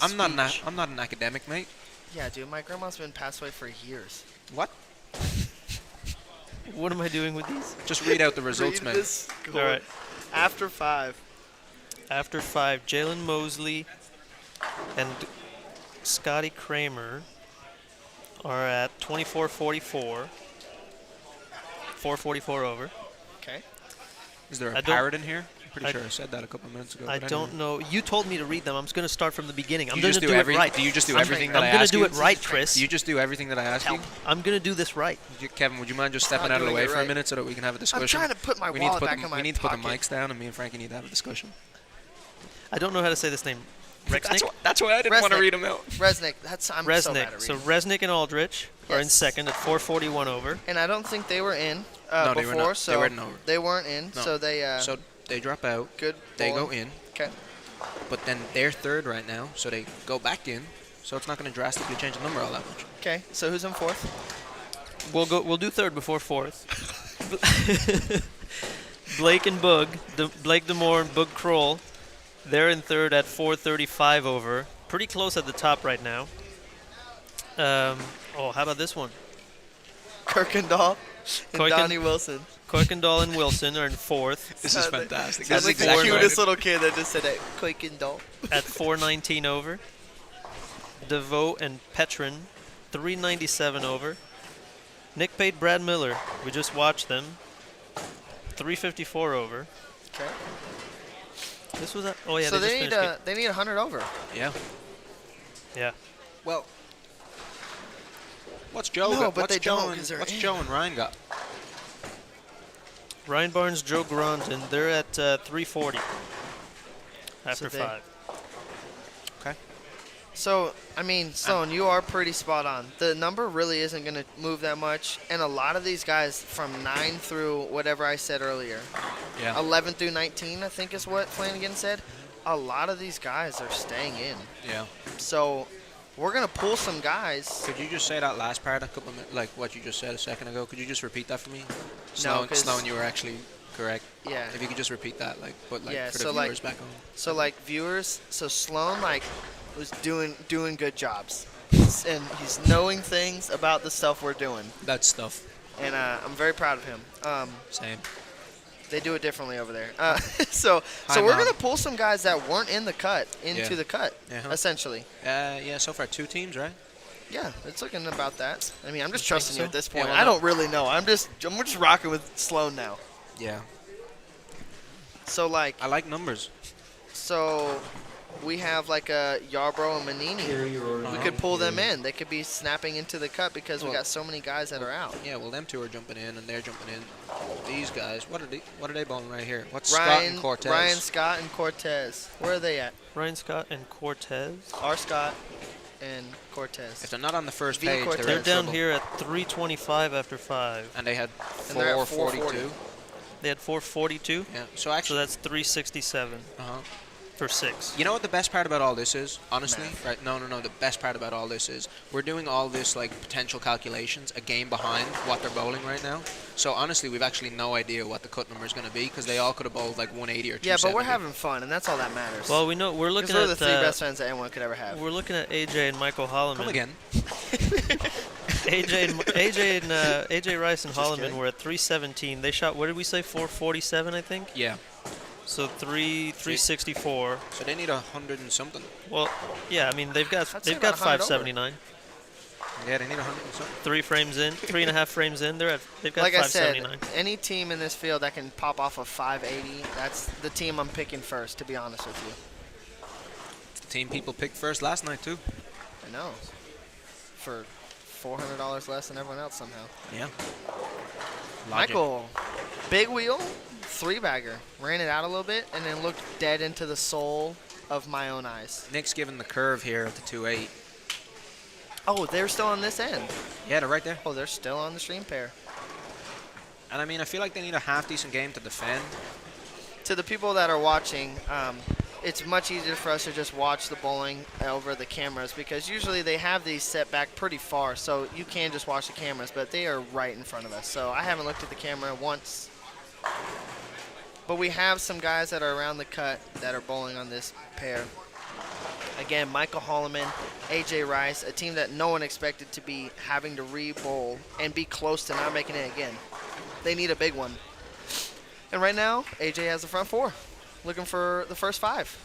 I'm not speech? an academic, mate. Yeah, dude, my grandma's been passed away for years. What? What am I doing with these? Just read out the results, Read man. this score. All right. After 5. After 5, Jalen Mosley and Scotty Kramer are at 24-44. 444 over. Okay. Is there I a don't- parrot in here? I'm pretty I- sure I said that a couple minutes ago. I but don't anyway. know. You told me to read them. I'm going to start from the beginning. I'm You going just to do do it every- right. do you just do I'm- everything that I I'm gonna ask do you? it right, Chris. Do you just do everything that I ask you? I'm going to do this right. Kevin, would you mind just stepping not out of the doing way it for a right. minute so that we can have a I'm discussion? trying to put my we need to wallet put back the, in my we need to put the pocket. mics down, and me and Frankie need to have a discussion. I don't know how to say this name. Rexnick? That's why I didn't want to Resnick. read them out. Resnick. I'm so bad Resnick. at So reading. Resnick and Aldrich are in Yes. second at 441 over. And I don't think they were in No, they before, were not. so They weren't over. they weren't in. No. So they So they drop out. good. They go bowling. in. Okay. But then they're third right now, so they go back in. So it's not going to drastically change the number all that much. Okay. So who's in 4th? We'll do third before fourth. Blake and Blake Demore and Bug Kroll, they're in third at 435 over. pretty close at the top right now. How about this one? Kirkendall and Kuykendall. Donnie Wilson. Kuykendall and Wilson are in fourth This is fantastic. That's That's like exactly the right. cutest little kid that just said that. Kuykendall. at 419 over. DeVoe and Petrin, 397 over. Nick paid Brad Miller. We just watched them. 354 over. Okay. This was a, oh yeah, So they just finished they need 100 over. Yeah. Yeah. Well, what's Joe No, got? but What's they Joe don't, and 'cause they're what's in. Joe and Ryan got? Ryan Barnes, Joe Grondin, they're at 340 after they- 5. Okay. So, I mean, Sloan, you are pretty spot on. The number really isn't going to move that much. And a lot of these guys from 9 through whatever I said earlier, Yeah. 11 through 19, I think is what Flanagan said, a lot of these guys are staying in. Yeah. So, we're going to pull some guys. Could you just say that last part a couple of minutes, like what you just said a second ago? Could you just repeat that for me? Sloan, 'cause- Sloan, you were actually correct. Yeah. If you could just repeat that, like, but like Yeah, for the so, like- viewers back home. So, like, viewers, so Sloan, like, was doing good jobs. And he's knowing things about the stuff we're doing. That stuff. And I'm very proud of him. Same. They do it differently over there. So Hi, we're Mom. going to pull some guys that weren't in the cut into Yeah. the cut, Uh-huh. essentially. Yeah. So far, 2 teams, right? Yeah, it's looking about that. I mean, I'm just You think trusting you so? at this Yeah, point. well, I no. don't really know. I'm just rocking with Sloan now. Yeah. So, like, I like numbers. so we have, like, a Yarbrough and Manini. We could pull them in. They could be snapping into the cut because we Well- got so many guys that are out. Yeah. Well, them 2 are jumping in, and they're jumping in. These guys, what are they bowling right here? What's Scott and Cortez? Ryan, Scott, and Cortez. Where are they at? Ryan Scott and Cortez. R. Scott and Cortez. If they're not on the first V. page, Cortez. they're They're in down trouble. here at 325 after 5. And they had And they're at 442. They had 442, Yeah. So so actually, that's 367 uh-huh. for 6. You know what the best part about all this is? Honestly, Math. right? No. The best part about all this is we're doing all this like potential calculations a game behind what they're bowling right now. So honestly, we've actually no idea what the cut number is going to be because they all could have bowled like 180 or 270. Yeah, but we're having fun, and that's all that matters. Well, we know we're Because looking we're at the 3 best friends that anyone could ever have. we're looking at AJ and Michael Holloman. Come again. AJ Rice and Just Holloman kidding. were at 317. They shot, what did we say, 447, I think. Yeah. So 364. So they need 100 and something. Well, yeah, I mean they've got I'd say they've got about 100 over. 579. Yeah, they need 100 and something. 3 frames in, 3.5 frames in. They've got Like I said, 579. any team in this field that can pop off a 580, that's the team I'm picking first, to be honest with you. It's the team people picked first last night too. I know. For $400 less than everyone else somehow. Yeah. Michael, big wheel, 3-bagger. Ran it out a little bit and then looked dead into the soul of my own eyes. Nick's given the curve here at the 2-8. Oh, they're still on this end. Yeah, they're right there. Oh, they're still on the stream pair. And I mean, I feel like they need a half decent game to defend. To the people that are watching, it's much easier for us to just watch the bowling over the cameras because usually they have these set back pretty far, so you can just watch the cameras, but they are right in front of us. So I haven't looked at the camera once. But we have some guys that are around the cut that are bowling on this pair. Again, Michael Holloman, AJ Rice, a team that no one expected to be having to re-bowl and be close to not making it again. They need a big one. And right now, AJ has the front 4, looking for the first 5.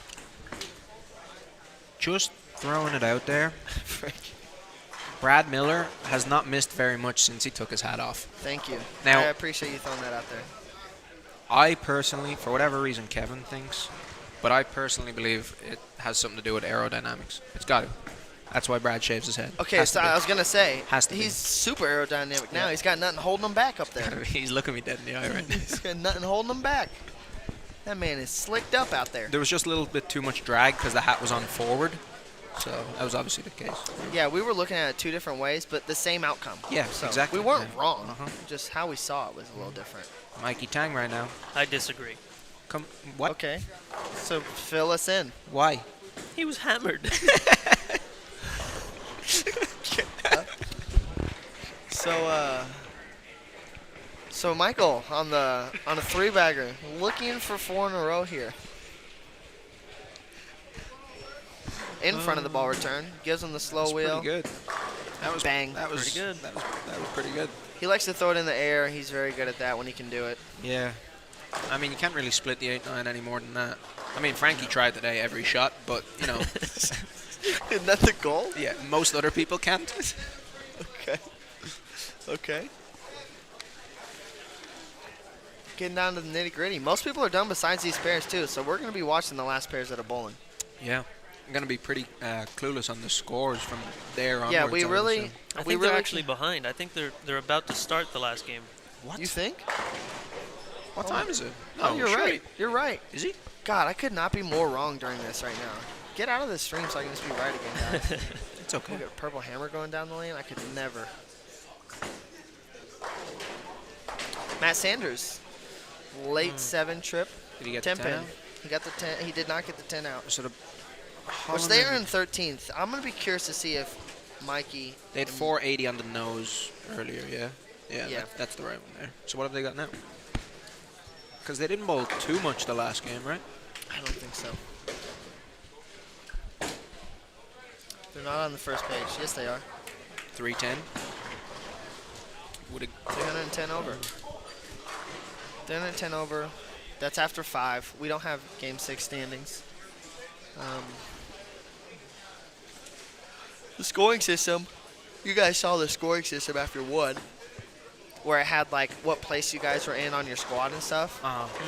Just throwing it out there. Brad Miller has not missed very much since he took his hat off. Thank you. Now- I appreciate you throwing that out there. I personally, for whatever reason Kevin thinks, but I personally believe it has something to do with aerodynamics. It's got to. That's why Brad shaves his head. Okay, Has so to be. I was going to say, Has to be. he's super aerodynamic now. Yeah. He's got nothing holding him back up there. He's looking me dead in the eye right now. He's got nothing holding him back. That man is slicked up out there. There was just a little bit too much drag because the hat was on forward. So that was obviously the case. Yeah, we were looking at it 2 different ways, but the same outcome. Yeah, So exactly. We weren't Yeah. wrong. Uh-huh. Just how we saw it was a little different. Mikey Tang right now. I disagree. Come, what? Okay. So fill us in. Why? He was hammered. So Michael on a 3-bagger, looking for 4 in a row here. in front of the ball return. Gives him the slow wheel. Pretty good. That was Bang. That was Pretty good. That was pretty good. He likes to throw it in the air. He's very good at that when he can do it. Yeah. I mean, you can't really split the 8-9 any more than that. I mean, Frankie tried today every shot, but, you know. Isn't that the goal? Yeah, most other people can't. Okay. Okay. Getting down to the nitty-gritty. Most people are done besides these pairs, too, so we're going to be watching the last pairs that are bowling. Yeah. I'm going to be pretty clueless on the scores from there onwards. Yeah, we really... I we think really they're actually behind. I think they're about to start the last game. What? You think? What time is it? Oh, you're sure. right. You're right. Is he? God, I could not be more wrong during this right now. Get out of this stream so I can just be right again, guys. It's okay. Look at a purple hammer going down the lane. I could never. Matt Sanders, late 7 trip. Did he get 10 the pin. 10 out? He got the 10. He did not get the 10 out. Sort of Which they are in 13th. I'm gonna be curious to see if Mikey. They had 480 on the nose earlier, yeah? Yeah. That's the right one there. So what have they got now? Because they didn't bowl too much the last game, right? I don't think so. They're not on the first page. Yes, they are. 310. Would 310 over. 310 over. That's after 5. We don't have Game 6 standings. The scoring system, you guys saw the scoring system after 1, where it had like what place you guys were in on your squad and stuff.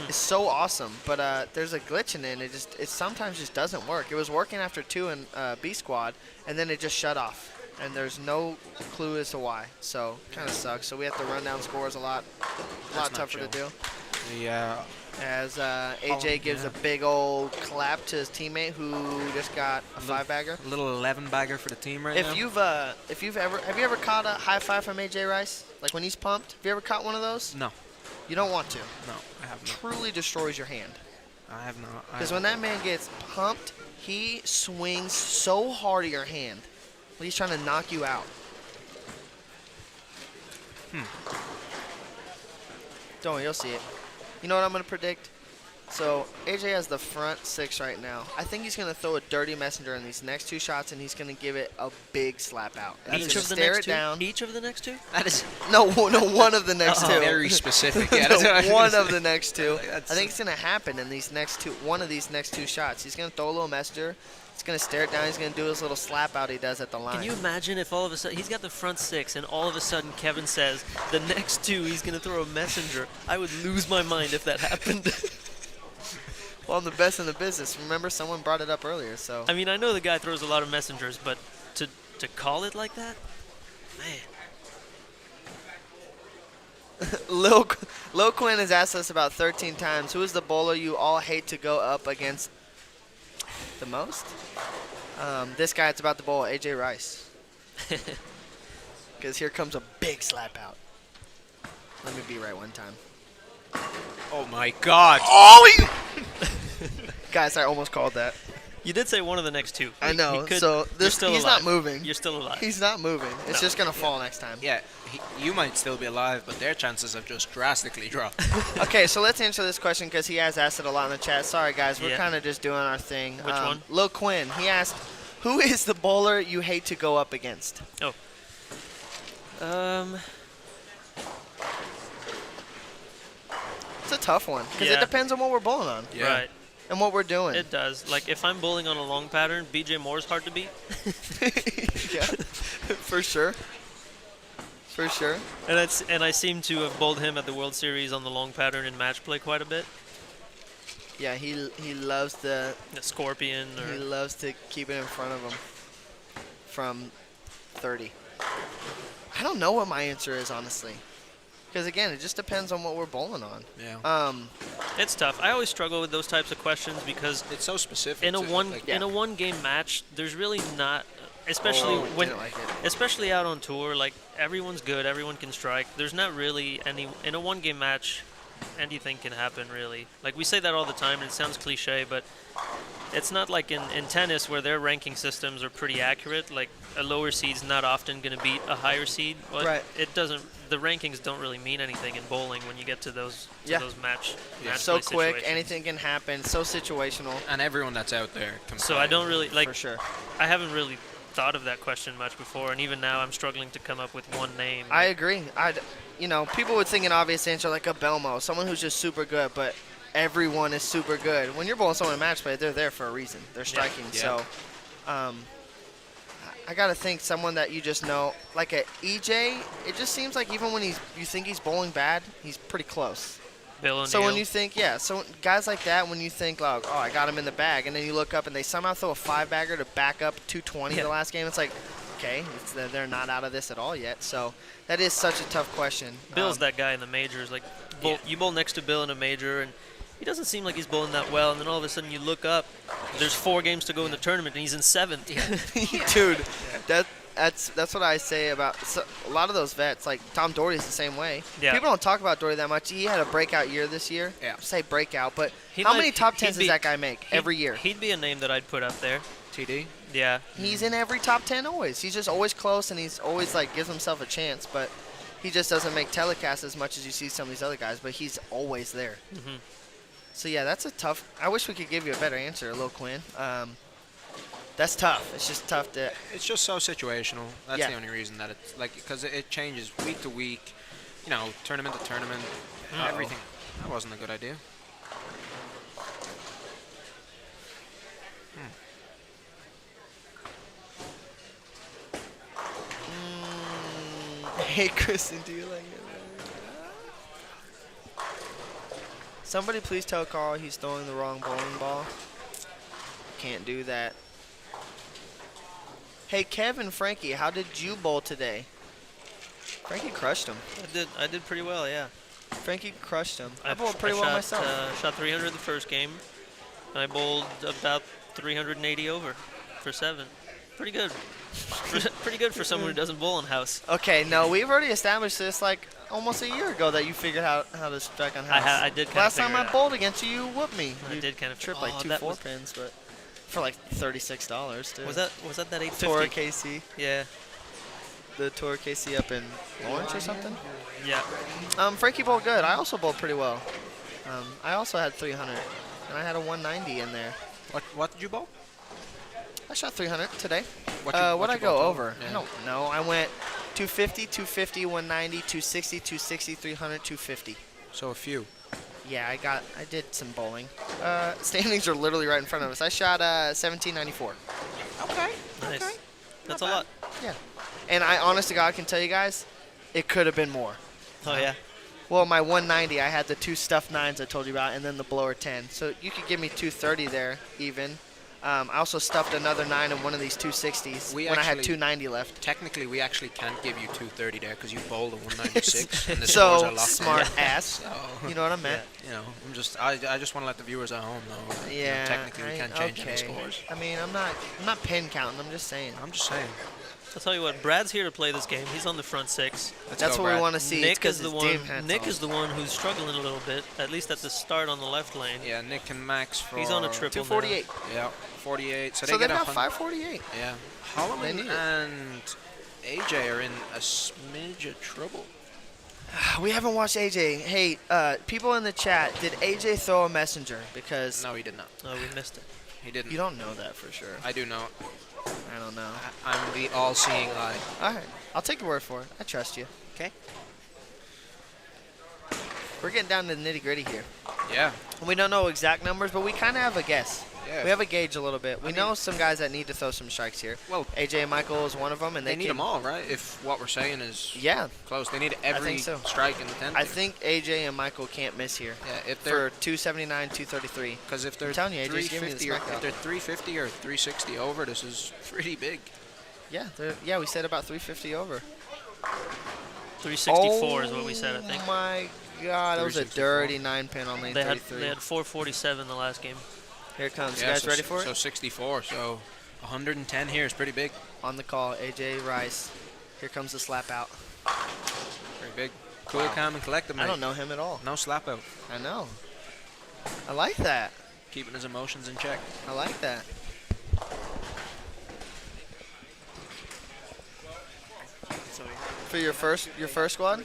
It's so awesome, but there's a glitch in it. And it sometimes just doesn't work. It was working after 2 in B squad, and then it just shut off, and there's no clue as to why. So kind of sucks. So we have to run down scores a lot tougher to do. Yeah. As AJ gives a big old clap to his teammate who just got a 5-bagger. A little 11-bagger for the team right now. Have you ever caught a high five from AJ Rice? Like when he's pumped? Have you ever caught one of those? No. You don't want to. No, I have not. Truly destroys your hand. I have not. Because when that man gets pumped, he swings so hard at your hand. Like he's trying to knock you out. Don't worry, you'll see it. You know what I'm going to predict? So AJ has the front 6 right now. I think he's going to throw a dirty messenger in these next 2 shots, and he's going to give it a big slap out. Each of the stare next it down. two? Each of the next 2? That is No, one of the next 2. very specific. Yeah, No, that's what I was one gonna of say. the next 2. I That's- think it's going to happen in these next 2. One of these next 2 shots. He's going to throw a little messenger. He's going to stare it down. He's going to do his little slap out he does at the line. Can you imagine if all of a sudden he's got the front 6 and all of a sudden Kevin says the next 2 he's going to throw a messenger? I would lose my mind if that happened. Well, I'm the best in the business. Remember, someone brought it up earlier. So I mean, I know the guy throws a lot of messengers, but to call it like that, man. Lil Quinn has asked us about 13 times, who is the bowler you all hate to go up against the most? This guy, it's about to bowl AJ Rice. Because here comes a big slap out. Let me be right one time. Oh my God. Oh, guys, I almost called that. You did say one of the next 2. I know. He could, So you're this, still he's alive. not moving. You're still alive. He's not moving. It's No. just going to fall next time. Yeah, you might still be alive, but their chances have just drastically dropped. Okay, so let's answer this question because he has asked it a lot in the chat. Sorry, guys. We're Yeah. kind of just doing our thing. Which one? Lil Quinn. He asked, who is the bowler you hate to go up against? Oh. It's a tough one because it Yeah. depends on what we're bowling on Yeah. Right. and what we're doing. It does. Like if I'm bowling on a long pattern, BJ Moore's hard to beat. Yeah, for sure. For sure. And I seem to have bowled him at the World Series on the long pattern in match play quite a bit. Yeah, he loves the The Scorpion he or loves to keep it in front of him from 30. I don't know what my answer is honestly, because again, it just depends on what we're bowling on. Yeah. it's tough. I always struggle with those types of questions because It's so specific. in a too, one like- in a one game match, there's really not, especially Oh, when didn't like it. especially out on tour, like everyone's good, everyone can strike. There's not really any in a one game match. anything can happen, really. Like, we say that all the time, and it sounds cliche, but it's not like in tennis where their ranking systems are pretty accurate. Like, a lower seed's not often going to beat a higher seed. But Right. It doesn't. The rankings don't really mean anything in bowling when you get to those match So play quick, situations. anything can happen. So situational. And everyone that's out there can So play. I don't really like. For sure. I haven't really thought of that question much before, and even now I'm struggling to come up with one name. I agree. People would think an obvious answer like a Belmo, someone who's just super good, but everyone is super good. When you're bowling someone in match play, they're there for a reason. They're striking. Yeah. So, I gotta think someone that you just know, like a EJ. It just seems like even when you think he's bowling bad, he's pretty close. Bill O'Neill. So when you think, so guys like that, when you think, like, oh, I got him in the bag, and then you look up and they somehow throw a 5-bagger to back up 220 the last game, it's like, okay, they're not out of this at all yet. So that is such a tough question. Bill's that guy in the majors. Like, you bowl next to Bill in a major, and he doesn't seem like he's bowling that well. And then all of a sudden you look up, there's 4 games to go in the tournament, and he's in 7th. Dude, that's what I say about a lot of those vets. Like Tom Doherty's the same way. Yeah. People don't talk about Doherty that much. He had a breakout year this year. Yeah. Say breakout, but He how might- many top he'd 10s be- does that guy make every year? He'd be a name that I'd put up there. TD. Yeah. He's in every top 10 always. He's just always close, and he's always like gives himself a chance, but he just doesn't make telecasts as much as you see some of these other guys, but he's always there. Mhm. So yeah, that's a tough. I wish we could give you a better answer, Lil Quinn. That's tough. It's just tough to. It's just so situational. That's Yeah. the only reason that it's like, because it changes week to week, tournament to tournament, everything. That wasn't a good idea. Hey, Kristen, do you like it? Somebody please tell Carl he's throwing the wrong bowling ball. Can't do that. Hey, Kevin, Frankie, how did you bowl today? Frankie crushed him. I did pretty well, yeah. Frankie crushed him. I bowled pretty well myself. Shot 300 the first game. I bowled about 380 over for 7. Pretty good. Pretty good for someone who doesn't bowl in house. Okay, no, we've already established this like almost a year ago that you figured out how to strike on house. I did kinda Last time figure I it out. bowled against you, you whooped me. I You did kind of tripped like 2 that 4-pins, but for like $36 too. was that 850? Tour KC? Yeah. The Tour KC up in Lawrence or something? Yeah. Frankie bowled good. I also bowled pretty well. I also had 300, and I had a 190 in there. What did you bowl? I shot 300 today. What What'd I you go bowl over? total? I Yeah. don't know. I went 250, 250, 190, 260, 260, 300, 250. So a few. Yeah, I did some bowling. Standings are literally right in front of us. I shot 1794. Okay. Nice. That's a lot. Yeah. And I, honest to God, can tell you guys, it could have been more. Oh, yeah. Well, my 190, I had the 2 stuffed 9s I told you about, and then the blower 10. So you could give me 230 there, even. I also stuffed another 9 in one of these 260s when I had 290 left. Technically, we actually can't give you 230 there because you bowled a 196. and the scores So are locked. smart ass. So, You know what I meant? I just want to let the viewers at home know. that, Yeah. technically, we can't change any okay. scores. I mean, I'm not pin counting. I'm just saying. I'm just saying. I'll tell you what, Brad's here to play this game. He's on the front 6. That's go, what we Brad. want to see. Nick is It's 'cause the his one. damn hat's Nick off. is the one who's struggling a little bit, at least at the start on the left lane. Yeah, Nick and Max for. He's on a triple 248. Yeah, 48. So So they they've get got 548. Yeah. They Holloman need it. and AJ are in a smidge of trouble. We haven't watched AJ. Hey, people in the chat, did AJ throw a messenger? Because No, he did not. Oh, we missed it. He didn't. you don't know that for sure. I do know. I don't know. I'm the all-seeing eye. All right, I'll take your word for it. I trust you. Okay. We're getting down to the nitty gritty here. Yeah. We don't know exact numbers, but we kind of have a guess. Yeah. We have a gauge a little bit. We know some guys that need to throw some strikes here. Well, AJ and Michael is one of them, and they need can, them all, right? If what we're saying is Yeah, close, they need every so. strike in the 10th. I think AJ and Michael can't miss here. Yeah, if For they're 279, 233. because if they're telling you, AJ's giving me the 350 or smack if they're 350 or 360 over, this is pretty big. Yeah, we said about 350 over. 364 is what we said, I think. Oh my God, that was a 364. dirty 9-pin on lane They had 33. 447 the last game. Here it comes. Yeah, You guys so, ready for So it? 64. So 110 here is pretty big. On the call, AJ Rice. Here comes the slap out. Pretty big. Cool, calm, and collected, mate. I don't know him at all. No slap out. I know. I like that. Keeping his emotions in check. I like that. For your first squad?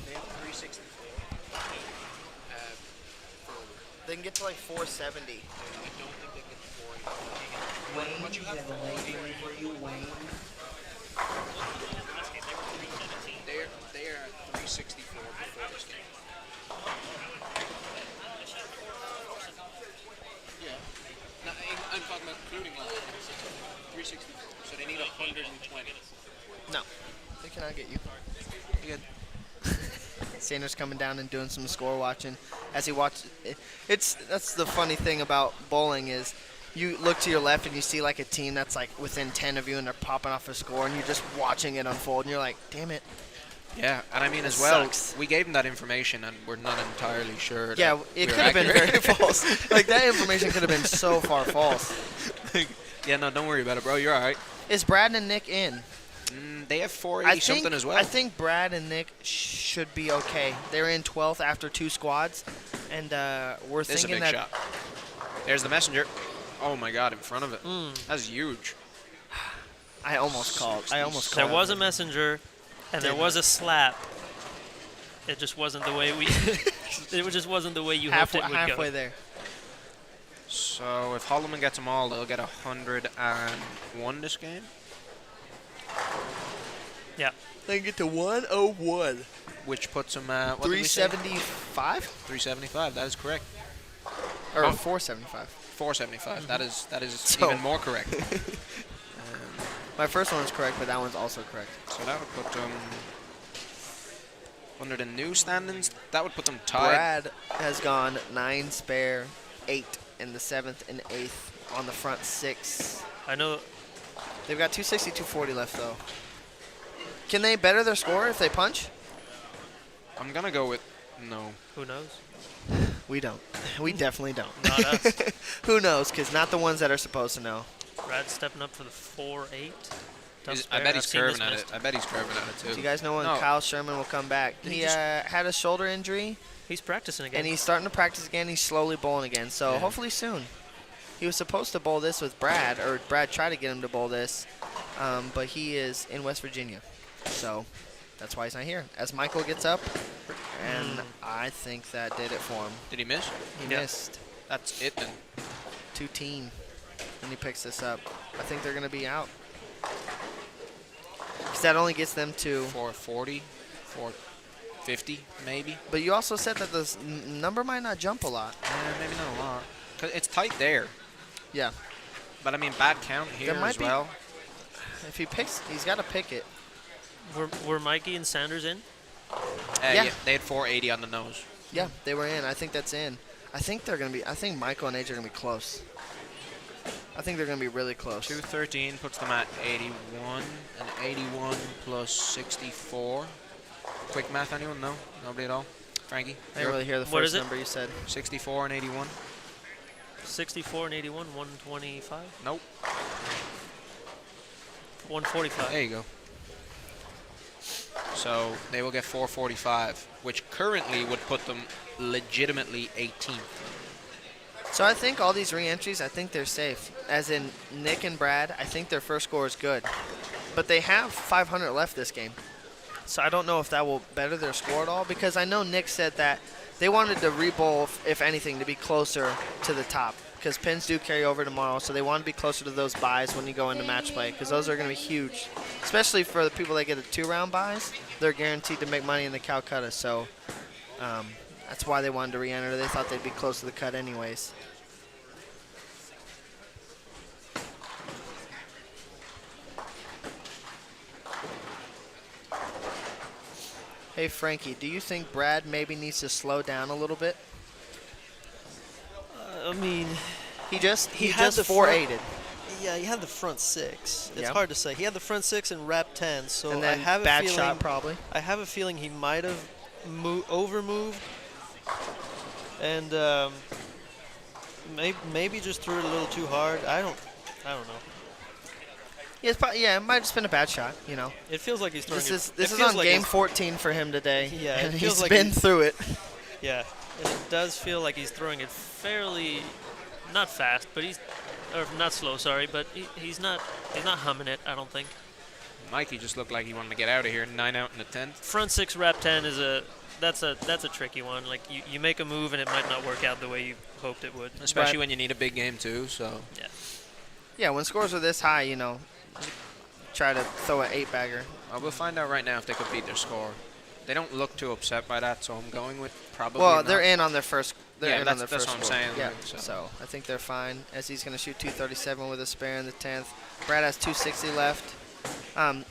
They can get to like 470. They are at 364 before this game. Yeah. No, I'm talking about including last game. 364. So they need 120. No, they cannot get you. Good. Sanders coming down and doing some score watching as he watches. That's the funny thing about bowling is you look to your left and you see like a team that's like within 10 of you and they're popping off a score and you're just watching it unfold and you're like, damn it. Yeah, and I mean It as well, sucks. we gave them that information and we're not entirely sure. Yeah, that it we could were have been accurate. very false. Like that information could have been so far false. Yeah, no, don't worry about it, bro. You're all right. Is Brad and Nick in? They have 480 something as well. I think Brad and Nick should be okay. They're in 12th after 2 squads, and we're This is a thinking big that shot. There's the messenger. Oh my God, in front of it. That's huge. I almost called. There was a messenger, and there was a slap. It just wasn't the way we. It just wasn't the way you hoped it would halfway go. there. So if Holloman gets them all, they'll get 101 this game. Yeah. They can get to 101. Which puts them at, what did we say? 375? 375, that is correct. Or Oh. 475. 475, that is So- even more correct. My first one was correct, but that one's also correct. So that would put them under the new standings. That would put them tied. Brad has gone 9 spare, 8 in the 7th and 8th on the front 6. I know. They've got 260, 240 left, though. Can they better their score if they punch? I'm gonna go with no. Who knows? We don't. We definitely don't. Not us. Who knows? Because not the ones that are supposed to know. Brad's stepping up for the 4-8. I bet he's curving at it. I bet he's curving at it too. Do you guys know when No. Kyle Sherman will come back? Did he He just- had a shoulder injury, He's practicing again. and he's starting to practice again. He's slowly bowling again, so Yeah. hopefully soon. He was supposed to bowl this with Brad, or Brad tried to get him to bowl this, but he is in West Virginia, so that's why he's not here. As Michael gets up, and I think that did it for him. Did he miss? He Yeah. missed That's it then. 2-teen, and he picks this up. I think they're going to be out. Because that only gets them to... 440, 450 maybe. But you also said that the number might not jump a lot. Maybe not a lot. 'Cause it's tight there. Yeah. But I mean, bad count here There might as be- well. If he picks, he's got to pick it. Were Mikey and Sanders in? Yeah. They had 480 on the nose. Yeah, they were in. I think that's in. I think they're going to be... I think Michael and AJ are going to be close. I think they're going to be really close. 213 puts them at 81, and 81 plus 64. Quick math, anyone? No? Nobody at all? Frankie? I didn't really hear the What first is it? number you said. 64 and 81? 64 and 81, 125, Nope. 145. There you go. So they will get 445, which currently would put them legitimately 18th. So I think all these re-entries, I think they're safe. As in Nick and Brad, I think their first score is good. But they have 500 left this game. So I don't know if that will better their score at all, because I know Nick said that they wanted to re-bowl, if anything, to be closer to the top. Because pins do carry over tomorrow, so they want to be closer to those buys when you go into match play, because those are going to be huge. Especially for the people that get the 2-round buys, they're guaranteed to make money in the Calcutta. So that's why they wanted to re-enter. They thought they'd be close to the cut anyways. Hey Frankie, do you think Brad maybe needs to slow down a little bit? I mean, He just had the front- 4-8'd. yeah, he had the front 6. It's Yeah. hard to say. He had the front 6 and wrap 10, so And then I have bad a feeling shot probably. I have a feeling he might have over-moved, and maybe just threw it a little too hard. I don't know. Yeah, it might have just been a bad shot, you know. It feels like he's throwing This it. is on game 14 for him today. Yeah, it and feels he's like been through it. Yeah, and it does feel like he's throwing it fairly, not fast, but or not slow, sorry, but he's not humming it, I don't think. Mikey just looked like he wanted to get out of here. 9 out in the 10th. Front 6 wrap 10 is that's a tricky one. Like you make a move and it might not work out the way you hoped it would. Especially when you need a big game too. So Yeah. Yeah, when scores are this high, you know, try to throw an 8-bagger. we'll find out right now if they could beat their score. They don't look too upset by that, so I'm going with probably. Well, not. they're in on their first. Yeah, in on their that's first what I'm score. saying, Yeah, like, so I think they're fine. As he's going to shoot 237 with a spare in the 10th. Brad has 260 left.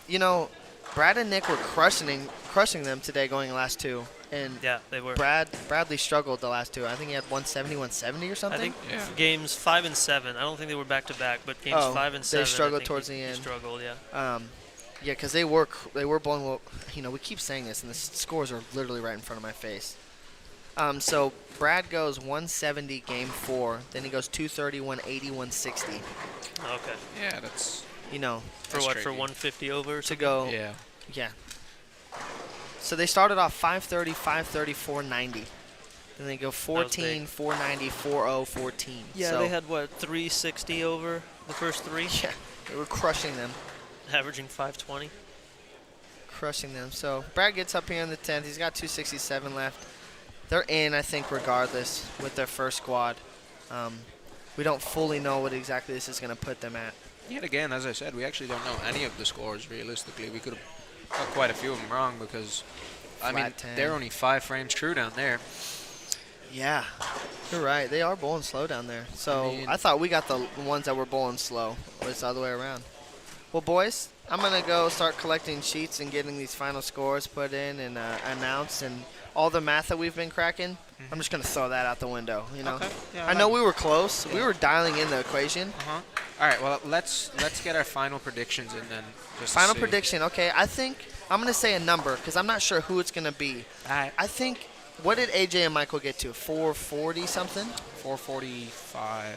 You know, Brad and Nick were crushing them today going last two. And Yeah, they were. Bradley struggled the last two. I think he had 170, 170 or something. I think Yeah. games 5 and 7. I don't think they were back to back, but games 5 and 7. they struggled I think towards he the end. Struggled, yeah. Yeah, because they were blowing. Well, you know, we keep saying this, and the scores are literally right in front of my face. So Brad goes 170 game 4, then he goes 230, 180, 160. Okay. Yeah, that's. You know, For That's what? For tricky. 150 over? to go. Yeah. Yeah. So they started off 530, 530, 490. Then they go 14, big. 490, 40, 14. Yeah, so, they had what? 360 over the first 3, Yeah, they were crushing them. averaging 520. Crushing them. So Brad gets up here in the 10th. He's got 267 left. They're in, I think, regardless with their first squad. We don't fully know what exactly this is going to put them at. Yet again, as I said, we actually don't know any of the scores realistically. We could have got quite a few of them wrong because, I mean, Flat 10. they're only 5 frames true down there. Yeah, you're right. They are bowling slow down there. So I mean- I thought we got the ones that were bowling slow. But it's the other way around. Well, boys, I'm going to go start collecting sheets and getting these final scores put in and announced. And all the math that we've been cracking, I'm just going to throw that out the window, you know. Okay. Yeah, I know we were close. We were dialing in the equation. Uh-huh. All right, well, let's get our final predictions and then just to Final see. prediction. Okay, I think I'm going to say a number because I'm not sure who it's going to be. All right. I think, what did AJ and Michael get to? 440 something? 445.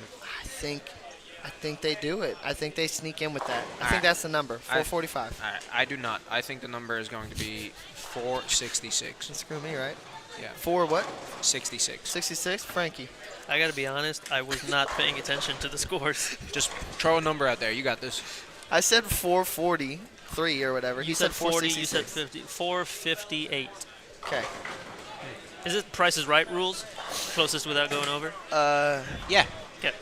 I think they do it. I think they sneak in with that. I think that's the number, 445. All right, I do not. I think the number is going to be 466. Screw me, right? Yeah. 4 what? 66. 66? Frankie. I got to be honest, I was not paying attention to the scores. Just throw a number out there. You got this. I said 443 or whatever. He said 40, you 466. said 50. 458. Okay. Is it Price is Right rules? Closest without going over? Yeah. Okay.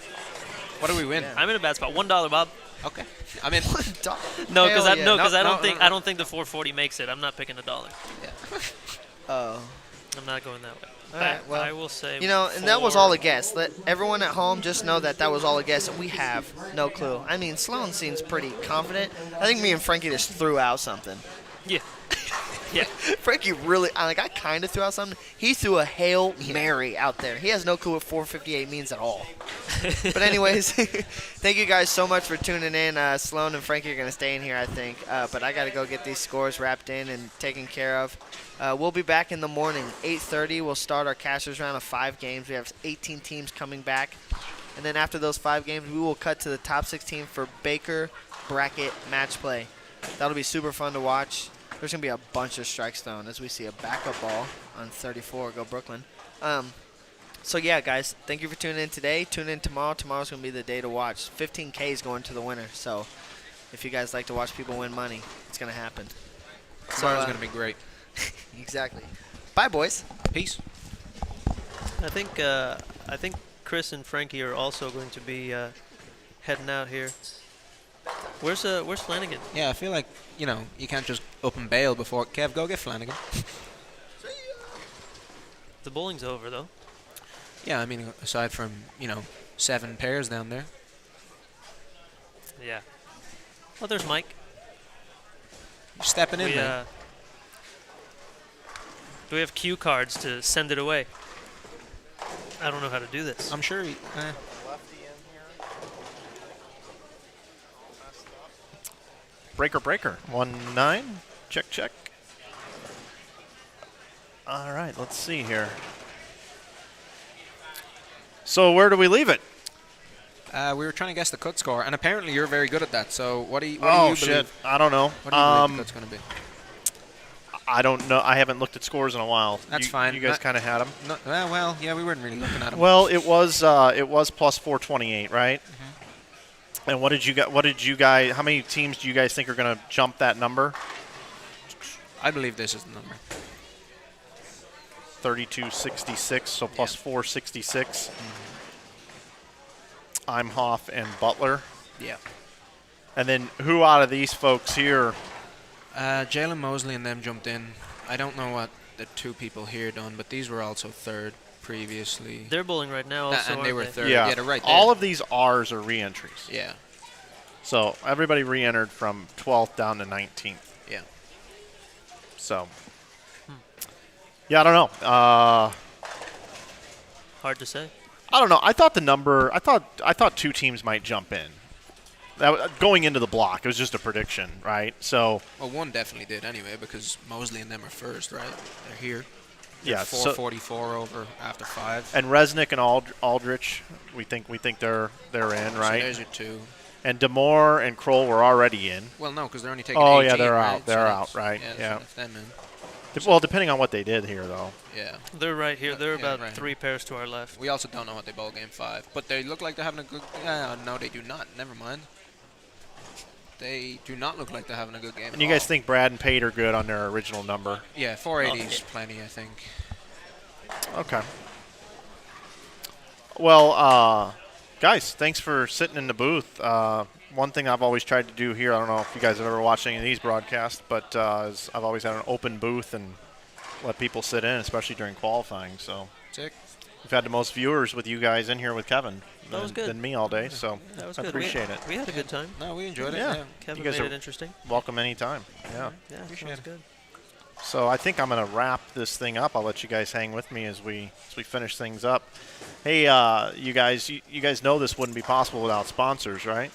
What do we win? Yeah. I'm in a bad spot. $1, Bob. Okay. I mean, No, because Hell I yeah. no, 'cause I No, don't think no, no. I don't think the 440 makes it. I'm not picking $1. Oh. I'm not going that way. All right, well, I will say. You know, and that was all a guess. Let everyone at home just know that was all a guess. We have no clue. I mean, Sloan seems pretty confident. I think me and Frankie just threw out something. Yeah. Yeah. Frankie really, I kind of threw out something. He threw a Hail Mary out there. He has no clue what 458 means at all. But anyways, thank you guys so much for tuning in. Sloan and Frankie are going to stay in here, I think. But I got to go get these scores wrapped in and taken care of. We'll be back in the morning. 8:30, we'll start our cashers round of 5 games. We have 18 teams coming back. And then after those 5 games, we will cut to the top 16 for Baker Bracket Match Play. That'll be super fun to watch. There's going to be a bunch of strikes thrown as we see a backup ball on 34. Go Brooklyn. So, yeah, guys, thank you for tuning in today. Tune in tomorrow. Tomorrow's going to be the day to watch. 15K is going to the winner. So, if you guys like to watch people win money, it's going to happen. tomorrow's going to be great. Exactly. Bye, boys. Peace. I think Chris and Frankie are also going to be heading out here. Where's Flanagan? Yeah, I feel like, you can't just up and bail before. Kev, go get Flanagan. The bowling's over though. Yeah, I mean, aside from, 7 pairs down there. Yeah. Oh, there's Mike. You're stepping in, We, man. do we have cue cards to send it away? I don't know how to do this. I'm sure Breaker. 1-9. Check. All right, let's see here. So where do we leave it? We were trying to guess the cut score, and apparently you're very good at that. So what do you shit. believe? I don't know. What do you believe the cut's going to be? I don't know. I haven't looked at scores in a while. That's fine. You guys kind of had them. No, well, yeah, we weren't really looking at them. Well, it was plus 428, right? Mm-hmm. And what did you guys? How many teams do you guys think are going to jump that number? I believe this is the number. 3266, so plus 466. Mm-hmm. Imhoff and Butler. Yeah. And then who out of these folks here? Jalen Mosley and them jumped in. I don't know what the two people here done, but these were also third previously. They're bowling right now also, and they were aren't third. Yeah, they're right there. all of these R's are re-entries. Yeah. So everybody re-entered from 12th down to 19th. Yeah. So, yeah, I don't know. Hard to say. I don't know. I thought the number. I thought two teams might jump in. Going into the block, it was just a prediction, right? So. Well, one definitely did anyway because Mosley and them are first, right? They're here. They're Yeah. 444 over after 5. And Resnick and Aldrich, we think they're in, right? So there's your two. And Demore and Kroll were already in. Well, no, because they're only taking. Oh 18, yeah, they're right? out. They're out, right? Yeah. So that's them in. Well, depending on what they did here, though. Yeah. They're right here. They're about right 3 pairs to our left. We also don't know what they bowl game 5, but they look like they're having a good. No, they do not. Never mind. They do not look like they're having a good game. And you guys think Brad and Pate are good on their original number? Yeah, 480 is plenty, I think. Okay. Well, guys, thanks for sitting in the booth. One thing I've always tried to do here, I don't know if you guys have ever watched any of these broadcasts, but is I've always had an open booth and let people sit in, especially during qualifying. So Sick. we've had the most viewers with you guys in here with Kevin That was good. than me all day, so That was I good. appreciate it. We had a good time. No, we enjoyed it. Yeah. Yeah. Kevin You guys made are- it interesting. Welcome anytime. Yeah. Yeah, Appreciate that was it. good. So I think I'm going to wrap this thing up. I'll let you guys hang with me as we finish things up. Hey, you guys know this wouldn't be possible without sponsors, right?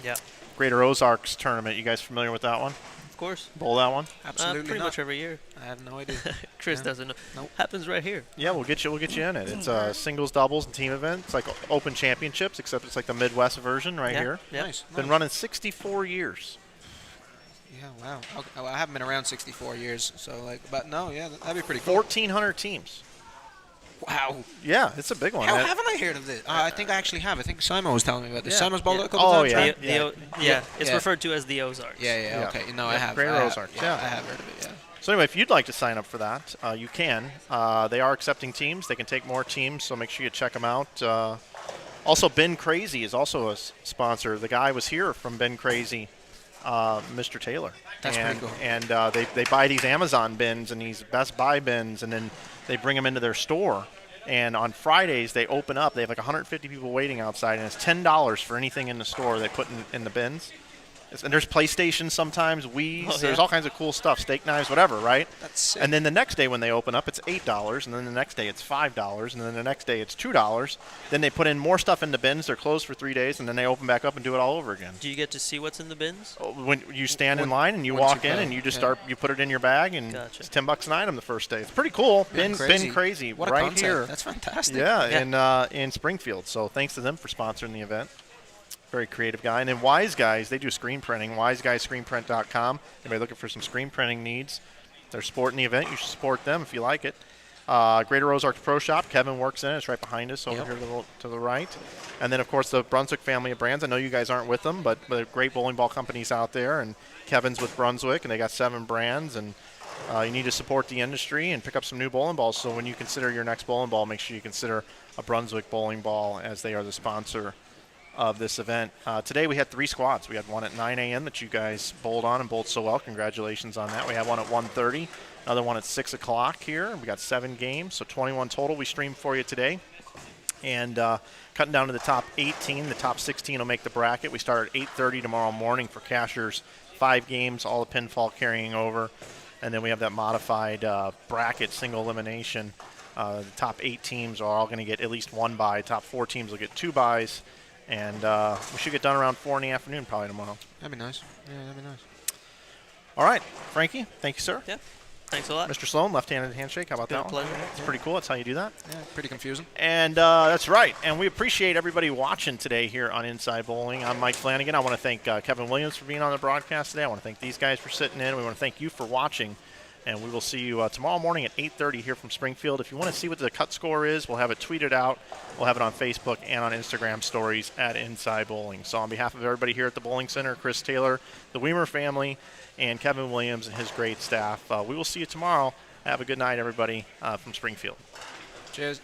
Yeah, Greater Ozarks tournament. You guys familiar with that one? of course. Bowl that one? Absolutely Pretty not. much every year. I have no idea. Chris Yeah. doesn't know. Nope. Happens right here. Yeah, we'll get you in it. It's singles, doubles, and team event. It's like open championships, except it's like the Midwest version right Yeah. here. Yeah. Nice. Been running 64 years. Yeah, wow. Okay, well, I haven't been around 64 years, so but no, yeah, that'd be pretty cool. 1,400 teams. Wow. Yeah, it's a big one. How haven't I heard of this? I think I actually have. I think Simon was telling me about this. Yeah. Simon's bowled Yeah. it a couple Oh, times, yeah. right? It's Yeah. referred to as the Ozarks. Yeah, okay. No, I Yeah, have. Greater I have, Ozarks, Yeah, yeah. I have heard of it, yeah. So anyway, if you'd like to sign up for that, you can. They are accepting teams. They can take more teams, so make sure you check them out. Also, Ben Crazy is also a sponsor. The guy was here from Ben Crazy, Mr. Taylor. That's pretty cool. And they buy these Amazon bins and these Best Buy bins, and then they bring them into their store. And on Fridays, they open up. They have like 150 people waiting outside, and it's $10 for anything in the store they put in the bins. And there's PlayStations sometimes, Wii's. Oh, yeah. There's all kinds of cool stuff, steak knives, whatever, right? That's sick. And then the next day when they open up, it's $8, and then the next day it's $5, and then the next day it's $2. Then they put in more stuff in the bins. They're closed for 3 days, and then they open back up and do it all over again. Do you get to see what's in the bins? When you stand in line and you once walk you in pay, and you just yeah. you put it in your bag, and Gotcha. it's $10 an item the first day. It's pretty cool. Ben Crazy, What a right concept. here. That's fantastic. Yeah, in Springfield. So thanks to them for sponsoring the event. Very creative guy. And then Wise Guys, they do screen printing. WiseGuysScreenPrint.com. Anybody looking for some screen printing needs? They're supporting the event. You should support them if you like it. Greater Ozarks Pro Shop. Kevin works in it. It's right behind us over here to the right. And then, of course, the Brunswick family of brands. I know you guys aren't with them, but they're great bowling ball companies out there. And Kevin's with Brunswick, and they got 7 brands. And you need to support the industry and pick up some new bowling balls. So when you consider your next bowling ball, make sure you consider a Brunswick bowling ball, as they are the sponsor of this event. Today we had 3 squads. We had one at 9 a.m. that you guys bowled on and bowled so well. Congratulations on that. We had one at 1:30, another one at 6 o'clock here. We got 7 games, so 21 total we streamed for you today. And cutting down to the top 18, the top 16 will make the bracket. We start at 8:30 tomorrow morning for cashers. 5 games, all the pinfall carrying over. And then we have that modified bracket single elimination. The top 8 teams are all going to get at least 1 bye. Top 4 teams will get 2 byes. And we should get done around 4 in the afternoon probably tomorrow. That'd be nice. Yeah, that'd be nice. All right, Frankie, thank you, sir. Yeah. Thanks a lot. Mr. Sloan, left-handed handshake. How about Been that a one? pleasure. It's pretty cool. That's how you do that. Yeah, pretty confusing. And that's right. And we appreciate everybody watching today here on Inside Bowling. I'm Mike Flanagan. I want to thank Kevin Williams for being on the broadcast today. I want to thank these guys for sitting in. We want to thank you for watching. And we will see you tomorrow morning at 8:30 here from Springfield. If you want to see what the cut score is, we'll have it tweeted out. We'll have it on Facebook and on Instagram stories at Inside Bowling. So on behalf of everybody here at the Bowling Center, Chris Taylor, the Weimer family, and Kevin Williams and his great staff, we will see you tomorrow. Have a good night, everybody, from Springfield. Cheers.